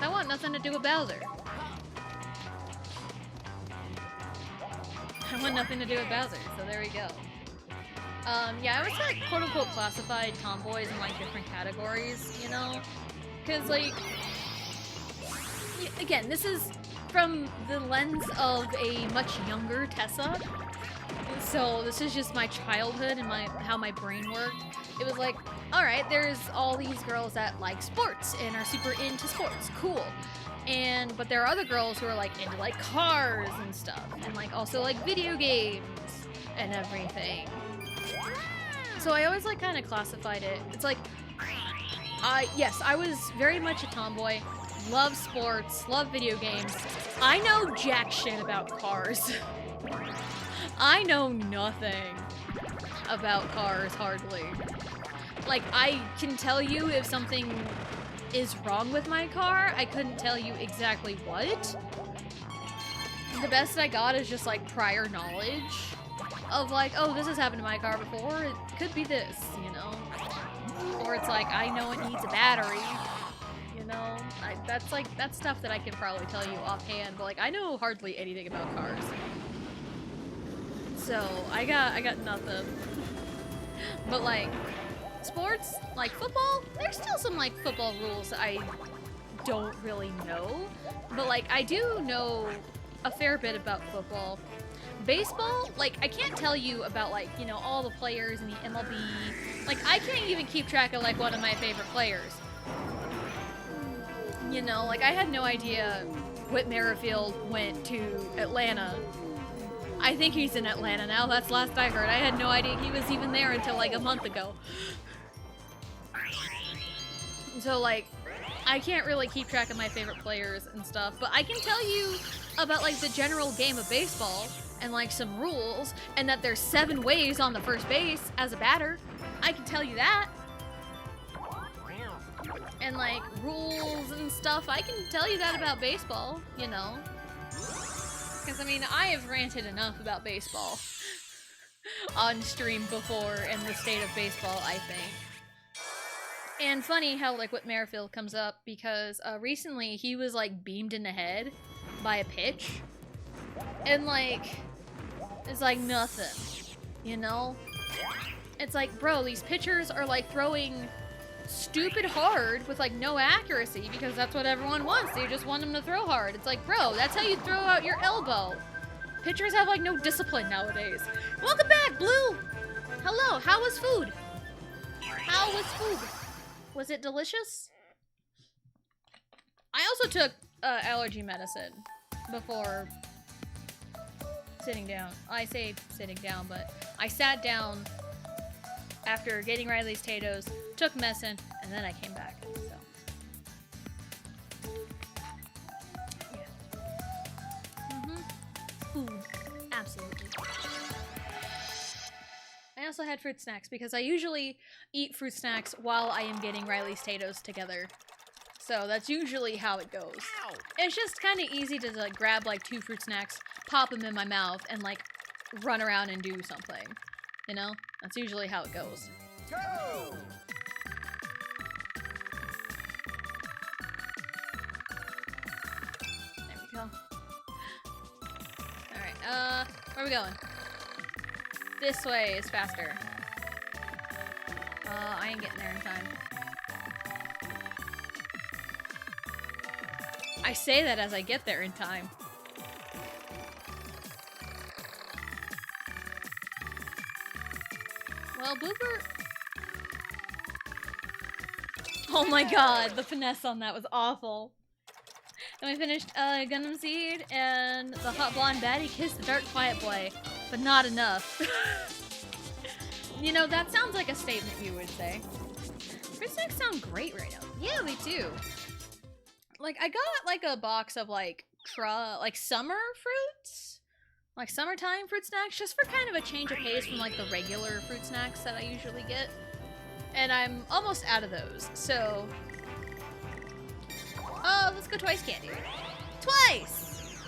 I want nothing to do with Bowser. I want nothing to do with Bowser, so there we go. Yeah, I was like quote-unquote classified tomboys in like different categories, you know? Cause like, again, this is from the lens of a much younger Tessa. So this is just my childhood and how my brain worked. It was like, all right, there's all these girls that like sports and are super into sports, cool. But there are other girls who are like into like cars and stuff, and like also like video games and everything. So I always like kind of classified it. It's like, yes, I was very much a tomboy. Love sports, love video games. I know jack shit about cars. I know nothing about cars, hardly. Like, I can tell you if something is wrong with my car. I couldn't tell you exactly what. The best I got is just, like, prior knowledge of, like, oh, this has happened to my car before. It could be this, you know? Or it's like, I know it needs a battery. You know, that's stuff that I can probably tell you offhand, but like I know hardly anything about cars. So I got nothing. But like sports, like football, there's still some like football rules that I don't really know. But like I do know a fair bit about football. Baseball, like I can't tell you about like, you know, all the players in the MLB. Like I can't even keep track of like one of my favorite players. You know, like I had no idea Whit Merrifield went to Atlanta. I think he's in Atlanta now, that's last I heard. I had no idea he was even there until like a month ago. So like, I can't really keep track of my favorite players and stuff, but I can tell you about like the general game of baseball and like some rules, and that there's 7 ways on the first base as a batter. I can tell you that. And like rules and stuff, I can tell you that about baseball, you know. Because I mean, I have ranted enough about baseball on stream before and the state of baseball, I think. And funny how like Whit Merrifield comes up because recently he was like beamed in the head by a pitch. And like, it's like nothing, you know? It's like, bro, these pitchers are like throwing stupid hard with like no accuracy because that's what everyone wants. They just want them to throw hard. It's like, bro, that's how you throw out your elbow. Pitchers have like no discipline nowadays. Welcome back, Blue! Hello, how was food? How was food? Was it delicious? I also took allergy medicine before sitting down. I say sitting down, but I sat down after getting Riley's potatoes, took medicine, and then I came back. So, yeah. Food, absolutely. I also had fruit snacks because I usually eat fruit snacks while I am getting Riley's potatoes together. So that's usually how it goes. It's just kind of easy to like grab like 2 fruit snacks, pop them in my mouth, and like run around and do something. You know? That's usually how it goes. Go! There we go. Alright, where are we going? This way is faster. I ain't getting there in time. I say that as I get there in time. Well, Blooper... Oh my god, the finesse on that was awful. Then we finished Gundam Seed, and the hot blonde baddie kissed the dark quiet boy, but not enough. You know, that sounds like a statement you would say. Fruit snacks sound great right now. Yeah, they do. Like, I got like a box of like summer fruits, like summertime fruit snacks, just for kind of a change of pace from like the regular fruit snacks that I usually get. And I'm almost out of those, so... Oh, let's go Twice Candy. Twice!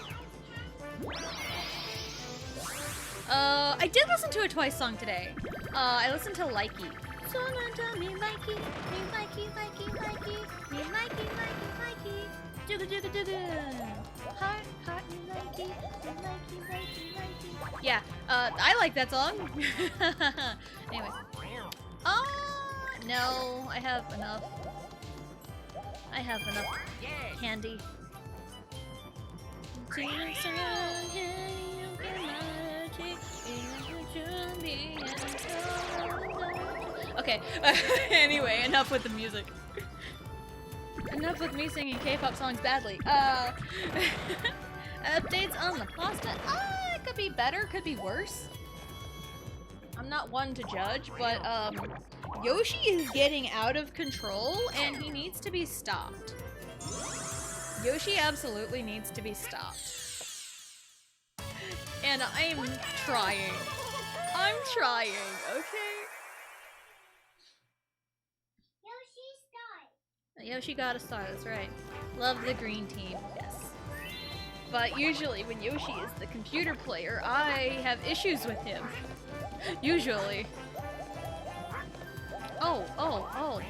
I did listen to a Twice song today. I listened to Likey. Someone tell me likey, me likey, likey, likey, me likey, likey, likey. Jugga jugga jugga. Heart, heart, me likey, me likey, likey, likey. Yeah, I like that song. Anyway. No, I have enough. I have enough candy. Okay, anyway, enough with the music. Enough with me singing K-pop songs badly. Updates on the pasta? It could be better, could be worse. I'm not one to judge, but Yoshi is getting out of control and he needs to be stopped. Yoshi absolutely needs to be stopped. And I'm trying. I'm trying, okay? Yoshi got a star, that's right. Love the green team, yes. But usually when Yoshi is the computer player, I have issues with him. Usually. Oh.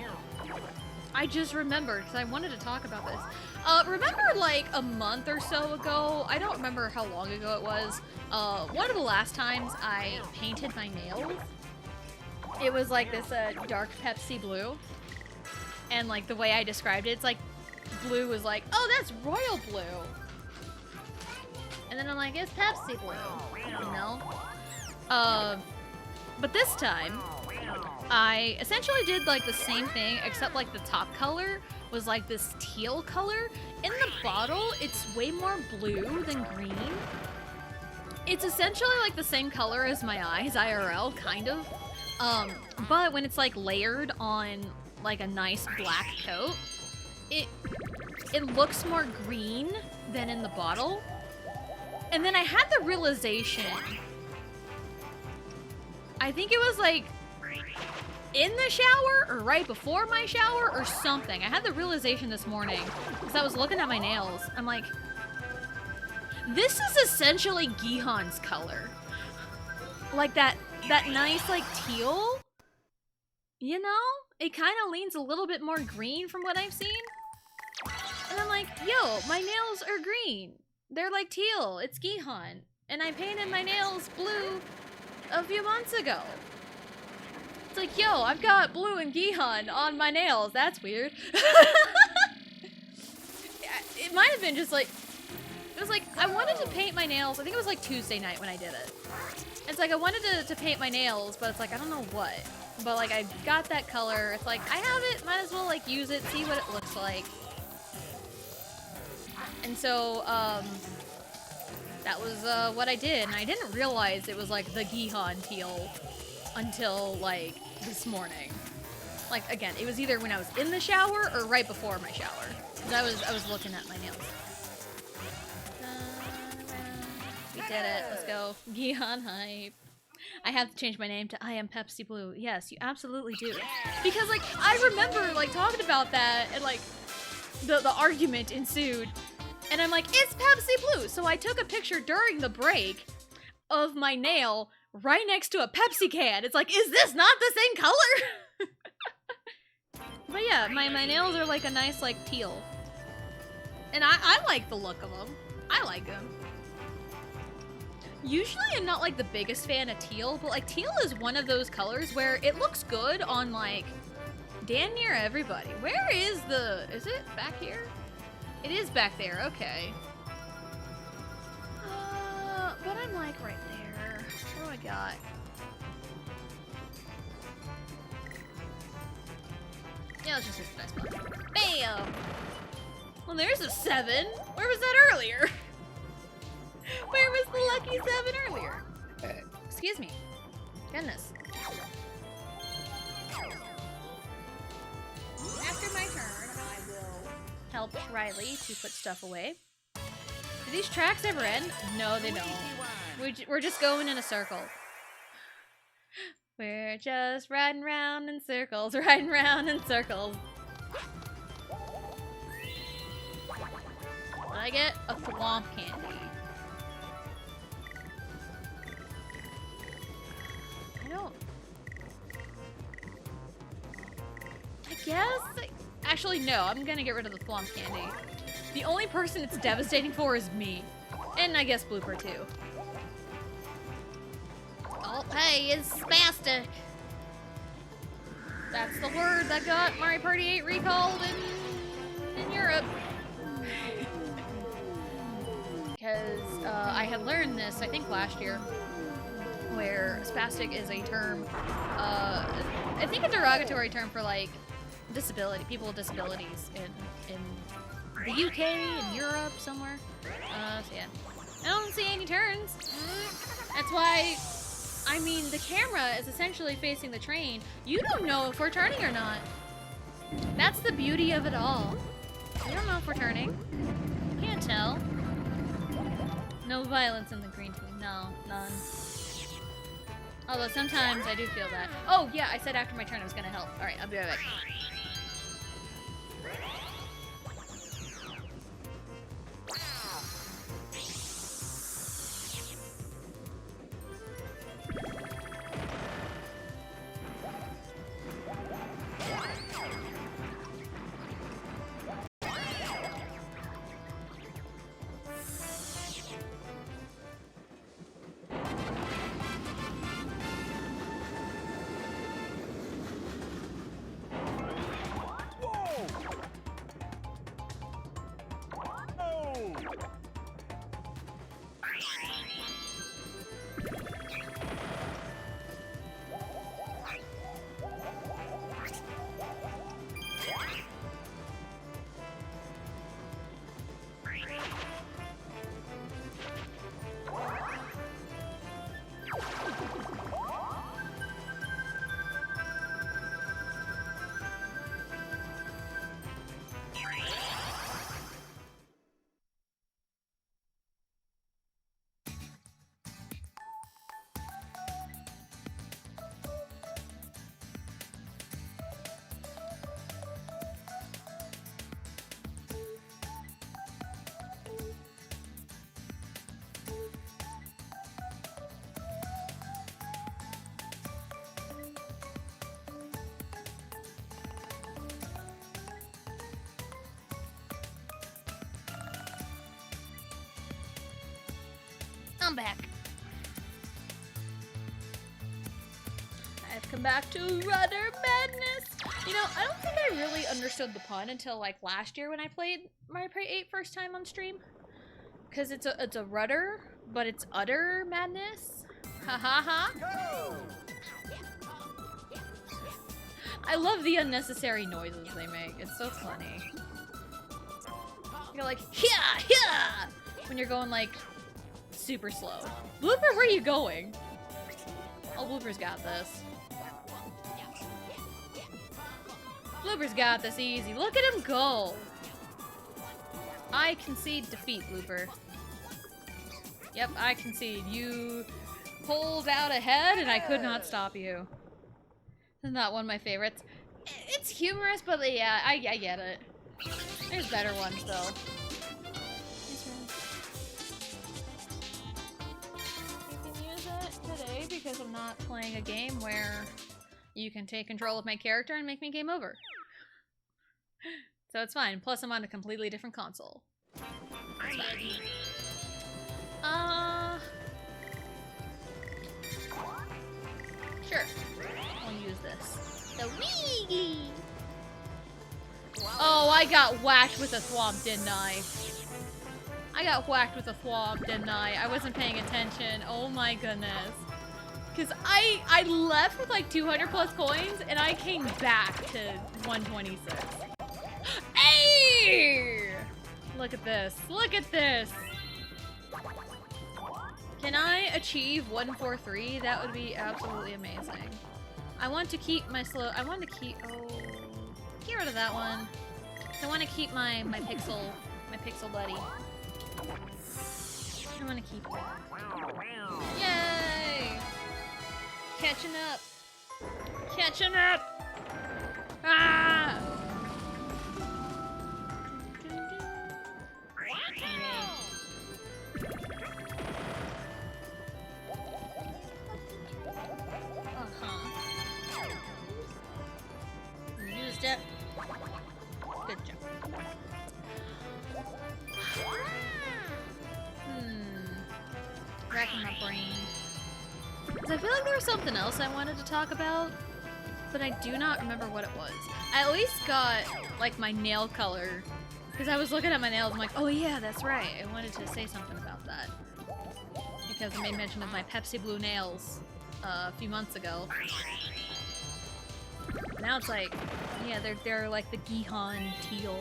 I just remembered, because I wanted to talk about this. Remember like a month or so ago, I don't remember how long ago it was, one of the last times I painted my nails, it was like this dark Pepsi blue. And like the way I described it, it's like blue was like, oh, that's royal blue. And then I'm like, it's Pepsi blue, you know? But this time, I essentially did like the same thing, except like the top color was like this teal color. In the bottle, it's way more blue than green. It's essentially like the same color as my eyes, IRL, kind of. But when it's like layered on like a nice black coat, it looks more green than in the bottle. And then I had the realization, I think it was like in the shower or right before my shower or something. I had the realization this morning because I was looking at my nails. I'm like, this is essentially Gihan's color. Like that nice like teal, you know? It kind of leans a little bit more green from what I've seen. And I'm like, yo, my nails are green. They're like teal. It's Gihan. And I painted my nails blue a few months ago. It's like, yo, I've got blue and Gihan on my nails. That's weird. It might have been just like, it was like, I wanted to paint my nails. I think it was like Tuesday night when I did it. It's like, I wanted to paint my nails, but it's like, I don't know what. But like, I got that color. It's like, I have it, might as well like use it, see what it looks like. And so, that was what I did. And I didn't realize it was like the Gihan teal until like this morning. Like, again, it was either when I was in the shower or right before my shower. Because I was looking at my nails. We did it. Let's go. Gihan hype. I have to change my name to I am Pepsi Blue. Yes, you absolutely do. Because, like, I remember, like, talking about that and, like, the argument ensued. And I'm like, it's Pepsi Blue! So I took a picture during the break of my nail right next to a Pepsi can. It's like, is this not the same color? But yeah, my nails are like a nice, like, teal. And I like the look of them. I like them. Usually I'm not like the biggest fan of teal, but like teal is one of those colors where it looks good on like damn near everybody. Where is is it back here? It is back there, okay. But I'm like right there. What do I got? Yeah, let's just hit the nice one. Bam! Well, there's a 7. Where was that earlier? Where was the lucky 7 earlier? Excuse me. Goodness. After my turn, I will help Riley to put stuff away. Do these tracks ever end? No, they don't. We're just going in a circle. We're just riding round in circles, riding round in circles. I get a thwomp candy. Actually, no, I'm gonna get rid of the thwomp candy. The only person it's devastating for is me. And I guess Blooper too. Oh, hey, it's spastic. That's the word that got Mario Party 8 recalled in Europe. Because I had learned this, I think last year, where spastic is a term, I think a derogatory term for like disability, people with disabilities in the UK, in Europe, somewhere. So yeah. I don't see any turns. That's why, I mean, the camera is essentially facing the train. You don't know if we're turning or not. That's the beauty of it all. We don't know if we're turning. Can't tell. No violence in the green team. No, none. Although sometimes I do feel that. Oh, yeah, I said after my turn I was gonna help. Alright, I'll be right back. I'm back. I've come back to Rudder Madness. You know, I don't think I really understood the pun until like last year when I played Mario Party 8 first time on stream. Because it's a rudder, but it's utter madness. Ha ha ha. I love the unnecessary noises they make. It's so funny. You're like, yeah, yeah, when you're going like super slow. Blooper, where are you going? Oh, Blooper's got this. Blooper's got this easy. Look at him go. I concede defeat, Blooper. Yep, I concede. You pulled out ahead and I could not stop you. Isn't that one of my favorites? It's humorous, but yeah, I get it. There's better ones, though. You can use it today because I'm not playing a game where you can take control of my character and make me game over. So it's fine. Plus, I'm on a completely different console. It's fine. Sure. I'll use this. The Wii! Oh, I got whacked with a thwomp, didn't I? I got whacked with a thwomp, didn't I? I wasn't paying attention. Oh my goodness. Because I left with like 200 plus coins, and I came back to 126. Hey! Look at this. Look at this. Can I achieve 143? That would be absolutely amazing. I want to keep my slow. I want to keep. Oh, get rid of that one. I want to keep my pixel buddy. I want to keep that. Yay! Catching up. Catching up. Ah! Used it. Good job. Racking my brain. 'Cause I feel like there was something else I wanted to talk about, but I do not remember what it was. I at least got like my nail color, because I was looking at my nails. I'm like, oh yeah, that's right. I wanted to say something about that. because I made mention of my Pepsi Blue nails a few months ago. Now it's like, yeah, they're like the Gihan teal.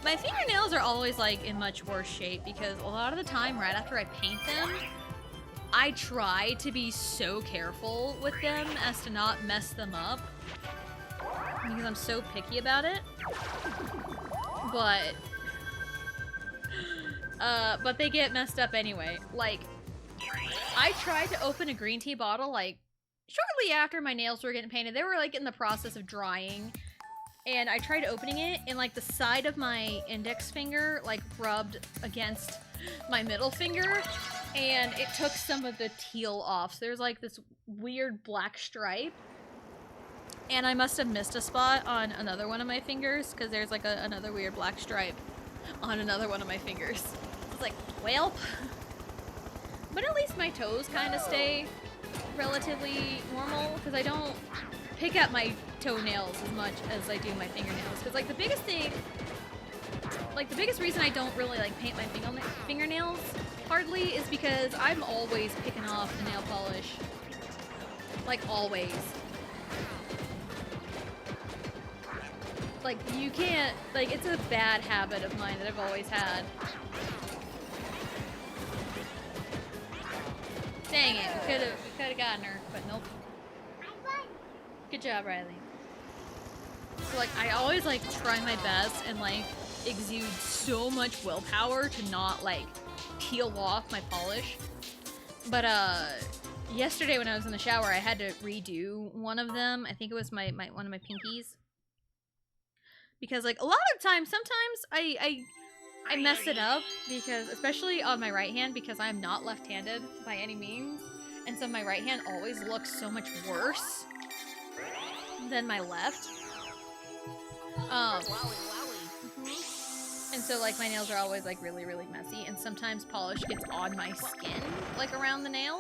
My fingernails are always like in much worse shape because a lot of the time right after I paint them, I try to be so careful with them as to not mess them up because I'm so picky about it. But they get messed up anyway. Like, I tried to open a green tea bottle like shortly after my nails were getting painted. They were like in the process of drying, and I tried opening it, and like the side of my index finger like rubbed against my middle finger, and it took some of the teal off. So there's like this weird black stripe, and I must have missed a spot on another one of my fingers because there's like another weird black stripe on another one of my fingers. It's like, well, but at least my toes kind of stay relatively normal because I don't pick at my toenails as much as I do my fingernails. Because like the biggest thing, like the biggest reason I don't really like paint my fingernails hardly is because I'm always picking off the nail polish. Like always. Like you can't, like it's a bad habit of mine that I've always had. Dang it, we could've gotten her, but nope. Good job, Riley. So like, I always like try my best and like exude so much willpower to not like peel off my polish. But yesterday when I was in the shower, I had to redo one of them. I think it was one of my pinkies. Because like a lot of times, sometimes I mess it up because, especially on my right hand, because I'm not left-handed by any means, and so my right hand always looks so much worse than my left. And so like my nails are always like really, really messy, and sometimes polish gets on my skin, like around the nail.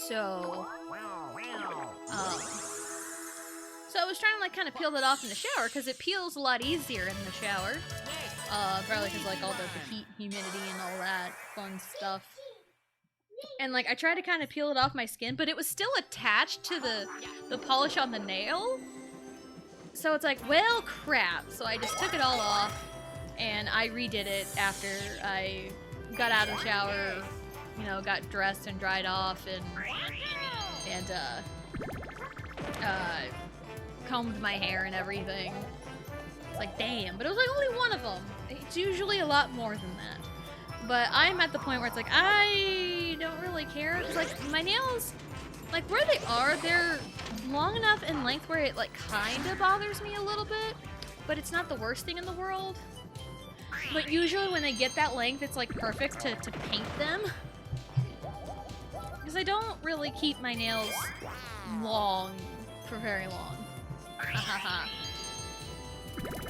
So, so I was trying to like kind of peel that off in the shower because it peels a lot easier in the shower. Probably because like all the heat, humidity, and all that fun stuff. And like I tried to kind of peel it off my skin, but it was still attached to the polish on the nail. So it's like, well, crap. So I just took it all off and I redid it after I got out of the shower, you know, got dressed and dried off and combed my hair and everything. It's like, damn, but it was like only one of them. It's usually a lot more than that. But I'm at the point where it's like, I don't really care. It's like, my nails, like where they are, they're long enough in length where it like kind of bothers me a little bit, but it's not the worst thing in the world. But usually when they get that length, it's like perfect to paint them. Because I don't really keep my nails long for very long.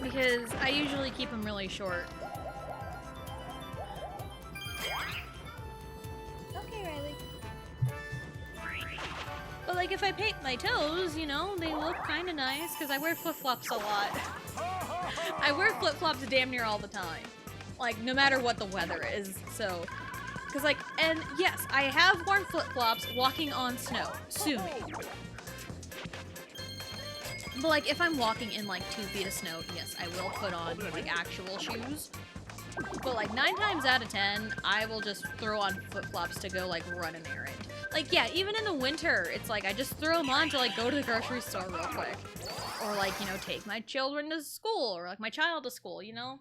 Because I usually keep them really short. Okay, Riley. But like if I paint my toes, you know, they look kind of nice because I wear flip-flops a lot. I wear flip-flops damn near all the time. Like no matter what the weather is, so. Because like, and yes, I have worn flip-flops walking on snow. Sue me. But like if I'm walking in like 2 feet of snow, yes, I will put on like actual shoes. But like 9 times out of 10, I will just throw on flip-flops to go like run an errand. Like yeah, even in the winter, it's like I just throw them on to like go to the grocery store real quick. Or like, you know, take my children to school or like my child to school, you know?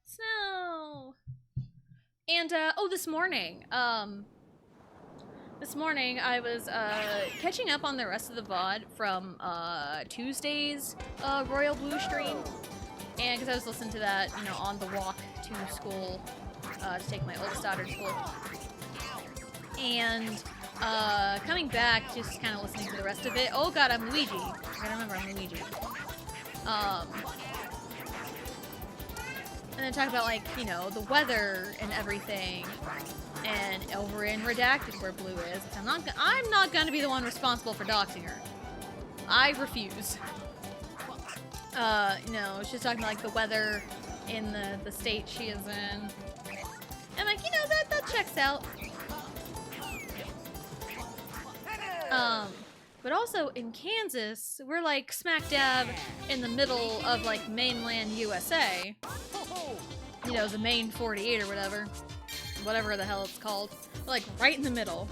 Snow! And oh, this morning I was catching up on the rest of the VOD from Tuesday's Royal Blue stream, and because I was listening to that, you know, on the walk to school, to take my oldest daughter to school, and coming back, just kind of listening to the rest of it. Oh god, I'm Luigi. I gotta remember I'm Luigi. And then talk about like, you know, the weather and everything. And over in Redacted where Blue is, I'm not gonna be the one responsible for doxing her. I refuse. No, she's talking about like the weather in the state she is in. And like, you know, that checks out. But also in Kansas, we're like smack dab in the middle of like mainland USA. You know, the main 48 or whatever the hell it's called. We're like right in the middle.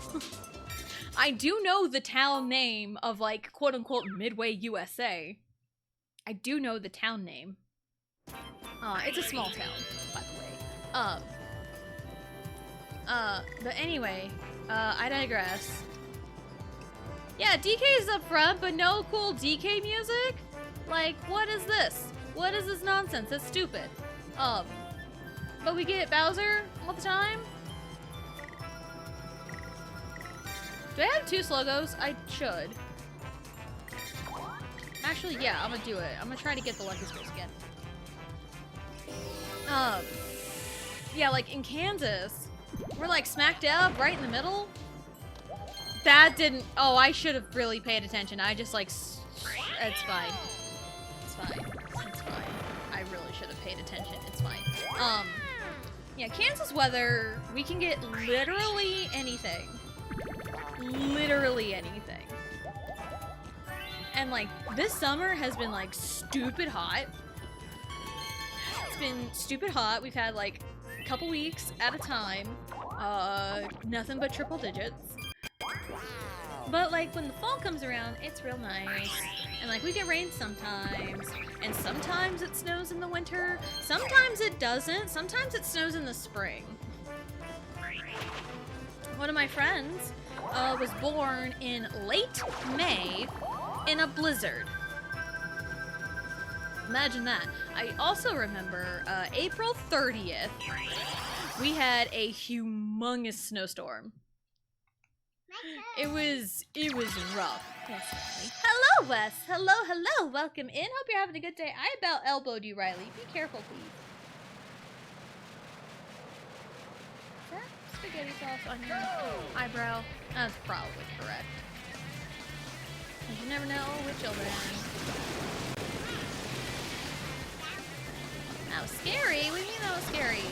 I do know the town name of like quote unquote Midway USA. I do know the town name. It's a small town, by the way. But anyway, I digress. Yeah, DK's up front, but no cool DK music? Like, what is this? What is this nonsense? That's stupid. But we get Bowser all the time? Do I have 2 Slogos? I should. Actually, yeah, I'm gonna do it. I'm gonna try to get the Lucky Space again. Yeah, like in Kansas, we're like smack dab right in the middle. That didn't, oh, I should have really paid attention. I just like, it's fine. It's fine. It's fine. I really should have paid attention. It's fine. Yeah, Kansas weather, we can get literally anything. Literally anything. And like, this summer has been like stupid hot. It's been stupid hot. We've had like a couple weeks at a time. Nothing but triple digits. But like when the fall comes around, it's real nice. And like we get rain sometimes. And sometimes it snows in the winter. Sometimes it doesn't. Sometimes it snows in the spring. One of my friends was born in late May in a blizzard. Imagine that. I also remember April 30th, we had a humongous snowstorm. It was rough. Yes, hello, Wes. Hello. Welcome in. Hope you're having a good day. I about elbowed you, Riley. Be careful, please. Is that spaghetti sauce on your eyebrow? That's probably correct. You never know with children. That was scary. What do you mean that was scary?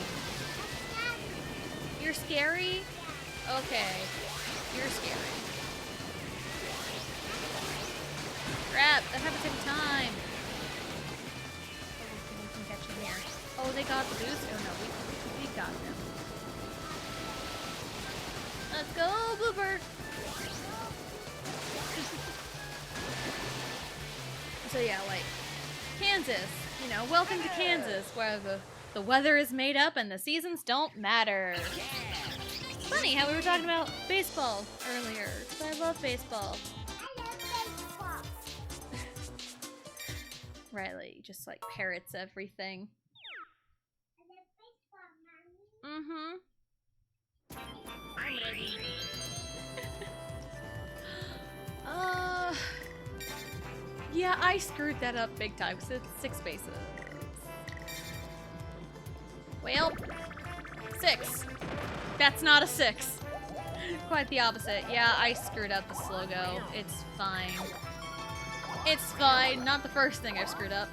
You're scary? Okay. You're scary. Crap, that happens every time. Oh, we can catch him here. Oh, they got the boost? Oh no, we got them. Let's go, Bluebird! So yeah, like, Kansas, you know, welcome to Kansas, where the weather is made up and the seasons don't matter. Funny how we were talking about baseball earlier, because I love baseball. Riley just like parrots everything. Mm-hmm. I'm ready. Yeah, I screwed that up big time because it's 6 spaces. Well, 6. That's not a 6. Quite the opposite. Yeah, I screwed up the slogo. It's fine. It's fine. Not the first thing I've screwed up.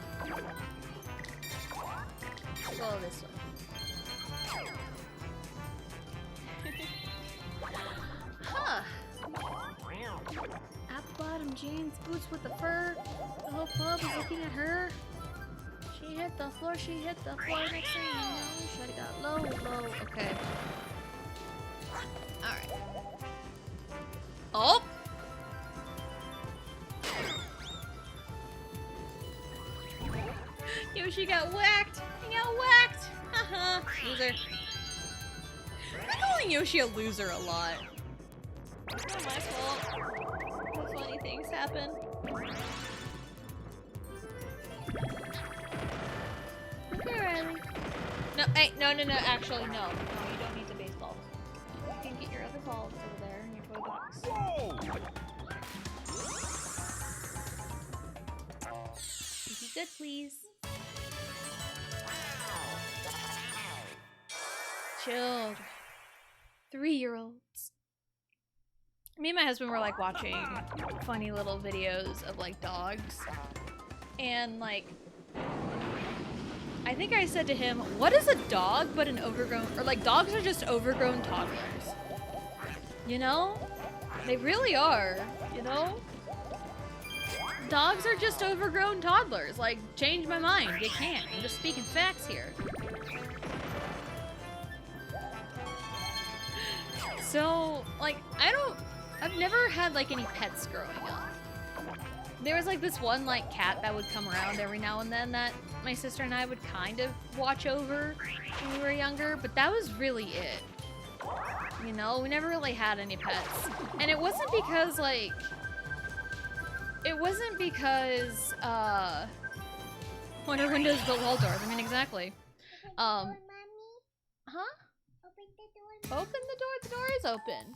Go this way. Huh. Apple-bottom jeans, boots with the fur. The whole club is looking at her. She hit the floor, next thing you know, Shawty got low. Okay. Alright. Oh! Yoshi got whacked! He got whacked! Haha, loser. I'm calling Yoshi a loser a lot. It's not my fault. Funny things happen. Okay, Riley. No, hey, no, actually, no. No, you don't need the baseball. You can get your other balls over there in your toy box. If you could, please. Children. 3-year-olds. Me and my husband were like watching funny little videos of like dogs. And like I think I said to him, what is a dog but an overgrown, or like dogs are just overgrown toddlers. You know? They really are, you know? Dogs are just overgrown toddlers. Like, change my mind. You can't. I'm just speaking facts here. So, like, I've never had, like, any pets growing up. There was, like, this one, like, cat that would come around every now and then that my sister and I would kind of watch over when we were younger, but that was really it. You know, we never really had any pets. And it wasn't because, like... It wasn't because, Wonder windows built wall doors. I mean, exactly. Huh? Open the door? The door is open.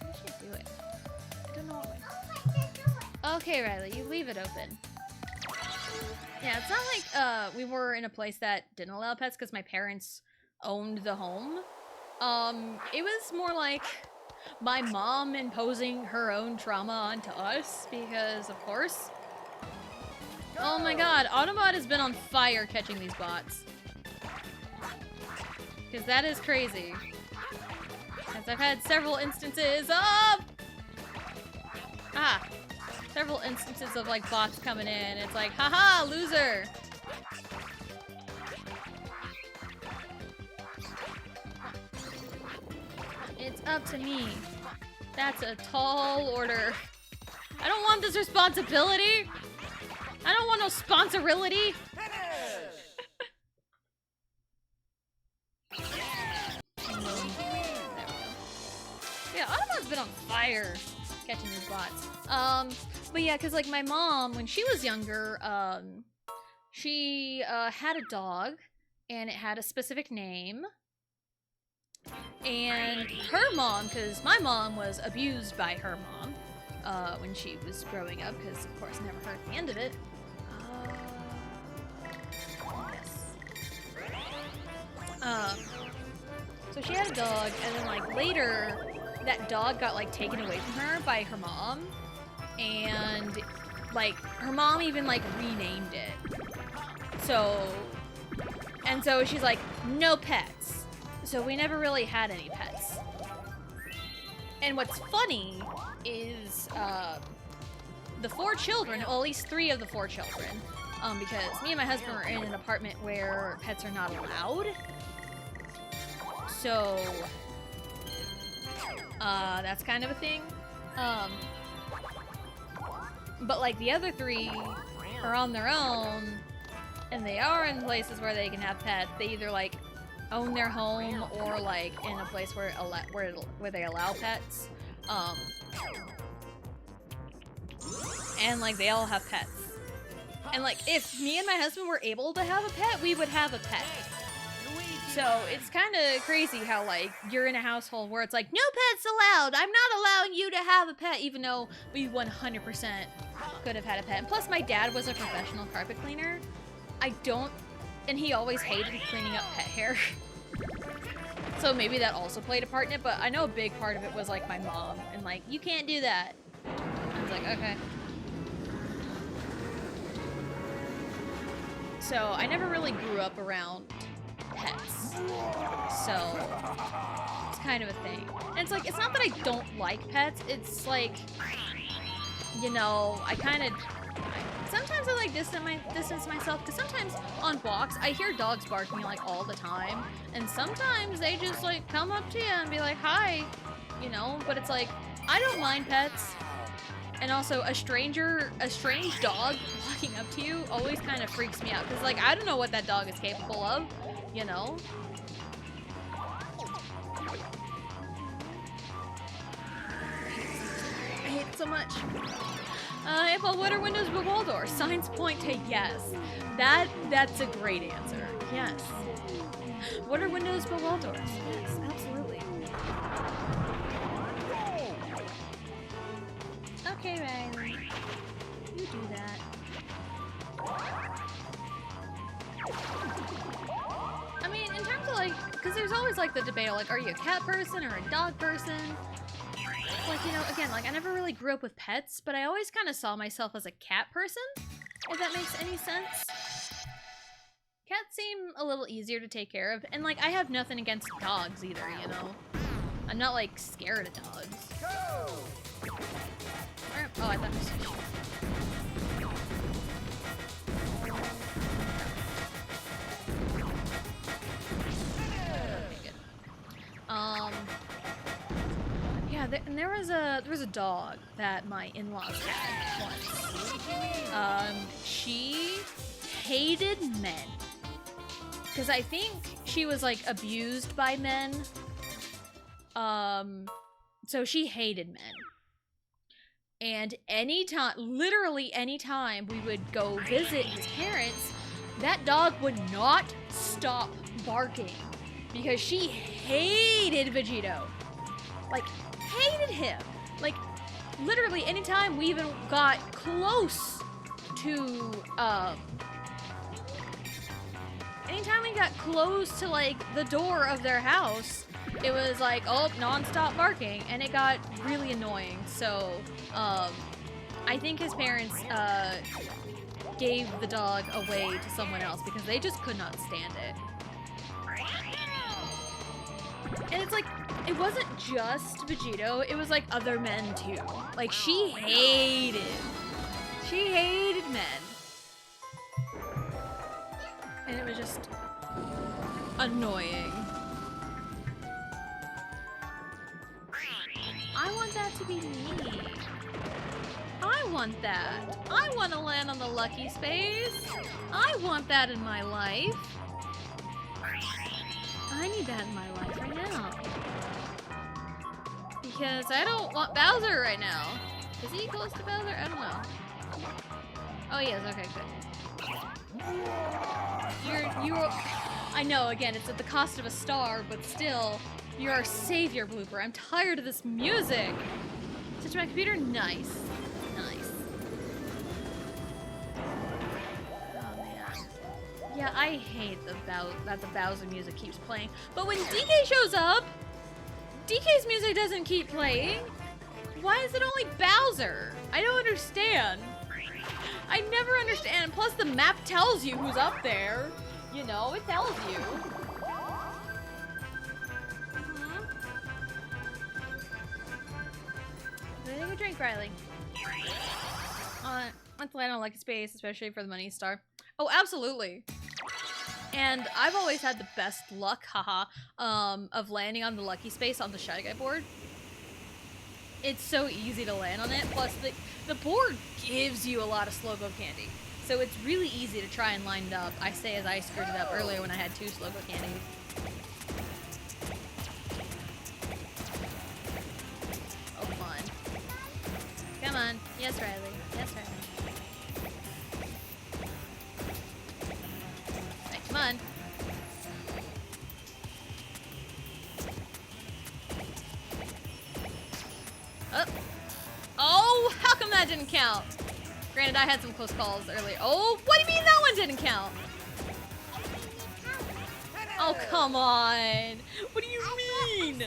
How should I do it? I don't know what way. Okay, Riley, you leave it open. Yeah, it's not like, we were in a place that didn't allow pets because my parents owned the home. It was more like my mom imposing her own trauma onto us because, of course. Oh my god, Autobot has been on fire catching these bots. Because that is crazy. As I've had several instances of... Several instances of, like, bots coming in. It's like, haha, loser! It's up to me. That's a tall order. I don't want this responsibility! I don't want no sponsorility! Yeah, Autobot's been on fire catching these bots. But yeah, cause like my mom, when she was younger, she had a dog, and it had a specific name. And her mom, cause my mom was abused by her mom, when she was growing up, cause of course never heard the end of it. Yes. So she had a dog, and then like later, that dog got like taken away from her by her mom, and like her mom even like renamed it. So she's like, no pets. So we never really had any pets. And what's funny is the 4 children, well at least 3 of the 4 children, because me and my husband were in an apartment where pets are not allowed. So that's kind of a thing. But like the other 3 are on their own, and they are in places where they can have pets. They either like own their home or like in a place where they allow pets. And like they all have pets. And like if me and my husband were able to have a pet, we would have a pet. So it's kind of crazy how like you're in a household where it's like, no pets allowed. I'm not allowing you to have a pet, even though we 100% could have had a pet. And plus my dad was a professional carpet cleaner. And he always hated cleaning up pet hair. So maybe that also played a part in it, but I know a big part of it was like my mom and like, you can't do that. I was like, okay. So I never really grew up around pets. So it's kind of a thing. And it's like, it's not that I don't like pets, it's like, you know, sometimes I like distance myself, because sometimes on walks I hear dogs barking like all the time, and sometimes they just like come up to you and be like, hi, you know, but it's like, I don't mind pets. And also a strange dog walking up to you always kind of freaks me out, because like, I don't know what that dog is capable of, you know? I hate it so much. If a what are windows but wall doors? Signs point to yes. That's a great answer. Yes. What are windows but wall doors? Yes, absolutely. Okay, Riley. You do that. I mean, in terms of like, because there's always like the debate of like, are you a cat person or a dog person? like, you know, again, like, I never really grew up with pets, but I always kind of saw myself as a cat person, if that makes any sense. Cats seem a little easier to take care of, and, like, I have nothing against dogs either, you know? I'm not, like, scared of dogs. Oh, I thought it was... Okay, good. Yeah, there was a dog that my in-laws had once. She hated men. Because I think she was, like, abused by men. So she hated men. And literally anytime we would go visit his parents, that dog would not stop barking. Because she hated Vegito. Like, hated him. Like, literally anytime we even got close to, anytime we got close to, like, the door of their house, it was like, oh, non-stop barking, and it got really annoying. So, I think his parents, gave the dog away to someone else because they just could not stand it. And it's like, it wasn't just Vegito, it was like other men too. Like, she hated men. And it was just annoying. I want that to be me. I want that. I want to land on the lucky space. I want that in my life. I need that in my life right now. Because I don't want Bowser right now. Is he close to Bowser? I don't know. Oh, he is. Okay, good. You're... I know, again, it's at the cost of a star, but still, you're our savior, Blooper. I'm tired of this music. Touch my computer? Nice. Nice. Oh, man. Yeah, I hate that the Bowser music keeps playing. But when DK shows up, DK's music doesn't keep playing. Why is it only Bowser? I don't understand. I never understand. Plus, the map tells you who's up there. You know, it tells you. Take a drink, Riley. Let's land on Lucky Space, especially for the money star. Oh, absolutely. And I've always had the best luck, haha, of landing on the Lucky Space on the Shy Guy board. It's so easy to land on it. Plus, the board gives you a lot of slow go candy. So it's really easy to try and line it up. I say as I screwed it up earlier when I had 2 slow go candies. Oh, come on. Come on. Yes, Riley. Yes, Riley. Right, come on. Oh. Oh, how come that didn't count? Granted, I had some close calls earlier. Oh, what do you mean that one didn't count? Oh, come on. What do you mean?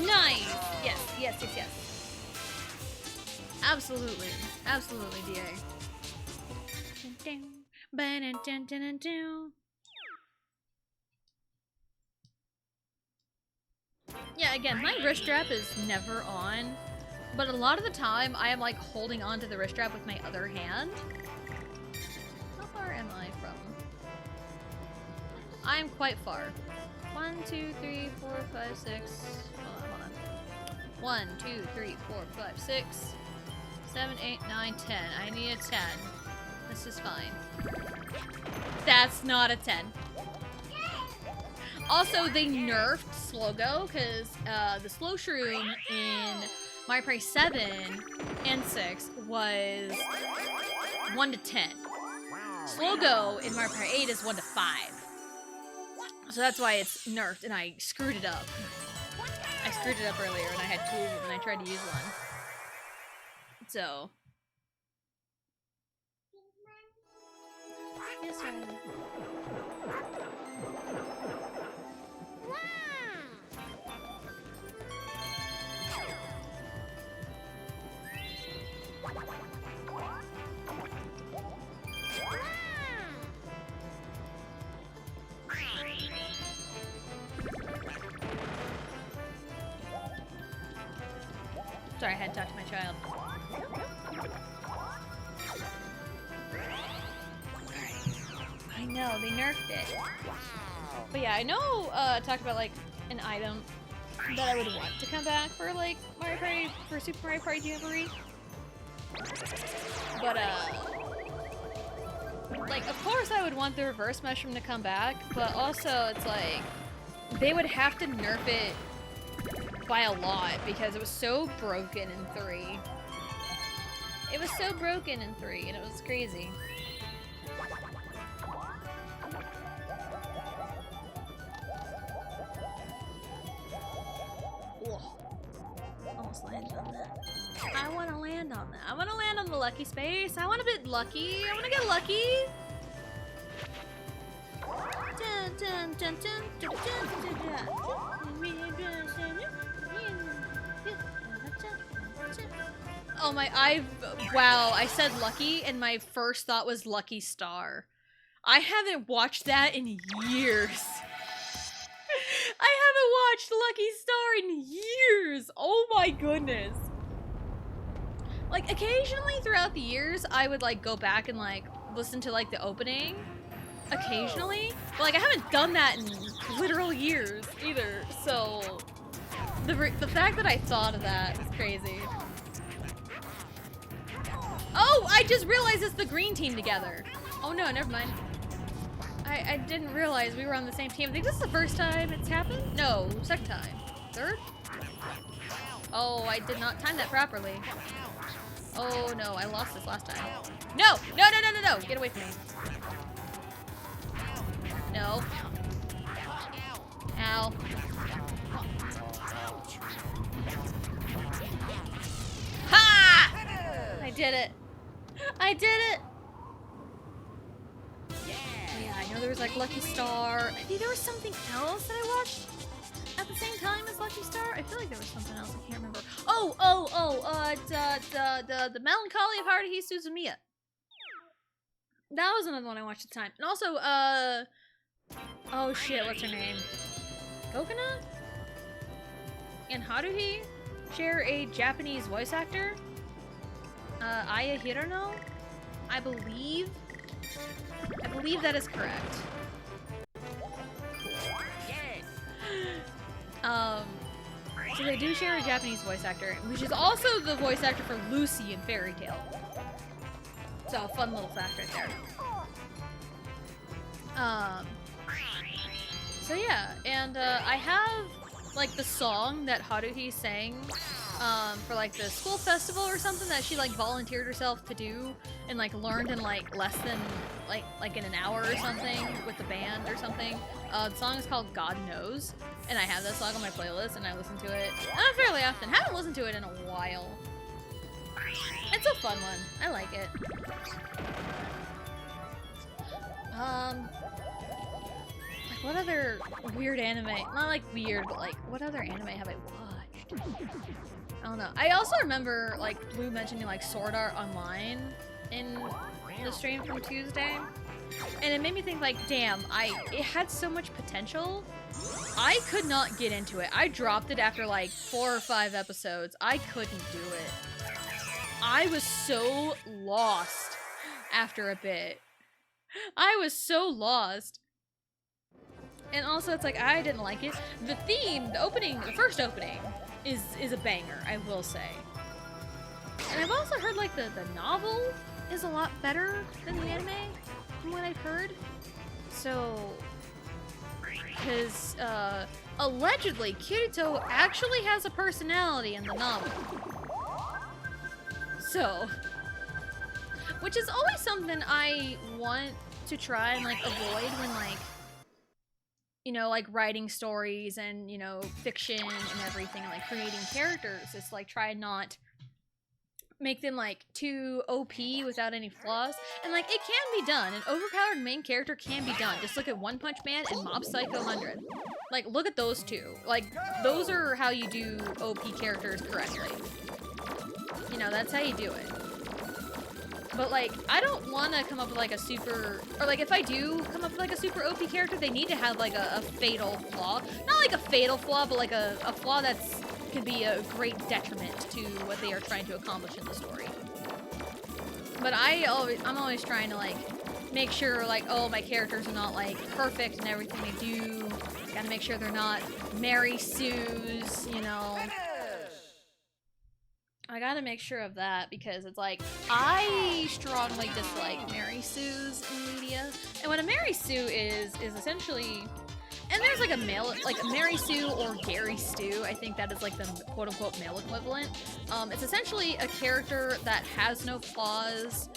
Nice. Yes, yes, yes, yes. Absolutely. Absolutely, DA. Yeah, again, my wrist strap is never on, but a lot of the time I am like holding on to the wrist strap with my other hand. How far am I from? I'm quite far. 1, 2, 3, 4, 5, 6. Hold on. 1, 2, 3, 4, 5, 6, 7, 8, 9, 10. I need a 10. This is fine. That's not a 10. Also, they nerfed Slogo because the slow shroom in Mario Party 7 and 6 was 1 to 10. Slogo in Mario Party 8 is 1 to 5. So that's why it's nerfed, and I screwed it up. I screwed it up earlier, and I had 2 of them, and I tried to use one. So. Yes, Riley. Sorry, I had to talk to my child. I know, they nerfed it. But yeah, I know, talked about, like, an item that I would want to come back for, like, Mario Party, for Super Mario Party Jamboree. But, like, of course I would want the reverse mushroom to come back, but also it's like, they would have to nerf it by a lot because it was so broken in 3. It was so broken in 3, and it was crazy. Almost landed on that. I want to land on that. I want to land on the lucky space. I want to be lucky. I want to get lucky. Dun, dun, dun, dun, dun, dun, dun, oh my, wow, I said lucky and my first thought was Lucky Star. I haven't watched that in years. I haven't watched Lucky Star in years! Oh my goodness. Like, occasionally throughout the years, I would, like, go back and, like, listen to, like, the opening. Occasionally. But, like, I haven't done that in literal years, either. So, the fact that I thought of that is crazy. Oh! I just realized it's the green team together. Oh no, never mind. I didn't realize we were on the same team. I think this is the first time it's happened? No, second time. Third? Oh, I did not time that properly. Oh no, I lost this last time. No! No, no, no, no, no! Get away from me. No. Ow. Ha! I did it. I did it! Yeah, I know there was like Lucky Star. I think there was something else that I watched at the same time as Lucky Star. I feel like there was something else. I can't remember. The Melancholy of Haruhi Suzumiya. That was another one I watched at the time. And also, oh shit, what's her name? Kokona? And Haruhi share a Japanese voice actor. Aya Hirono? I believe that is correct. So they do share a Japanese voice actor, which is also the voice actor for Lucy in Fairy Tail. So, fun little fact right there. So yeah, and I have like the song that Haruhi sang for like the school festival or something that she like volunteered herself to do and like learned in like less than like in an hour or something with the band or something. The song is called God Knows, and I have that song on my playlist and I listen to it fairly often. Haven't listened to it in a while. It's a fun one. I like it. Like what other weird anime? Not like weird, but like what other anime have I watched? I don't know. I also remember like Blue mentioning like Sword Art Online in the stream from Tuesday. And it made me think like, damn, it had so much potential. I could not get into it. I dropped it after like 4 or 5 episodes. I couldn't do it. I was so lost after a bit. I was so lost. And also it's like, I didn't like it. The theme, the opening, the first opening is a banger, I will say. And I've also heard like the novel is a lot better than the anime, from what I've heard. So, because allegedly Kirito actually has a personality in the novel. So, which is always something I want to try and like avoid when like, you know, like writing stories and, you know, fiction and everything, and like creating characters. It's like try not make them like too OP without any flaws. And like it can be done. An overpowered main character can be done. Just look at One Punch Man and Mob Psycho 100. Like look at those two. Like those are how you do OP characters correctly. You know, that's how you do it. But like, I don't want to come up with like a super, or like if I do come up with like a super OP character, they need to have like a fatal flaw. Not like a fatal flaw, but like a flaw that's can be a great detriment to what they are trying to accomplish in the story. But I'm always trying to like make sure like, oh, my characters are not like perfect in everything they do. Gotta make sure they're not Mary Sue's, you know. I gotta make sure of that because it's like, I strongly dislike Mary Sue's in media. And what a Mary Sue is essentially, and there's like a male, like a Mary Sue or Gary Stu, I think that is like the quote-unquote male equivalent. It's essentially a character that has no flaws.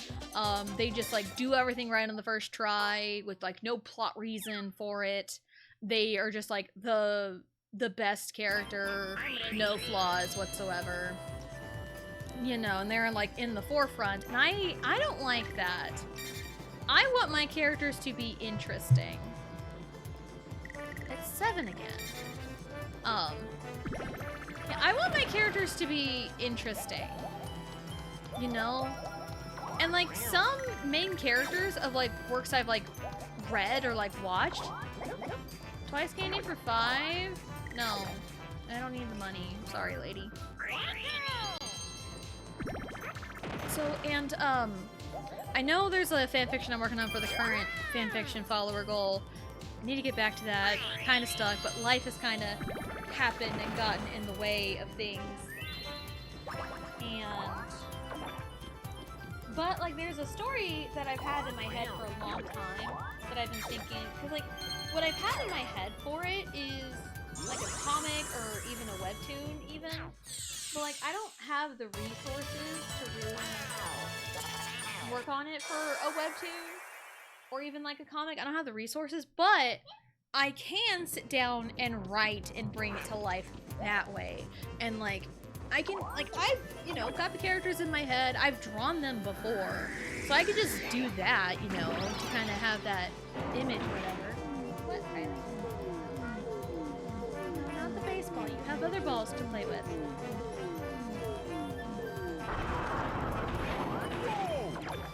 They just like do everything right on the first try with like no plot reason for it. They are just like the best character, no flaws whatsoever. You know, and they're like in the forefront, and I don't like that. I want my characters to be interesting. It's 7 again. Yeah, I want my characters to be interesting. You know? And like some main characters of like works I've like read or like watched. Twice candy for 5? No. I don't need the money. Sorry, lady. So, and, I know there's a fanfiction I'm working on for the current fanfiction follower goal. I need to get back to that. Kinda stuck, but life has kinda happened and gotten in the way of things. But, like, there's a story that I've had in my head for a long time that I've been thinking, because, like, what I've had in my head for it is, like, a comic or even a webtoon, even. But, like, I don't have the resources to really work on it for a webtoon or even, like, a comic. I don't have the resources, but I can sit down and write and bring it to life that way. And, like, I can, like, I've, you know, got the characters in my head. I've drawn them before. So I could just do that, you know, to kind of have that image or whatever. What, Riley? No, not the baseball. You have other balls to play with.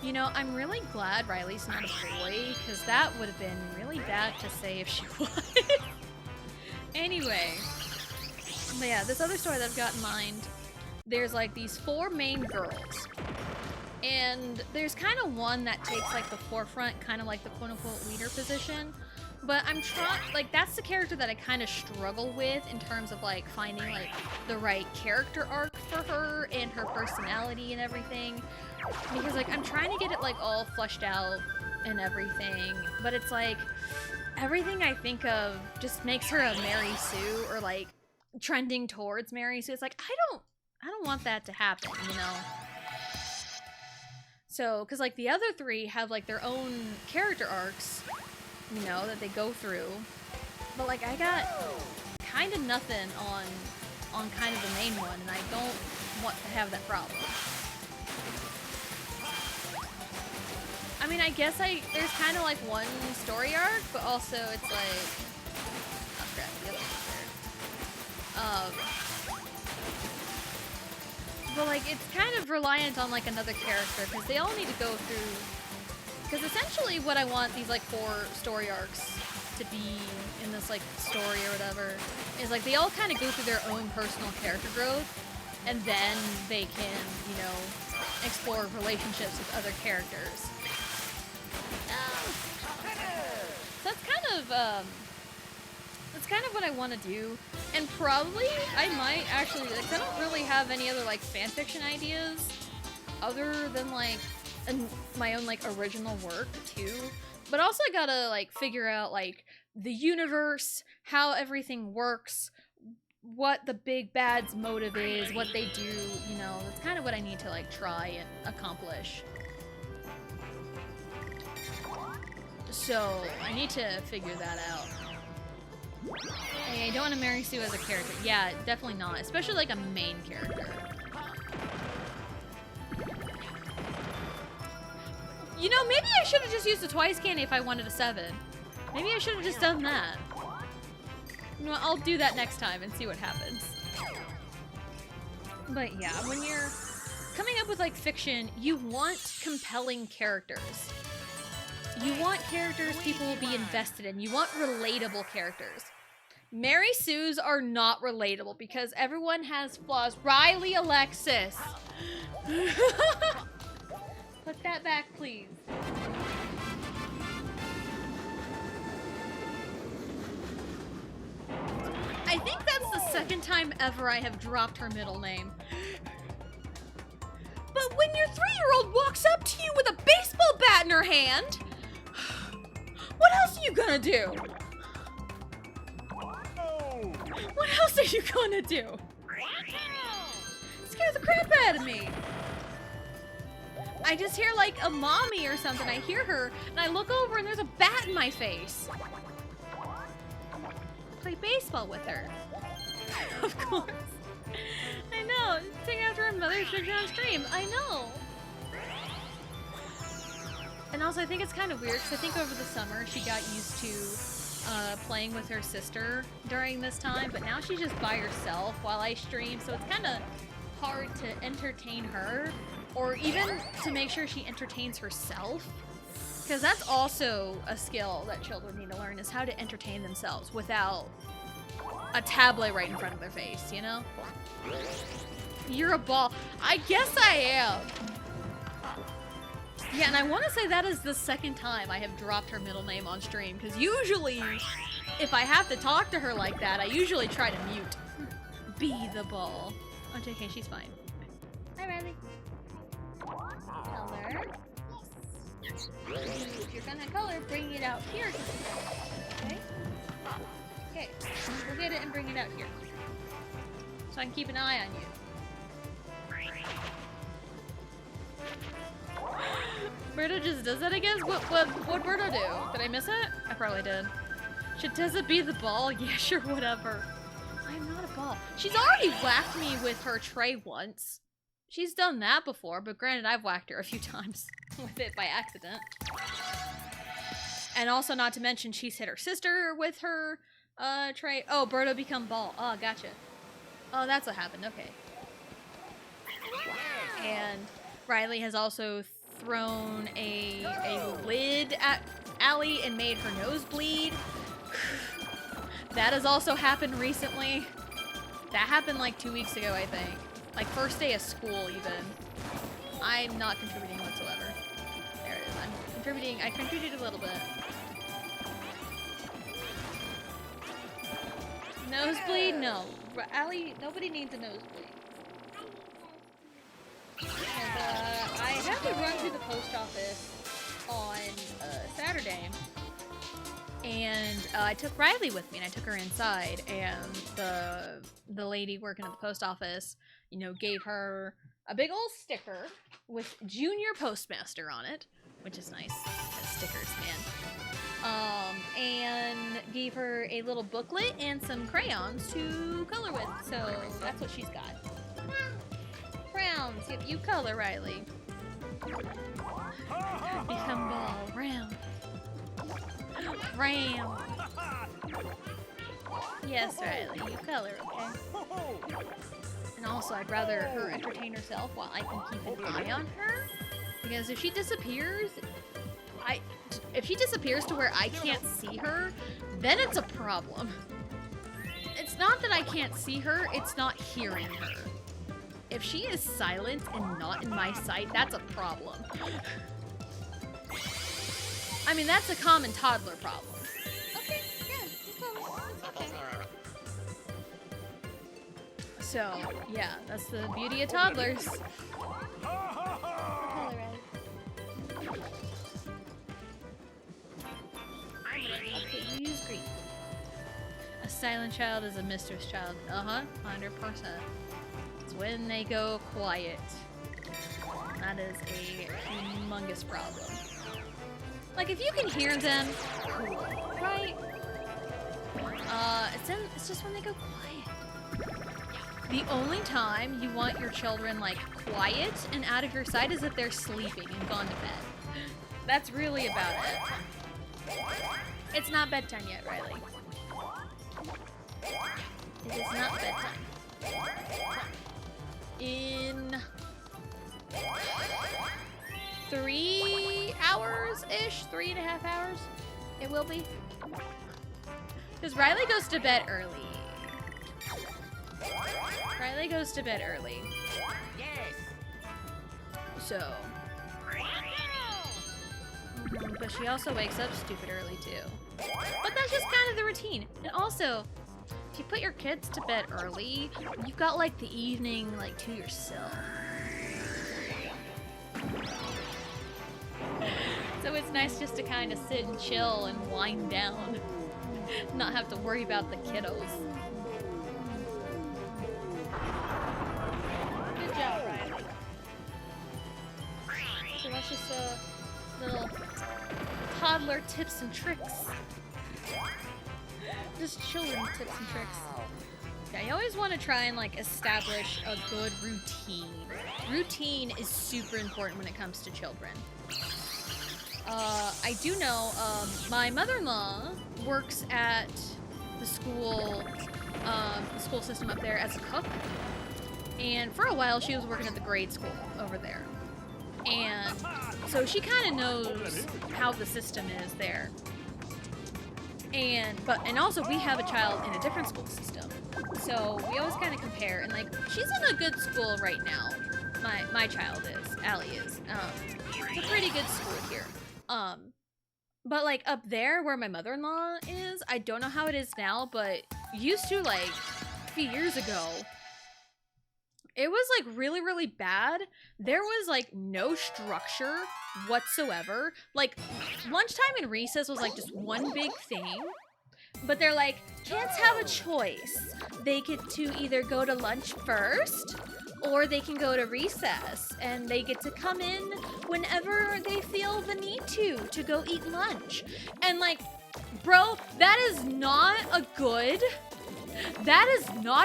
You know, I'm really glad Riley's not a boy, because that would have been really bad to say if she was. Anyway. But yeah, this other story that I've got in mind, there's like these 4 main girls. And there's kind of one that takes like the forefront, kind of like the quote-unquote leader position. But I'm trying, like, that's the character that I kind of struggle with in terms of like finding like the right character arc for her and her personality and everything. Because like I'm trying to get it like all fleshed out and everything, but it's like everything I think of just makes her a Mary Sue or like trending towards Mary Sue. It's like I don't want that to happen, you know. So, because like the other 3 have like their own character arcs, you know, that they go through, but like I got kind of nothing on kind of the main one, and I don't want to have that problem. I mean, I guess there's kind of like one story arc, but also it's like, oh crap, the other one's there. But like, it's kind of reliant on like another character, because they all need to go through, because essentially what I want these like 4 story arcs to be in this like story or whatever, is like they all kind of go through their own personal character growth, and then they can, you know, explore relationships with other characters. So that's kind of what I want to do, and probably I might actually, like, I don't really have any other like fanfiction ideas other than like my own like original work too, but also I gotta like figure out like the universe, how everything works, what the big bad's motive is, what they do, you know. That's kind of what I need to like try and accomplish. So, I need to figure that out. Hey, I don't want to marry Sue as a character. Yeah, definitely not. Especially like a main character. You know, maybe I should have just used the twice candy if I wanted a 7. Maybe I should have just done that. You know, I'll do that next time and see what happens. But yeah, when you're coming up with like fiction, you want compelling characters. You want characters people will be invested in. You want relatable characters. Mary Sue's are not relatable because everyone has flaws. Riley Alexis. Put that back, please. I think that's the second time ever I have dropped her middle name. But when your 3-year-old walks up to you with a baseball bat in her hand, what else are you gonna do? What else are you gonna do? It scares the crap out of me. I just hear like a mommy or something. I hear her and I look over and there's a bat in my face. Play baseball with her. Of course. I know. Take after her mother's picture on stream. I know. And also I think it's kind of weird because I think over the summer she got used to playing with her sister during this time, but now she's just by herself while I stream, so it's kind of hard to entertain her, or even to make sure she entertains herself, because that's also a skill that children need to learn, is how to entertain themselves without a tablet right in front of their face, you know? You're a ball. I guess I am. Yeah, and I want to say that is the second time I have dropped her middle name on stream, because usually, if I have to talk to her like that, I usually try to mute. Be the ball. Oh, JK, she's fine. Hi, Riley. Color. If you're gonna color, bring it out here. Okay? Okay, we'll get it and bring it out here. So I can keep an eye on you. Berto just does that, I guess? What'd Berto do? Did I miss it? I probably did. Should Tessa be the ball? Yeah, sure, whatever. I'm not a ball. She's already whacked me with her tray once. She's done that before, but granted, I've whacked her a few times with it by accident. And also, not to mention, she's hit her sister with her tray. Oh, Berto become ball. Oh, gotcha. Oh, that's what happened. Okay. And Riley has also thrown a lid at Allie and made her nose bleed. That has also happened recently. That happened like 2 weeks ago, I think. Like first day of school even. I'm not contributing whatsoever. There it is. I'm contributing. I contributed a little bit. Nosebleed? No. Allie, nobody needs a nosebleed. And, I had to run to the post office on Saturday, and I took Riley with me, and I took her inside, and the lady working at the post office, you know, gave her a big old sticker with Junior Postmaster on it, which is nice. Stickers, man. And gave her a little booklet and some crayons to color with, so that's what she's got. Rounds. Yep, you color, Riley. Become ball. Round. Round. Yes, Riley, you color, okay? And also, I'd rather her entertain herself while I can keep an eye on her. Because if she disappears, if she disappears to where I can't see her, then it's a problem. It's not that I can't see her, it's not hearing her. If she is silent and not in my sight, that's a problem. I mean, that's a common toddler problem. Okay, yeah, okay. So, yeah, that's the beauty of toddlers. Okay, you use green. A silent child is a mistress child. 100%. It's when they go quiet. That is a humongous problem. Like, if you can hear them, cool, right? It's just when they go quiet. The only time you want your children, like, quiet and out of your sight is if they're sleeping and gone to bed. That's really about it. It's not bedtime yet, Riley. It is not bedtime. In 3 hours-ish, 3.5 hours, it will be. Because Riley goes to bed early. Riley goes to bed early. Yes. So. But she also wakes up stupid early too. But that's just kind of the routine. And also, if you put your kids to bed early, you've got like the evening like to yourself. So it's nice just to kind of sit and chill and wind down. Not have to worry about the kiddos. Good job, Riley. So that's just a little toddler tips and tricks. Just children tips and tricks. Yeah, you always want to try and like establish a good routine. Routine is super important when it comes to children. I do know my mother-in-law works at the school system up there as a cook. And for a while she was working at the grade school over there. And so she kind of knows how the system is there. And also we have a child in a different school system. So we always kind of compare, and like she's in a good school right now. My child is, Allie is. It's a pretty good school here. But like up there where my mother-in-law is, I don't know how it is now, but used to like a few years ago, it was like really, really bad. There was like no structure whatsoever. Like lunchtime and recess was like just one big thing. But they're like, kids have a choice. They get to either go to lunch first, or they can go to recess, and they get to come in whenever they feel the need to go eat lunch. And like, bro, that is not a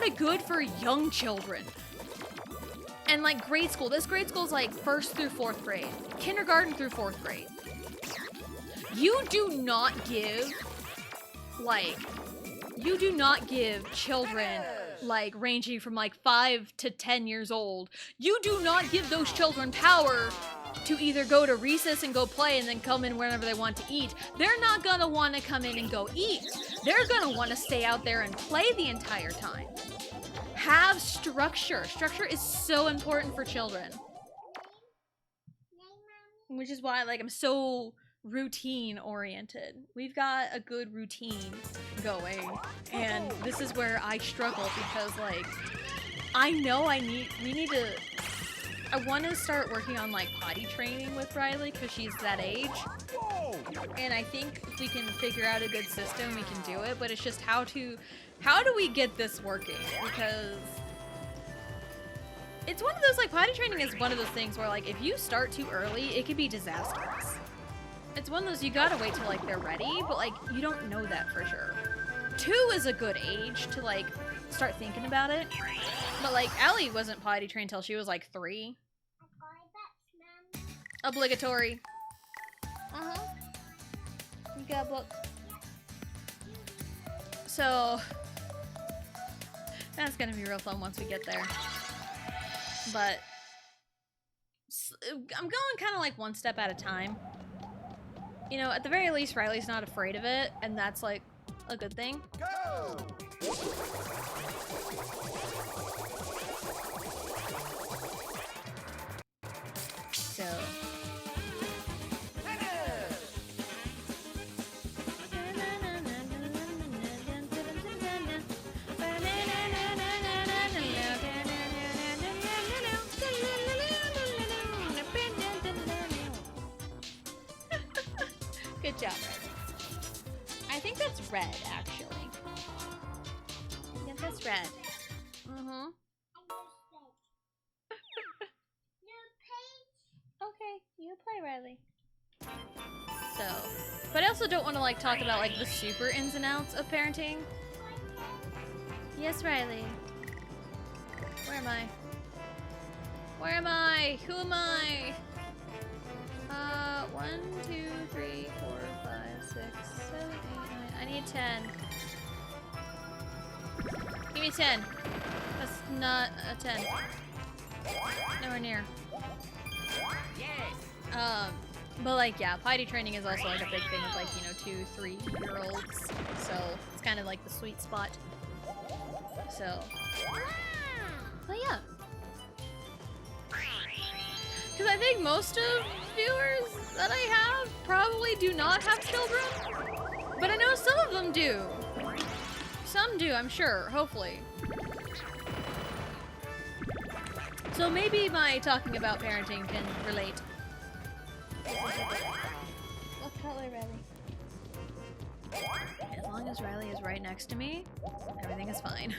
good for young children. And like grade school, this grade school is like 1st through 4th grade, kindergarten through 4th grade. You do not give children like ranging from like 5 to 10 years old. You do not give those children power to either go to recess and go play and then come in whenever they want to eat. They're not gonna want to come in and go eat. They're gonna want to stay out there and play the entire time. Have structure. Structure is so important for children. Which is why like I'm so routine oriented. We've got a good routine going, and this is where I struggle because like I know I want to start working on like potty training with Riley because she's that age, and I think if we can figure out a good system we can do it, but it's just how do we get this working, because it's one of those like potty training is one of those things where like if you start too early it could be disastrous. It's one of those you gotta wait till like they're ready, but like you don't know that for sure. 2 is a good age to like start thinking about it. But like Allie wasn't potty trained till she was like 3. Obligatory. You got a book. So that's gonna be real fun once we get there. But I'm going kind of like one step at a time. You know, at the very least, Riley's not afraid of it, and that's like a good thing. Go! So. Good job, Riley. I think that's red, actually. Yeah, that's red. Okay, you play, Riley. So, but I also don't want to like talk about like the super ins and outs of parenting. Yes, Riley. Where am I? Where am I? Who am I? 1, 2, 3, 4, 5, 6, 7, 8, 9. I need 10. Give me 10. That's not a 10. Nowhere near. Yes. But like, yeah, potty training is also like a big thing with like, you know, 2-3-year-olds. So it's kind of like the sweet spot. So, but yeah. Because I think most of viewers that I have probably do not have children. But I know some of them do. Some do, I'm sure, hopefully. So maybe my talking about parenting can relate. What color, Riley? As long as Riley is right next to me, everything is fine.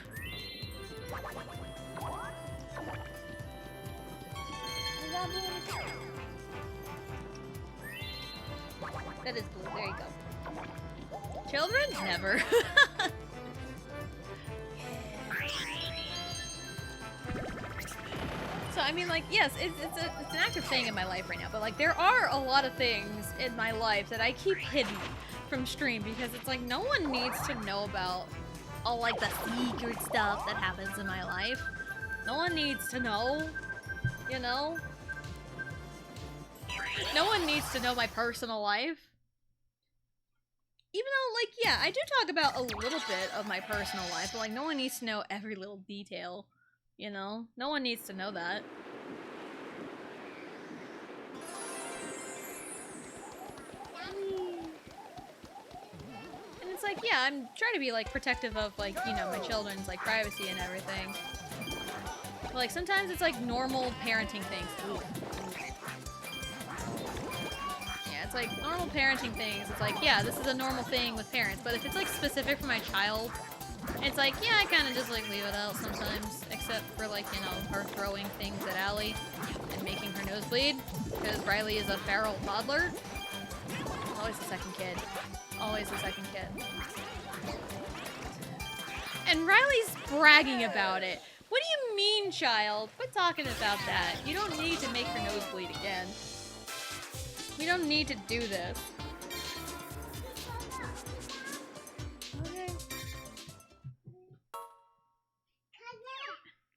That is blue, there you go. Children? Never. So I mean, like, yes, it's an active thing in my life right now, but like there are a lot of things in my life that I keep hidden from stream because it's like no one needs to know about all like the secret stuff that happens in my life. No one needs to know, you know? No one needs to know my personal life. Even though, like, yeah, I do talk about a little bit of my personal life, but like no one needs to know every little detail. You know? No one needs to know that. And it's like, yeah, I'm trying to be, like, protective of, like, you know, my children's, like, privacy and everything. But, like, sometimes it's, like, normal parenting things. Ooh. Yeah, it's, like, normal parenting things. It's like, yeah, this is a normal thing with parents. But if it's, like, specific for my child, it's like, yeah, I kind of just, like, leave it out sometimes. Except for, like, you know, her throwing things at Allie and making her nose bleed. Because Riley is a feral toddler. Always the second kid. Always the second kid. And Riley's bragging about it. What do you mean, child? Quit talking about that. You don't need to make her nose bleed again. We don't need to do this. Okay.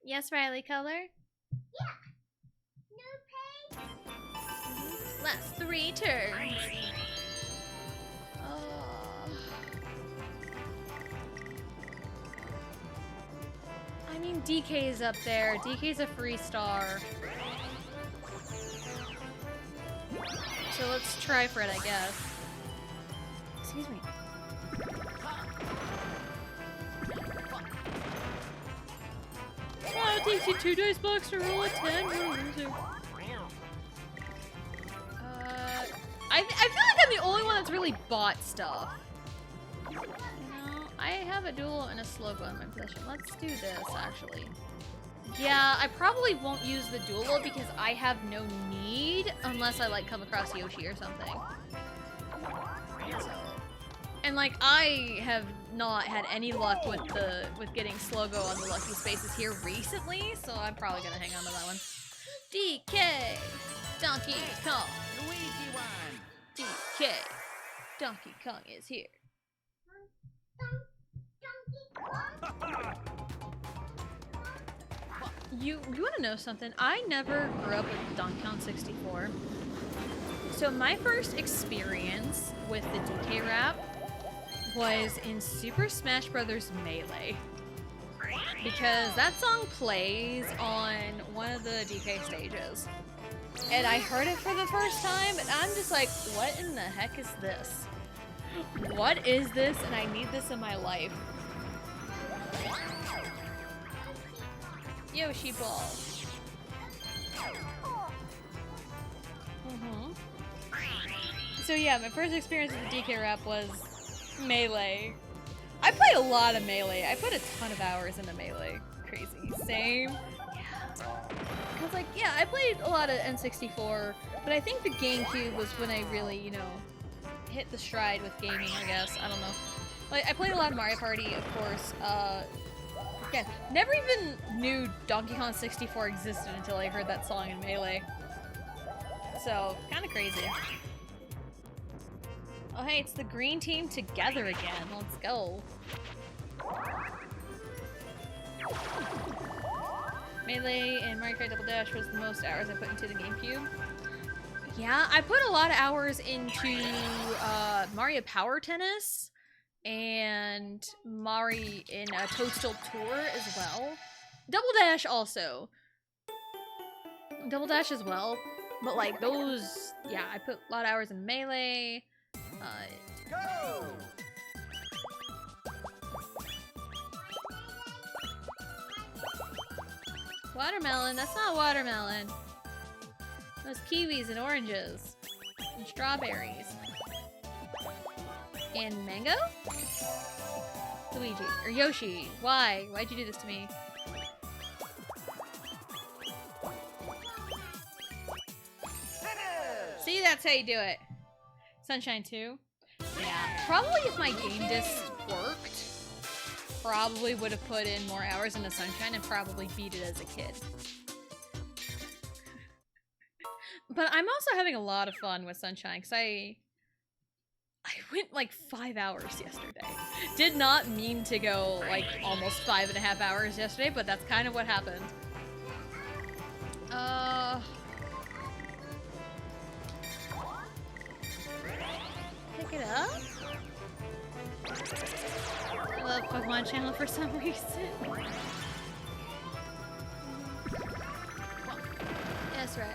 Yes, Riley, color? Yeah. No pain. Last 3 turns. I mean, DK's up there. DK's a free star. So let's try for it, I guess. Excuse me. Oh, it takes you 2 dice blocks to roll a 10. What a loser. I feel like I'm the only one that's really bought stuff. You know, I have a duel and a Slowgo in my possession. Let's do this, actually. Yeah, I probably won't use the duel because I have no need unless I, like, come across Yoshi or something. So, and, like, I have not had any luck with getting Slowgo on the lucky spaces here recently, so I'm probably gonna hang on to that one. DK! Donkey Kong! Luigi won! DK! Donkey Kong is here. You wanna know something? I never grew up with Donkey Kong 64. So my first experience with the DK rap was in Super Smash Bros. Melee. Because that song plays on one of the DK stages. And I heard it for the first time, and I'm just like, what in the heck is this? What is this? And I need this in my life. Yoshi Ball. So yeah, my first experience with the DK rap was Melee. I played a lot of Melee. I put a ton of hours into Melee. Crazy. Same. Yeah. Cause like, yeah, I played a lot of N64, but I think the GameCube was when I really, you know, hit the stride with gaming, I guess. I don't know. Like, I played a lot of Mario Party, of course. Again, never even knew Donkey Kong 64 existed until I heard that song in Melee. So, kind of crazy. Oh hey, it's the green team together again. Let's go. Melee and Mario Kart Double Dash was the most hours I put into the GameCube. Yeah, I put a lot of hours into Mario Power Tennis and Mari in a Toadstool Tour as well. Double Dash also. Double Dash as well. But like those, yeah, I put a lot of hours in Melee. Go! Watermelon, that's not watermelon. Those kiwis and oranges. And strawberries. And mango? Luigi. Or Yoshi. Why? Why'd you do this to me? See, that's how you do it. Sunshine 2. Yeah. Probably if my game disc worked, probably would have put in more hours into Sunshine and probably beat it as a kid. But I'm also having a lot of fun with Sunshine because I went like 5 hours yesterday. Did not mean to go like almost 5.5 hours yesterday, but that's kind of what happened. Pick it up? I love Pokemon Channel for some reason. Yes, Riley.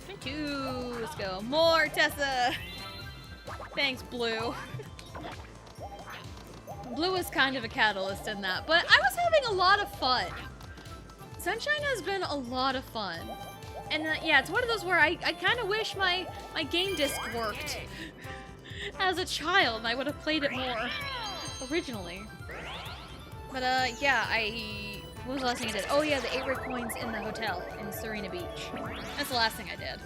22. Let's go. More Tessa. Thanks, Blue. Blue was kind of a catalyst in that, but I was having a lot of fun. Sunshine has been a lot of fun. And yeah, it's one of those where I kind of wish my game disc worked. As a child, I would have played it more originally. But yeah, what was the last thing I did? Oh yeah, the 8 red coins in the hotel in Serena Beach. That's the last thing I did.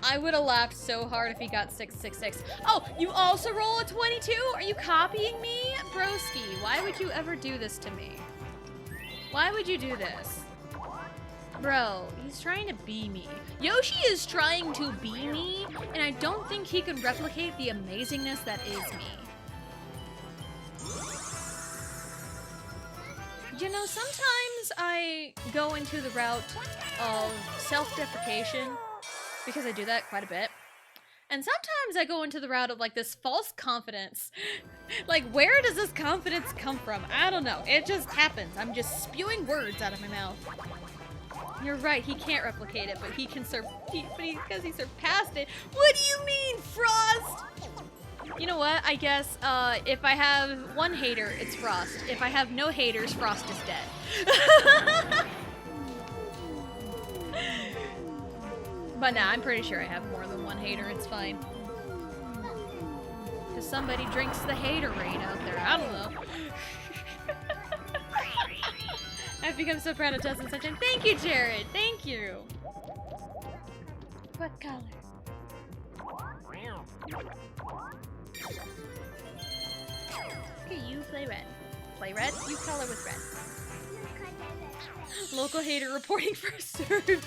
I would have laughed so hard if he got 666. Oh, you also roll a 22? Are you copying me? Broski, why would you ever do this to me? Why would you do this? Bro, he's trying to be me. Yoshi is trying to be me, and I don't think he can replicate the amazingness that is me. You know, sometimes I go into the route of self-deprecation, because I do that quite a bit. And sometimes I go into the route of like this false confidence. Like, where does this confidence come from? I don't know. It just happens. I'm just spewing words out of my mouth. You're right, he can't replicate it, but he can because he surpassed it. What do you mean, Frost? You know what? I guess if I have one hater, it's Frost. If I have no haters, Frost is dead. But nah, I'm pretty sure I have more than one hater. It's fine. Because somebody drinks the haterade out there. I don't know. I've become so proud of Tess and Sunshine. Thank you, Jared. Thank you. What color? Okay, you play red. Play red? You color with red. Local hater reporting for service.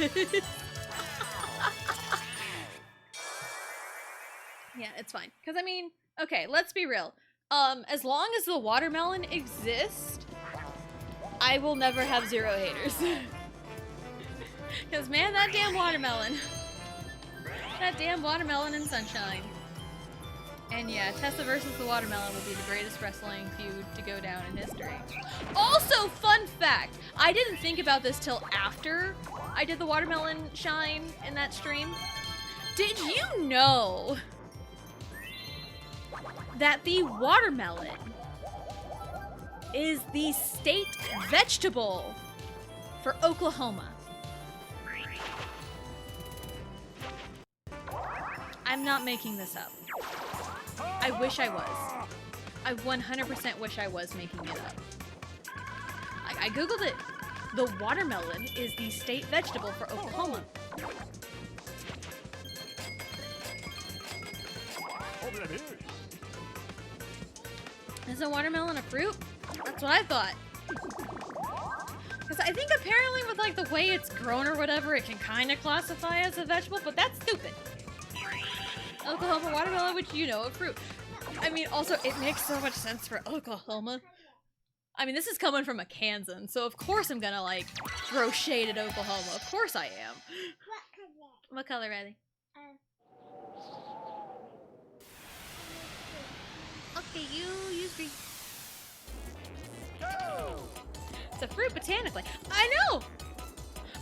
Yeah, it's fine. Because, I mean, okay, let's be real. As long as the watermelon exists, I will never have 0 haters. Because, man, that damn watermelon. That damn watermelon and Sunshine. And yeah, Tessa versus the watermelon will be the greatest wrestling feud to go down in history. Also, fun fact, I didn't think about this till after I did the watermelon shine in that stream. Did you know that the watermelon is the state vegetable for Oklahoma? I'm not making this up. I wish I was. I 100% wish I was making it up. I googled it. The watermelon is the state vegetable for Oklahoma. Is a watermelon a fruit? That's what I thought. Because I think apparently with like the way it's grown or whatever, it can kind of classify as a vegetable, but that's stupid. Oklahoma watermelon, which you know, a fruit. I mean, also, it makes so much sense for Oklahoma. I mean, this is coming from a Kansan, so of course I'm gonna, like, throw shade at Oklahoma. Of course I am. What color, Riley? Okay, you use green. It's a fruit botanically. I know!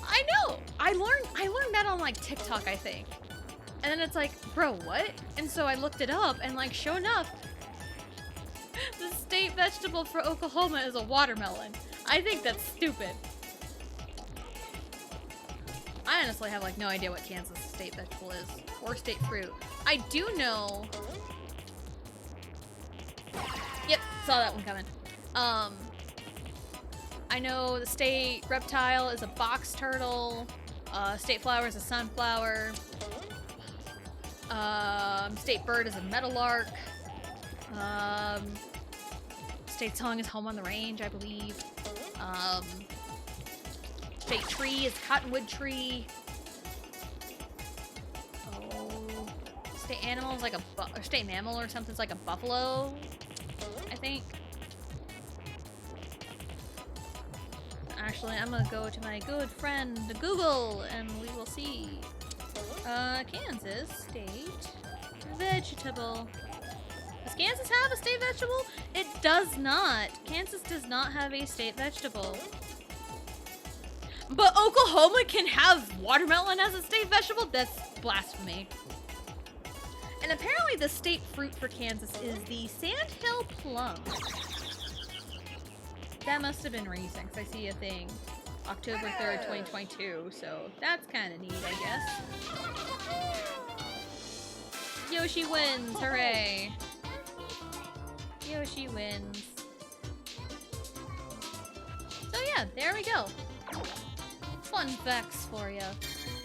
I know! I learned that on, like, TikTok, I think. And then it's like, bro, what? And so I looked it up, and, like, sure enough, the state vegetable for Oklahoma is a watermelon. I think that's stupid. I honestly have, like, no idea what Kansas state vegetable is, or state fruit. I do know... Yep, saw that one coming. I know the state reptile is a box turtle. State flower is a sunflower. State bird is a meadowlark. State song is home on the range, I believe. State tree is cottonwood tree. Oh, state animal is like or state mammal or something's like a buffalo, I think. Actually, I'm gonna go to my good friend Google and we will see. Kansas state vegetable. Does Kansas have a state vegetable? It does not. Kansas does not have a state vegetable. But Oklahoma can have watermelon as a state vegetable? That's blasphemy. And apparently the state fruit for Kansas is the sandhill plum. That must have been recent, because I see a thing. October 3rd, 2022, so that's kind of neat, I guess. Yoshi wins, hooray! Yoshi wins. So yeah, there we go. Fun facts for you.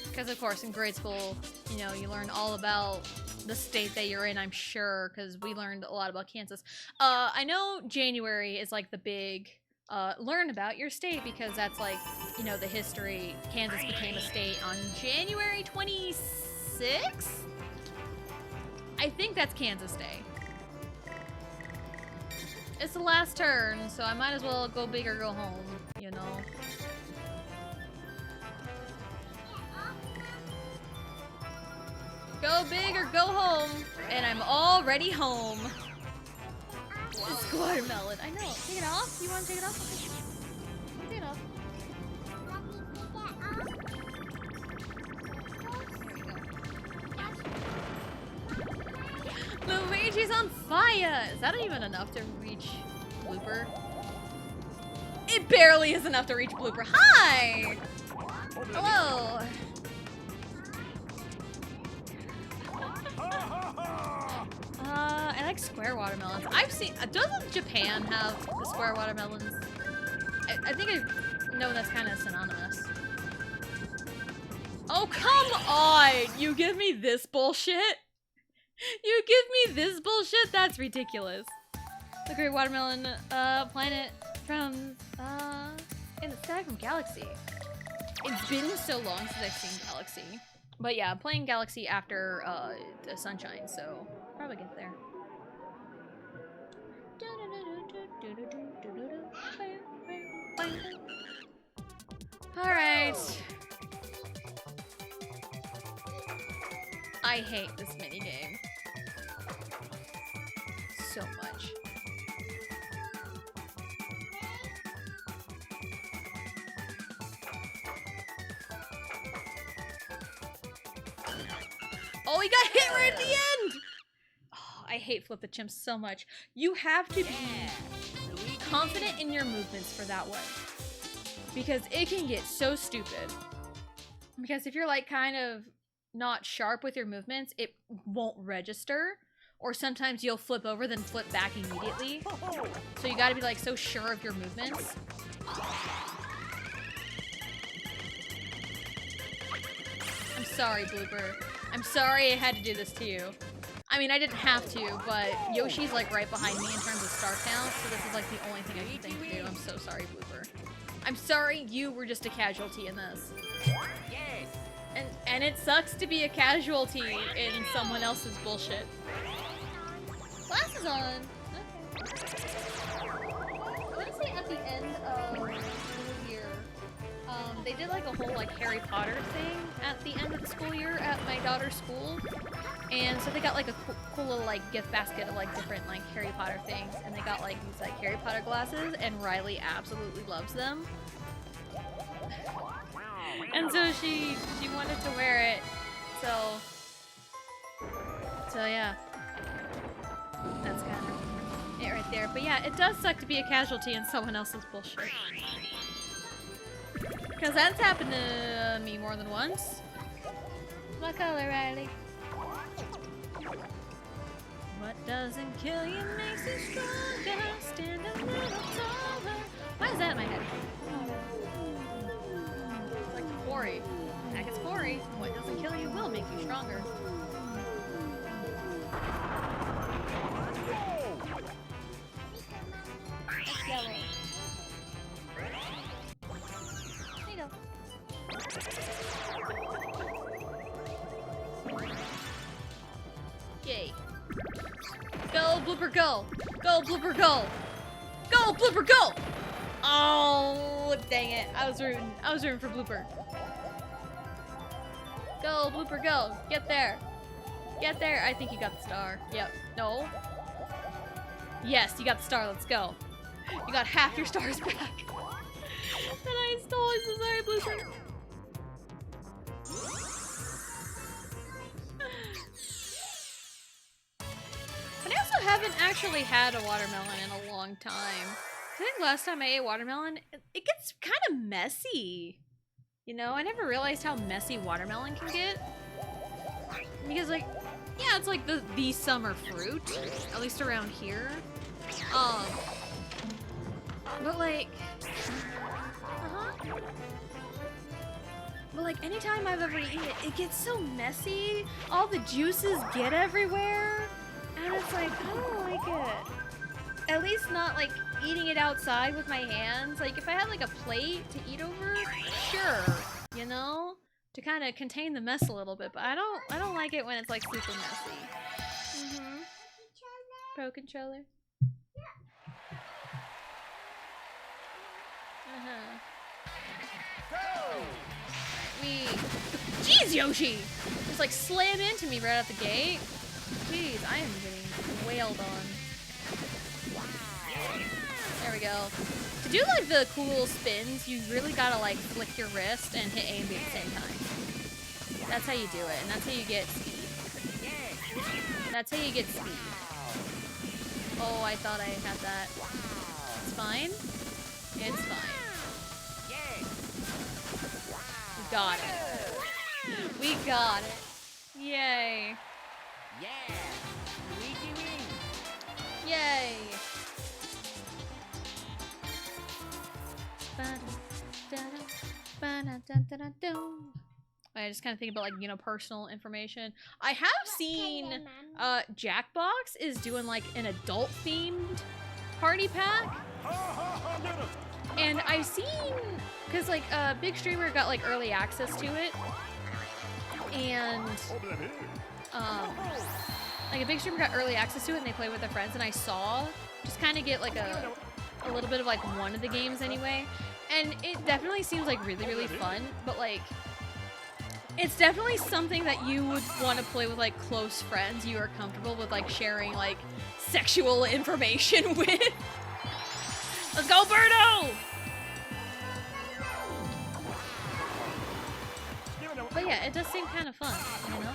Because of course in grade school, you know, you learn all about the state that you're in, I'm sure, because we learned a lot about Kansas. I know January is like the big... learn about your state, because that's like, you know, the history. Kansas became a state on January 26th? I think that's Kansas Day. It's the last turn, so I might as well go big or go home, you know? Go big or go home, and I'm already home. It's watermelon. I know. Take it off? You want to take it off? Okay. Take it off. Luigi's on fire! Is that even enough to reach Blooper? It barely is enough to reach Blooper. Hi! Hello! I like square watermelons. I've seen... doesn't Japan have the square watermelons? I think I know that's kind of synonymous. Oh, come on! You give me this bullshit? You give me this bullshit? That's ridiculous. The Great Watermelon Planet from in the sky from Galaxy. It's been so long since I've seen Galaxy. But yeah, I'm playing Galaxy after the Sunshine, so probably get there. Alright. I hate this minigame so much. Oh, he got hit right at the end! Oh, I hate Flip the Chimp so much. You have to be confident in your movements for that one. Because it can get so stupid. Because if you're like kind of not sharp with your movements, it won't register. Or sometimes you'll flip over, then flip back immediately. So you gotta be like so sure of your movements. I'm sorry, Blooper. I'm sorry I had to do this to you. I mean, I didn't have to, but Yoshi's like right behind me in terms of star count, so this is like the only thing I can think to do. I'm so sorry, Blooper. I'm sorry you were just a casualty in this. Yes. And it sucks to be a casualty in someone else's bullshit. Glasses on. Okay. I want to say at the end of the year, they did like a whole like Harry Potter thing at the end of the school year at my daughter's school, and so they got like a cool little like gift basket of like different like Harry Potter things, and they got like these like Harry Potter glasses, and Riley absolutely loves them, and so she wanted to wear it, so yeah, that's kind of it right there. But yeah, it does suck to be a casualty in someone else's bullshit. Because that's happened to me more than once. What color, Riley? What doesn't kill you makes you stronger. Stand a little taller. Why is that in my head? It's like Quarry. Heck, it's Quarry. What doesn't kill you will make you stronger. That's yellow. Yay. Go, Blooper, go! Go, Blooper, go! Go, Blooper, go! Oh, dang it. I was rooting for Blooper. Go, Blooper, go! Get there! Get there! I think you got the star. Yep. No? Yes, you got the star. Let's go. You got half your stars back. That I stole. I'm so sorry, Blooper. But I also haven't actually had a watermelon in a long time. I think last time I ate watermelon, it gets kind of messy. You know, I never realized how messy watermelon can get. Because like, yeah, it's like the summer fruit, at least around here. But like, but like anytime I've ever eaten it, it gets so messy. All the juices get everywhere. And it's like, I don't like it. At least not like eating it outside with my hands. Like if I had like a plate to eat over, sure, you know, to kind of contain the mess a little bit. But I don't like it when it's like super messy. Pro controller. Jeez, Yoshi! Just like slam into me right out the gate. Jeez, I am getting wailed on. There we go. To do like the cool spins, you really gotta like flick your wrist and hit A and B at the same time. That's how you do it, and that's how you get speed. That's how you get speed. Oh, I thought I had that. It's fine. It's fine. We got it. We got it. Yay. Yeah! Luigi wins! Yay! I just kind of think about like, you know, personal information. I have seen Jackbox is doing like an adult themed party pack. And I've seen, because like Big Streamer got like early access to it. And like a Big Streamer got early access to it and they play with their friends, and I saw just kind of get like a little bit of like one of the games anyway, and it definitely seems like really fun, but like it's definitely something that you would want to play with like close friends you are comfortable with like sharing like sexual information with. Let's go, Birdo! But yeah, it does seem kind of fun, you know?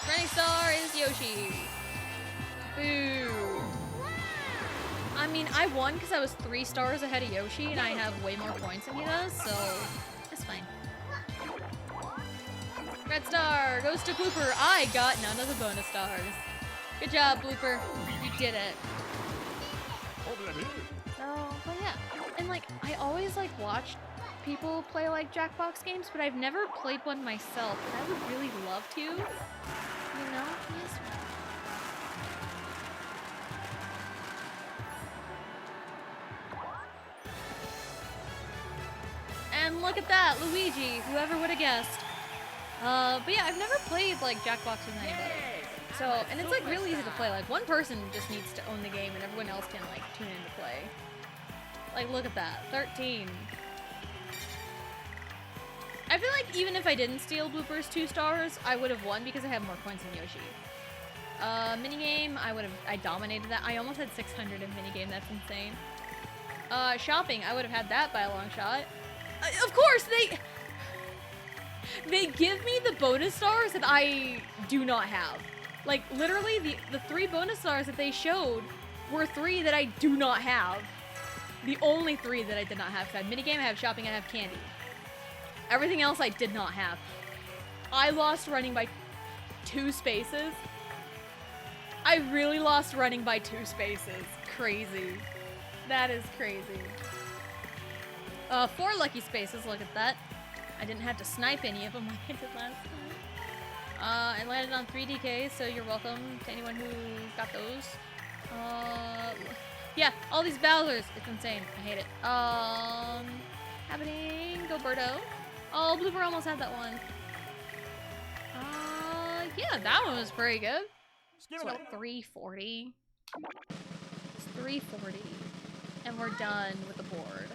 Running star is Yoshi. Boo. I mean, I won because I was 3 stars ahead of Yoshi, and I have way more points than he does, so it's fine. Red star goes to Blooper. I got none of the bonus stars. Good job, Blooper. You did it. So, but yeah. And like, I always like watched people play like Jackbox games, but I've never played one myself, and I would really love to. You know? Yes. And look at that, Luigi, whoever would have guessed. But yeah, I've never played like Jackbox with anybody. So, and it's like really easy to play. Like one person just needs to own the game and everyone else can like tune in to play. Like look at that, 13. I feel like even if I didn't steal Bloopers 2 stars, I would have won because I have more coins than Yoshi. Minigame, I dominated that. I almost had 600 in minigame, that's insane. Shopping, I would have had that by a long shot. Of course, they give me the bonus stars that I do not have. Like, literally, the 3 bonus stars that they showed were 3 that I do not have. The only 3 that I did not have. So I have minigame, I have shopping, I have candy. Everything else I did not have. I lost running by 2 spaces. I really lost running by 2 spaces. Crazy. That is crazy. 4 lucky spaces, look at that. I didn't have to snipe any of them like I did last time. I landed on 3 DKs, so you're welcome to anyone who got those. Yeah, all these Bowsers. It's insane. I hate it. Happening. Go Birdo. Oh, Blooper almost had that one. Yeah, that one was pretty good. It's what, 340? It's 340. And we're done with the board.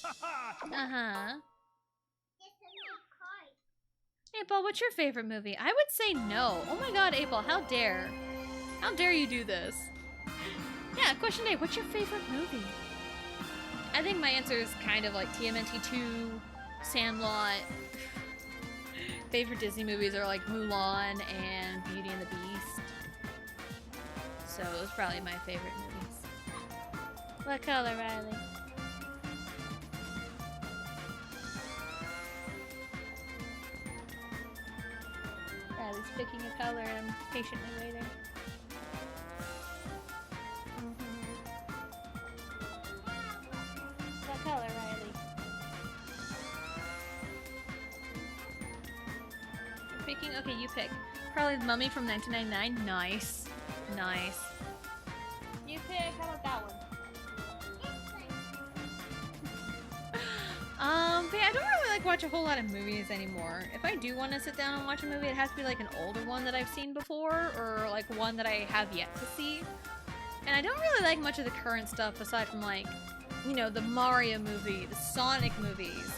Uh-huh. April, what's your favorite movie? I would say no. Oh my god, April, how dare. How dare you do this? Yeah, question A, what's your favorite movie? I think my answer is kind of like TMNT 2, Sandlot. Favorite Disney movies are like Mulan and Beauty and the Beast. So those are probably my favorite movies. What color, Riley? Riley's picking a color and I'm patiently waiting. What color, Riley? You're picking? Okay, you pick. Probably The Mummy from 1999. Nice. Nice. You pick. How about that one? But yeah, I don't really like watch a whole lot of movies anymore. If I do want to sit down and watch a movie, it has to be like an older one that I've seen before, or like one that I have yet to see. And I don't really like much of the current stuff aside from like, you know, the Mario movie, the Sonic movies.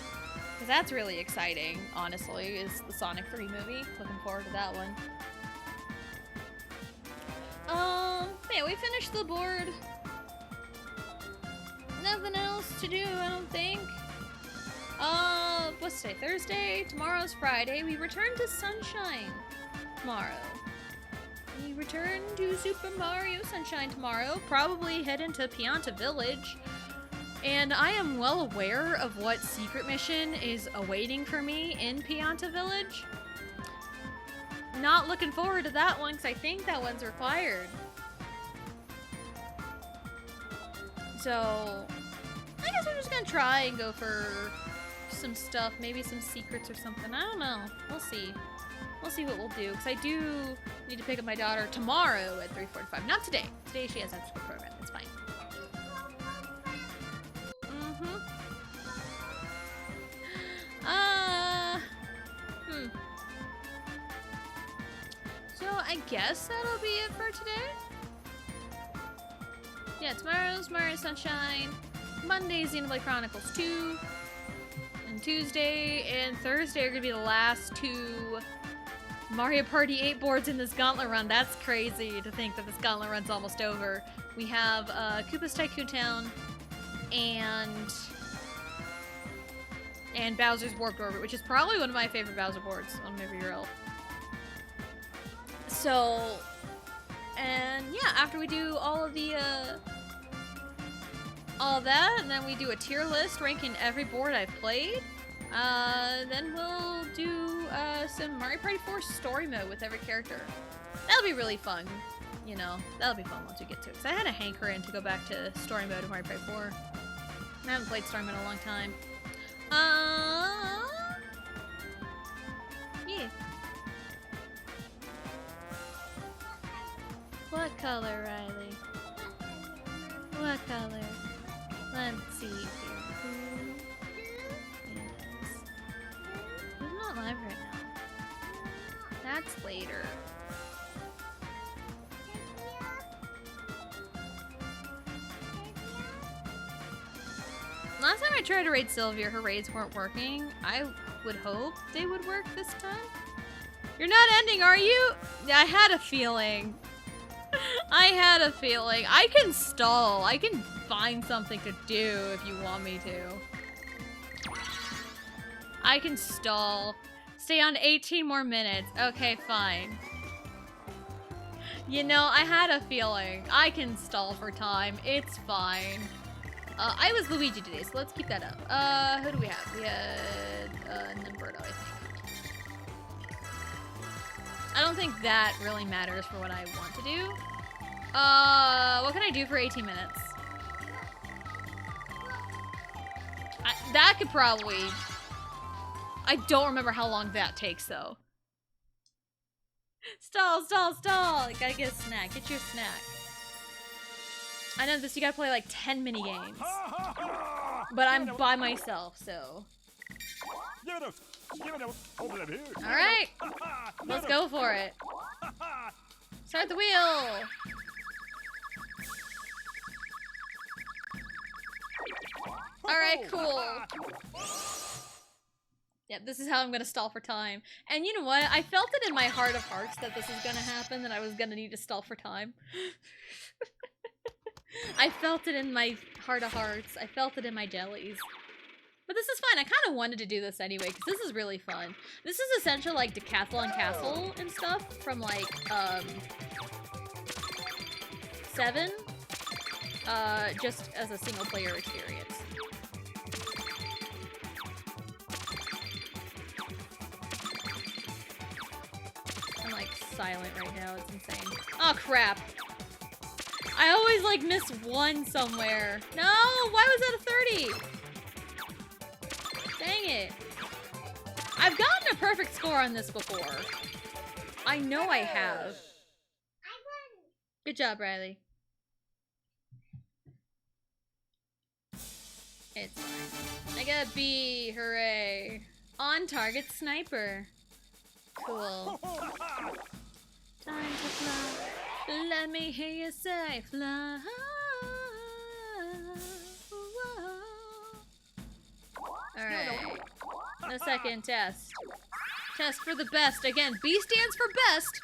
Because that's really exciting, honestly, is the Sonic 3 movie. Looking forward to that one. Yeah, we finished the board. Nothing else to do, I don't think. What's today? Thursday? Tomorrow's Friday. We return to Sunshine tomorrow. We return to Super Mario Sunshine tomorrow. Probably head into Pianta Village. And I am well aware of what secret mission is awaiting for me in Pianta Village. Not looking forward to that one because I think that one's required. So, I guess we're just gonna try and go for some stuff, maybe some secrets or something. I don't know. We'll see. We'll see what we'll do, because I do need to pick up my daughter tomorrow at 3:45. Not today. Today she has after school program. It's fine. So I guess that'll be it for today. Yeah, tomorrow's Mario Sunshine. Monday's Xenoblade Chronicles 2. And Tuesday and Thursday are gonna be the last 2 Mario Party 8 boards in this gauntlet run. That's crazy to think that this gauntlet run's almost over. We have Koopa's Tycoon Town and Bowser's Warped Orbit, which is probably one of my favorite Bowser boards on my real. So, and yeah, after we do all of the all that, and then we do a tier list ranking every board I've played, then we'll do some Mario Party 4 story mode with every character. That'll be really fun, you know. That'll be fun once we get to it, because I had a hankering to go back to story mode of Mario Party 4. I haven't played story mode in a long time. Yeah. What color, Riley? What color? Let's see here. Who is... Who's not live right now? That's later. tried to raid Sylvia, her raids weren't working. I would hope they would work this time. You're not ending, are you? Yeah, I had a feeling. I had a feeling. I can stall. I can find something to do if you want me to. I can stall. Stay on 18 more minutes. Okay, fine. You know, I had a feeling. I can stall for time. It's fine. I was Luigi today, so let's keep that up. Who do we have? We had, Nimberto, I think. I don't think that really matters for what I want to do. What can I do for 18 minutes? That could probably... I don't remember how long that takes, though. Stall, stall, stall! You gotta get a snack. Get your snack. I know this, you gotta play like 10 mini games. But I'm by myself, so... Alright! Let's go for it. Start the wheel! Alright, cool. Yep, this is how I'm gonna stall for time. And you know what? I felt it in my heart of hearts that this was gonna happen, that I was gonna need to stall for time. I felt it in my heart of hearts. I felt it in my jellies. But this is fine. I kind of wanted to do this anyway, because this is really fun. This is essentially like Decathlon Castle and stuff from like, 7. Just as a single player experience. I'm like silent right now. It's insane. Oh crap. I always like miss one somewhere. No, why was that a 30? Dang it. I've gotten a perfect score on this before. I know I have. Good job, Riley. It's fine. I got a B, hooray. On target sniper. Cool. Time to fly. Let me hear you say fly. Alright. The second test. Test for the best. Again, B stands for best.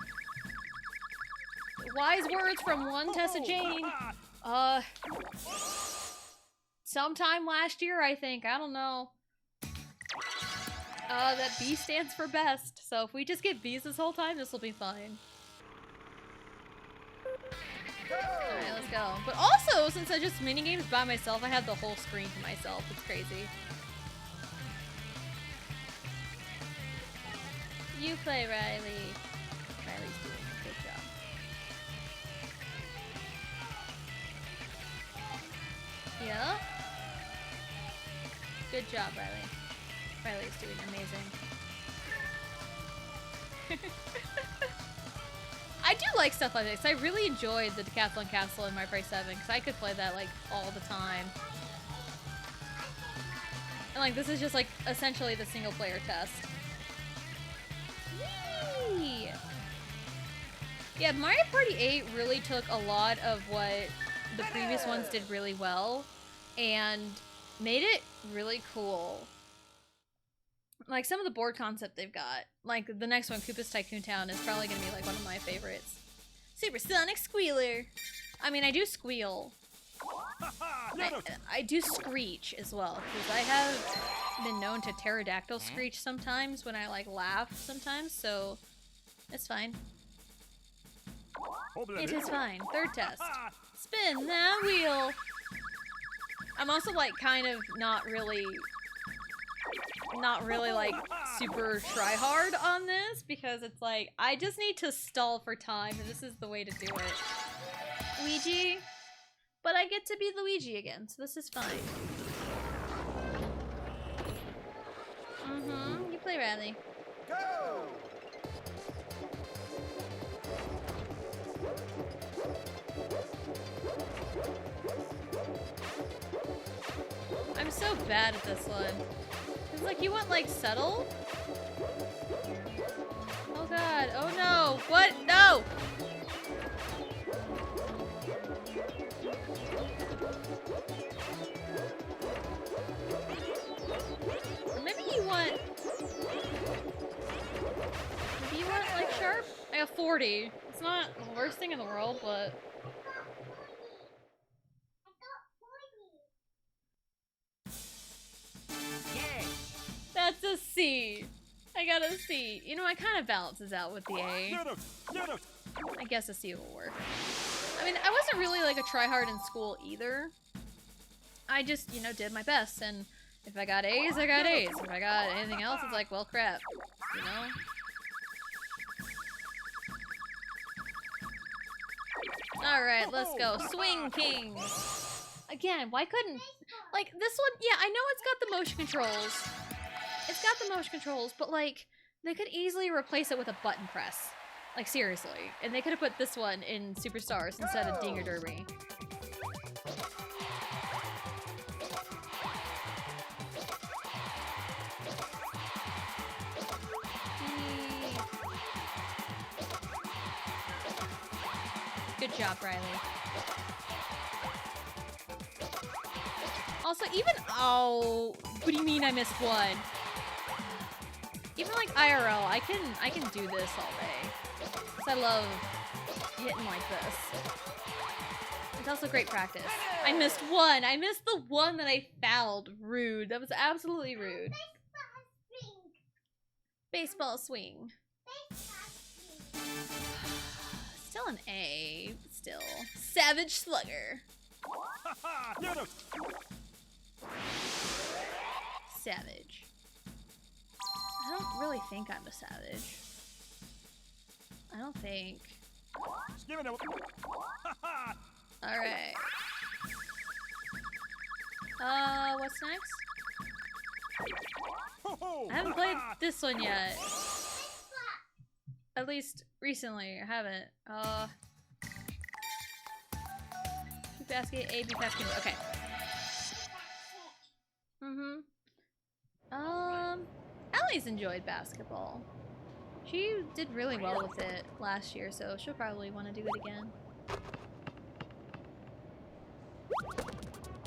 Wise words from one Tessa Jane. Sometime last year, I think. I don't know. That B stands for best. So if we just get B's this whole time, this will be fine. Alright, let's go. But also, since I just minigames by myself, I have the whole screen to myself. It's crazy. You play, Riley. Riley's doing a good job. Yeah. Good job, Riley. Riley's doing amazing. I do like stuff like this. I really enjoyed the Decathlon Castle in Mario Party 7 because I could play that like all the time. And like this is just like essentially the single player test. Yay! Yeah, Mario Party 8 really took a lot of what the previous ones did really well and made it really cool. Like some of the board concept they've got. Like the next one, Koopa's Tycoon Town, is probably gonna be like one of my favorites. Supersonic Squealer! I mean, I do squeal. I do screech as well, because I have been known to pterodactyl screech sometimes when I like laugh sometimes, so it's fine. It is fine. Third test. Spin that wheel! I'm also like kind of not really like super try hard on this because it's like I just need to stall for time and this is the way to do it. Luigi, but I get to be Luigi again, so this is fine. You play Riley. Go! I'm so bad at this one. It's like, you want, like, subtle? Oh god, oh no! What? No! 40. It's not the worst thing in the world, but... Yeah. That's a C. I got a C. You know, it kind of balances out with the A. I guess a C will work. I mean, I wasn't really like a tryhard in school either. I just, you know, did my best, and if I got A's, I got A's. If I got anything else, it's like, well, crap. You know? Alright, let's go. Swing Kings! Again, why couldn't... Like, this one, yeah, I know it's got the motion controls. It's got the motion controls, but, like, they could easily replace it with a button press. Like, seriously. And they could have put this one in Superstars instead of Dinger Derby. Good job, Riley. Also, even... Oh, what do you mean I missed one? Even like IRL, I can do this all day. Because I love hitting like this. It's also great practice. I missed one! I missed the one that I fouled. Rude. That was absolutely rude. Baseball swing. Still an A. Still. Savage Slugger. Savage. I don't really think I'm a savage. I don't think. Alright. What's next? I haven't played this one yet. At least recently, I haven't. B basket, A, B basket, okay. Allie's enjoyed basketball. She did really well with it last year, so she'll probably want to do it again.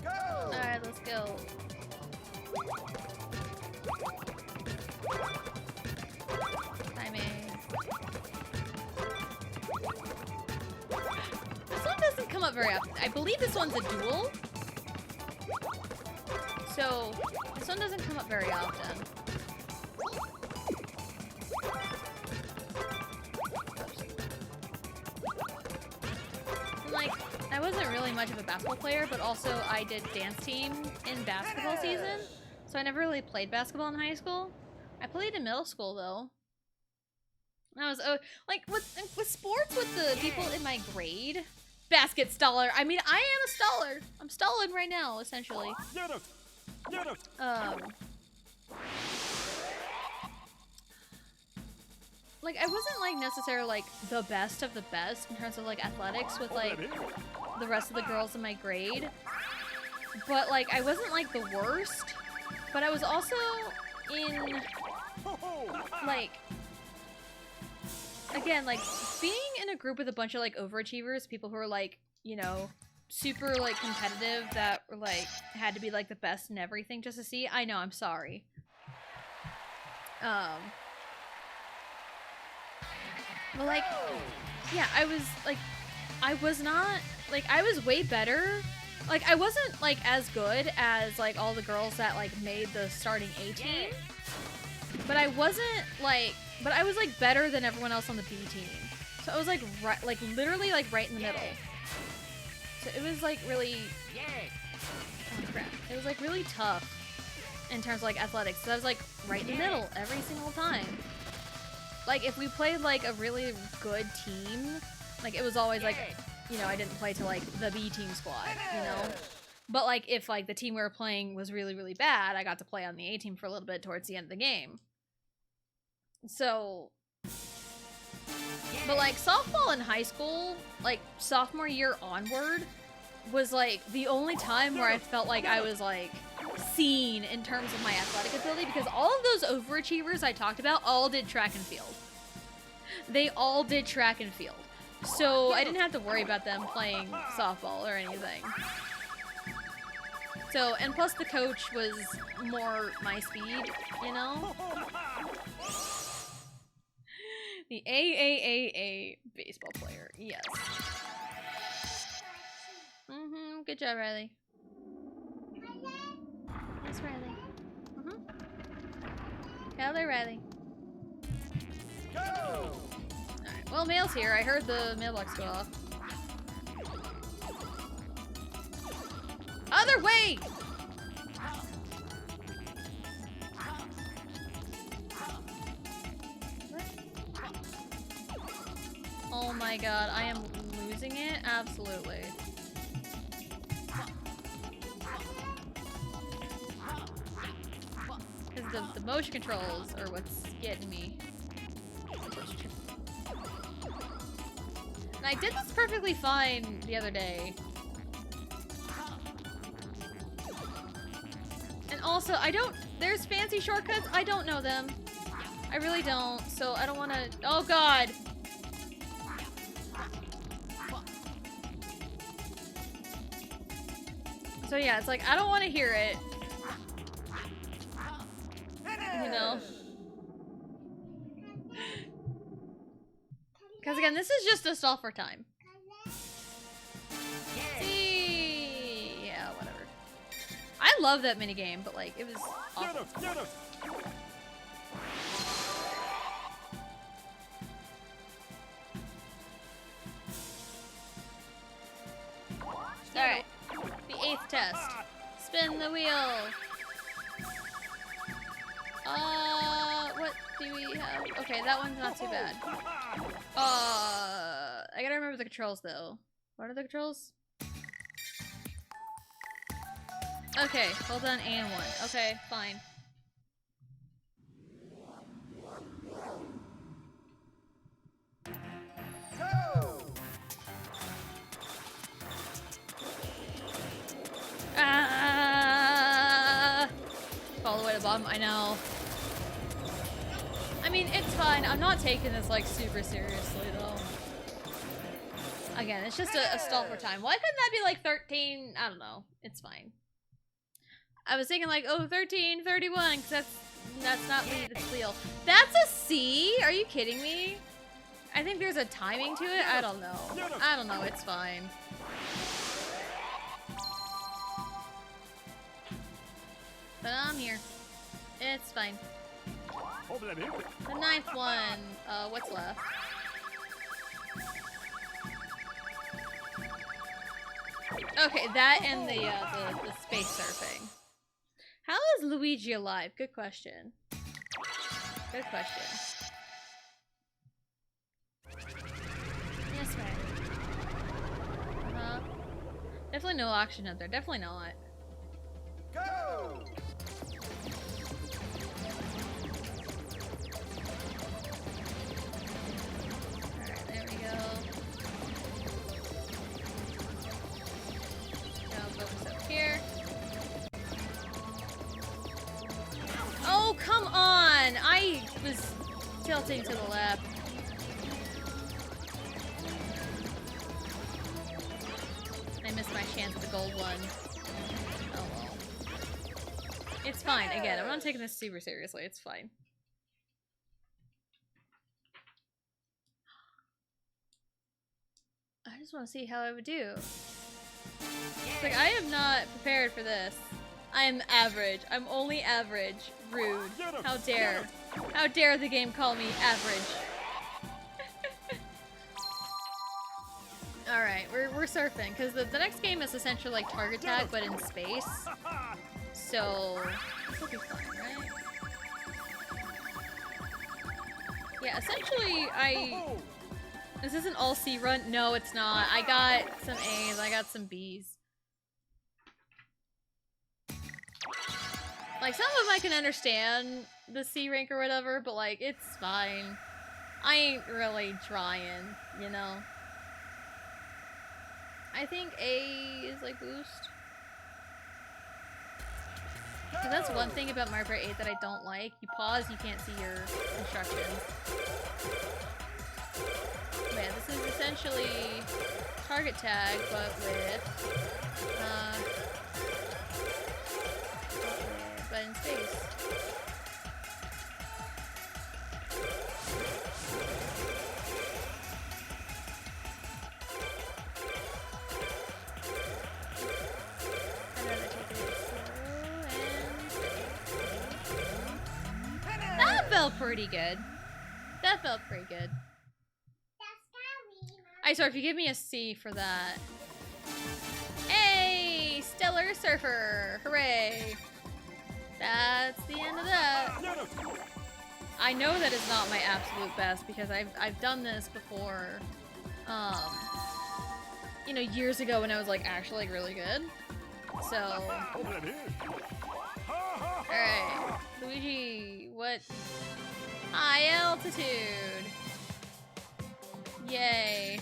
Alright, let's go. Timing. This one doesn't come up very often. I believe this one's a duel. So, this one doesn't come up very often. Like, I wasn't really much of a basketball player, but also I did dance team in basketball season, so I never really played basketball in high school. I played in middle school, though. And I was, like, with sports with the people in my grade, basket staller. I mean, I am a staller. I'm stalling right now, essentially. Like, I wasn't, like, necessarily, like, the best of the best in terms of, like, athletics with, like, the rest of the girls in my grade. But, like, I wasn't, like, the worst. But I was also in, like, again, like, being in a group with a bunch of, like, overachievers, people who are, like, you know, super, like, competitive that were, like, had to be, like, the best in everything just to see. I know, I'm sorry. But, like, yeah, I was, like, I was not, like, I was way better. Like, I wasn't, like, as good as, like, all the girls that, like, made the starting A team. But I wasn't, like, but I was, like, better than everyone else on the B team. So I was, like, right, like, literally, like, right in the middle. So it was, like, really, oh, crap. It was, like, really tough in terms of, like, athletics. So I was, like, right in the middle every single time. Like, if we played, like, a really good team, like, it was always, like, you know, I didn't play to, like, the B team squad, you know? But, like, if, like, the team we were playing was really, really bad, I got to play on the A team for a little bit towards the end of the game. So, but, like, softball in high school, like, sophomore year onward, was, like, the only time where I felt like I was, like, seen in terms of my athletic ability, because all of those overachievers I talked about all did track and field. They all did track and field. So I didn't have to worry about them playing softball or anything. So, and plus the coach was more my speed, you know? The AAAA baseball player. Yes. Good job, Riley. Yes, Riley. Hello, Riley. Go! Alright, well, mail's here. I heard the mailbox go off. Other way! Oh my god, I am losing it? Absolutely. Because the motion controls are what's getting me. And I did this perfectly fine the other day. And also, there's fancy shortcuts, I don't know them. I really don't, so I don't want to, oh god! So yeah, it's like, I don't want to hear it. You know? Because again, this is just a stall for time. See? Yeah, whatever. I love that minigame, but like, it was awful. Alright. The 8th test. Spin the wheel. What do we have? Okay, that one's not too bad. I gotta remember the controls though. What are the controls? Okay, hold on A and 1. Okay, fine. All the way to the bottom, I know. I mean, it's fine. I'm not taking this, like, super seriously, though. Again, it's just a stall for time. Why couldn't that be, like, 13? I don't know. It's fine. I was thinking, like, oh, 13, 31, because that's not lead, it's wheel. That's a C? Are you kidding me? I think there's a timing to it? I don't know. I don't know. It's fine. But I'm here. It's fine. The 9th one. What's left? Okay, that and the space surfing. How is Luigi alive? Good question. Good question. Yes, right. Definitely no auction up there. Definitely not. Go! Alright, there we go. Now focus up here. Oh, come on! I was tilting to the left. I missed my chance at the gold one. Oh well. It's fine. Again, I'm not taking this super seriously. It's fine. I just want to see how I would do. It's like, I am not prepared for this. I am average. I'm only average. Rude. How dare. How dare the game call me average. Alright, we're surfing, because the next game is essentially like target tag, but in space. So, this will be fun, right? Yeah, essentially, this isn't all C run. No, it's not. I got some A's, I got some B's. Like, some of them I can understand the C rank or whatever, but like, it's fine. I ain't really trying, you know? I think A is like boost. Cause that's one thing about Mario Kart 8 that I don't like. You pause, you can't see your instructions. Yeah, this is essentially target tag, but in space. felt pretty good. That felt pretty good. I swear, if you give me a C for that. Hey, Stellar Surfer! Hooray! That's the end of that. I know that is not my absolute best because I've done this before. You know, years ago when I was like actually like really good. So. Alright. Luigi, what? High altitude. Yay.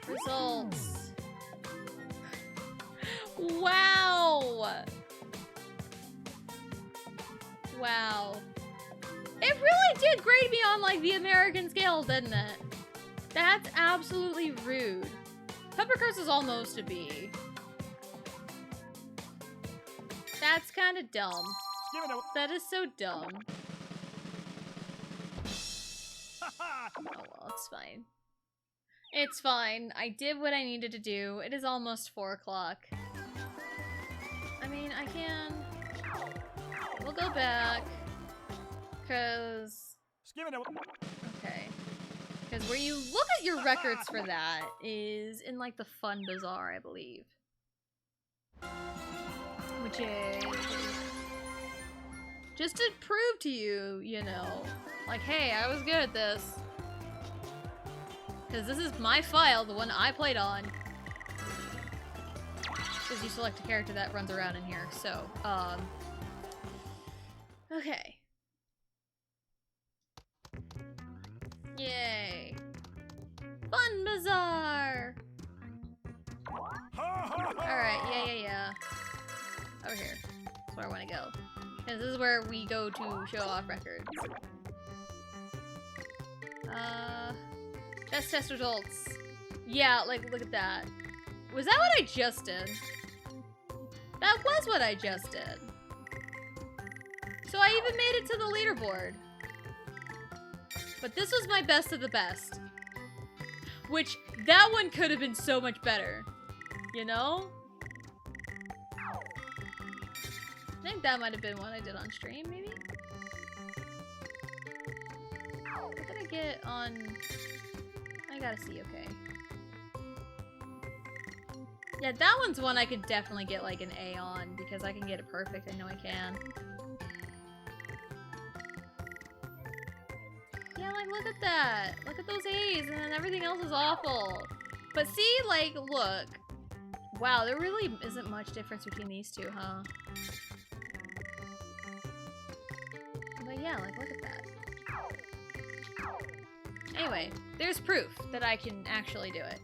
Results. Wow. Wow. It really did grade me on like the American scale, didn't it? That's absolutely rude. Pepper Curse is almost a B. That's kind of dumb. That is so dumb. Oh well, it's fine. It's fine. I did what I needed to do. It is almost 4 o'clock. I mean, I can... We'll go back. Cause... Okay. Because where you look at your records for that is in like the Fun Bazaar, I believe. Which is... just to prove to you, you know, like, hey, I was good at this. Because this is my file, the one I played on. Because you select a character that runs around in here, so, okay. Yay. Fun Bazaar! Alright, yeah. Over here. That's where I want to go. Because this is where we go to show off records. Test results. Yeah, like, look at that. Was that what I just did? That was what I just did. So I even made it to the leaderboard. But this was my best of the best. Which, that one could have been so much better. You know? I think that might have been one I did on stream, maybe? What did I get on... I gotta see, okay. Yeah, that one's one I could definitely get like an A on, because I can get it perfect, I know I can. Yeah, like, look at that! Look at those A's, and then everything else is awful! But see, like, look. Wow, there really isn't much difference between these two, huh? But yeah, like, look at that. Anyway, there's proof that I can actually do it.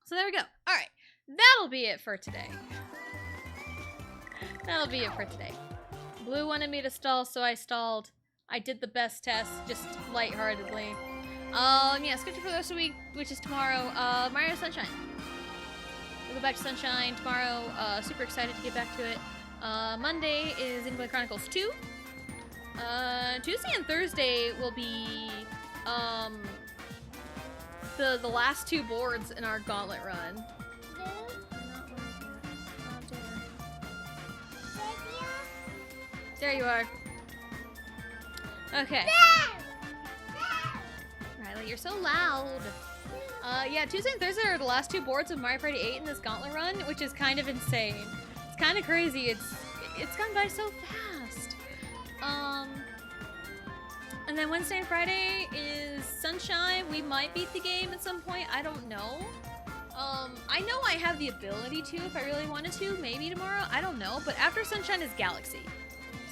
So there we go. Alright, that'll be it for today. That'll be it for today. Blue wanted me to stall, so I stalled. I did the best test, just lightheartedly. Yeah, schedule for the rest of the week, which is tomorrow, Mario Sunshine. We'll go back to Sunshine tomorrow. Super excited to get back to it. Monday is Xenoblade Chronicles 2. Tuesday and Thursday will be, the last 2 boards in our gauntlet run. There you are. Okay. Riley, you're so loud. Yeah, Tuesday and Thursday are the last 2 boards of Mario Party 8 in this gauntlet run, which is kind of insane. It's kind of crazy. It's gone by so fast. And then Wednesday and Friday is Sunshine. We might beat the game at some point. I don't know. I know I have the ability to if I really wanted to. Maybe tomorrow. I don't know. But after Sunshine is Galaxy.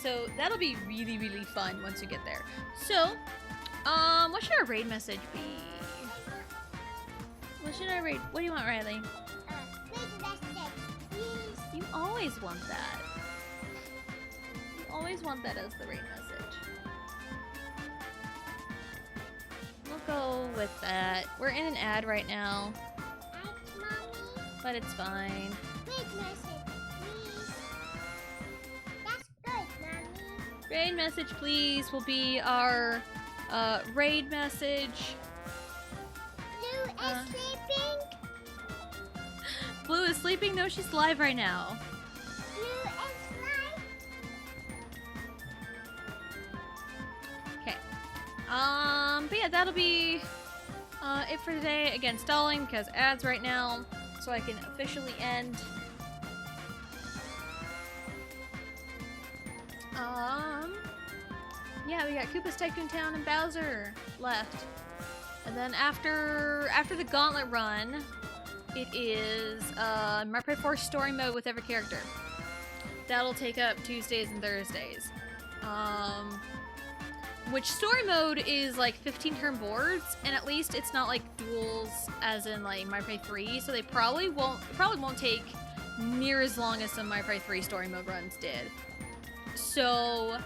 So that'll be really, really fun once we get there. So, what should our raid message be? What should I raid? What do you want, Riley? Raid message, please. You always want that. You always want that as the raid message. We'll go with that. We're in an ad right now. Mommy. But it's fine. Raid message, please. That's good, Mommy. Raid message, please, will be our raid message. Blue is sleeping. Blue is sleeping? No, she's live right now. Blue is live. But yeah, that'll be it for today. Again, stalling because ads right now, so I can officially end. Yeah, we got Koopa's Tycoon Town and Bowser left. And then after the Gauntlet run, it is Mario Party 4 story mode with every character. That'll take up Tuesdays and Thursdays. Which story mode is like 15 turn boards, and at least it's not like duels as in like Mario Party 3, so they probably won't take near as long as some Mario Party 3 story mode runs did. So,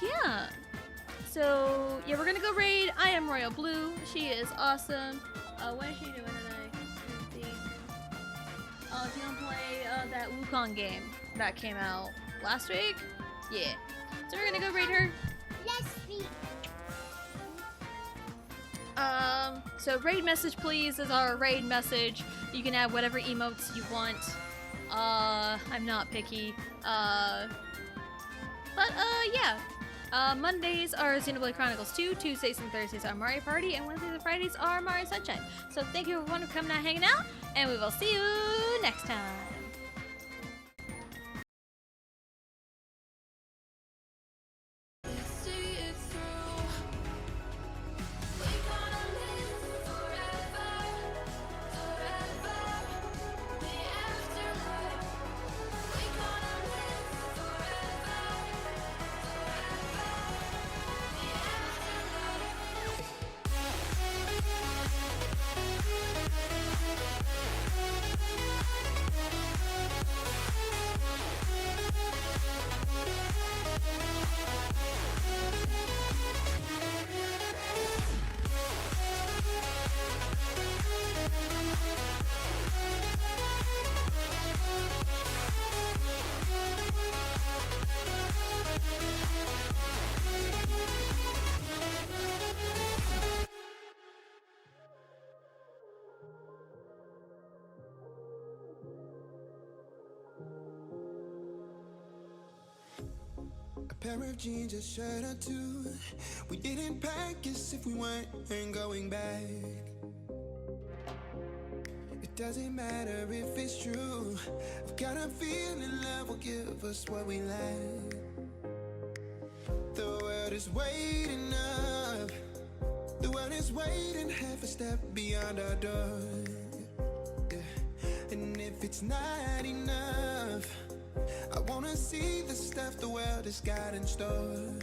yeah. So, yeah, we're gonna go raid I Am Royal Blue. She is awesome. What is she doing today? Let's see. If you don't play that Wukong game that came out last week? Yeah. So we're gonna go raid her. So raid message please is our raid message. You can add whatever emotes you want. I'm not picky. Yeah. Mondays are Xenoblade Chronicles 2, Tuesdays and Thursdays are Mario Party, and Wednesdays and Fridays are Mario Sunshine. So thank you everyone for coming out, hanging out, and we will see you next time. A pair of jeans, a shirt or two. We didn't pack as if we weren't going back. It doesn't matter if it's true. I've got a feeling love will give us what we lack. The world is waiting up. The world is waiting half a step beyond our door. Yeah. And if it's not enough, I wanna see the stuff the world has got in store.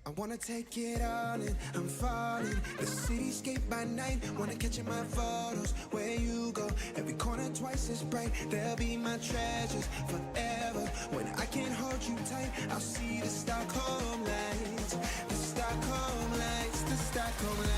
I wanna take it all in, I'm falling. The cityscape by night, wanna catch in my photos. Where you go, every corner twice as bright. They'll be my treasures forever. When I can't hold you tight, I'll see the Stockholm lights. The Stockholm lights, the Stockholm lights.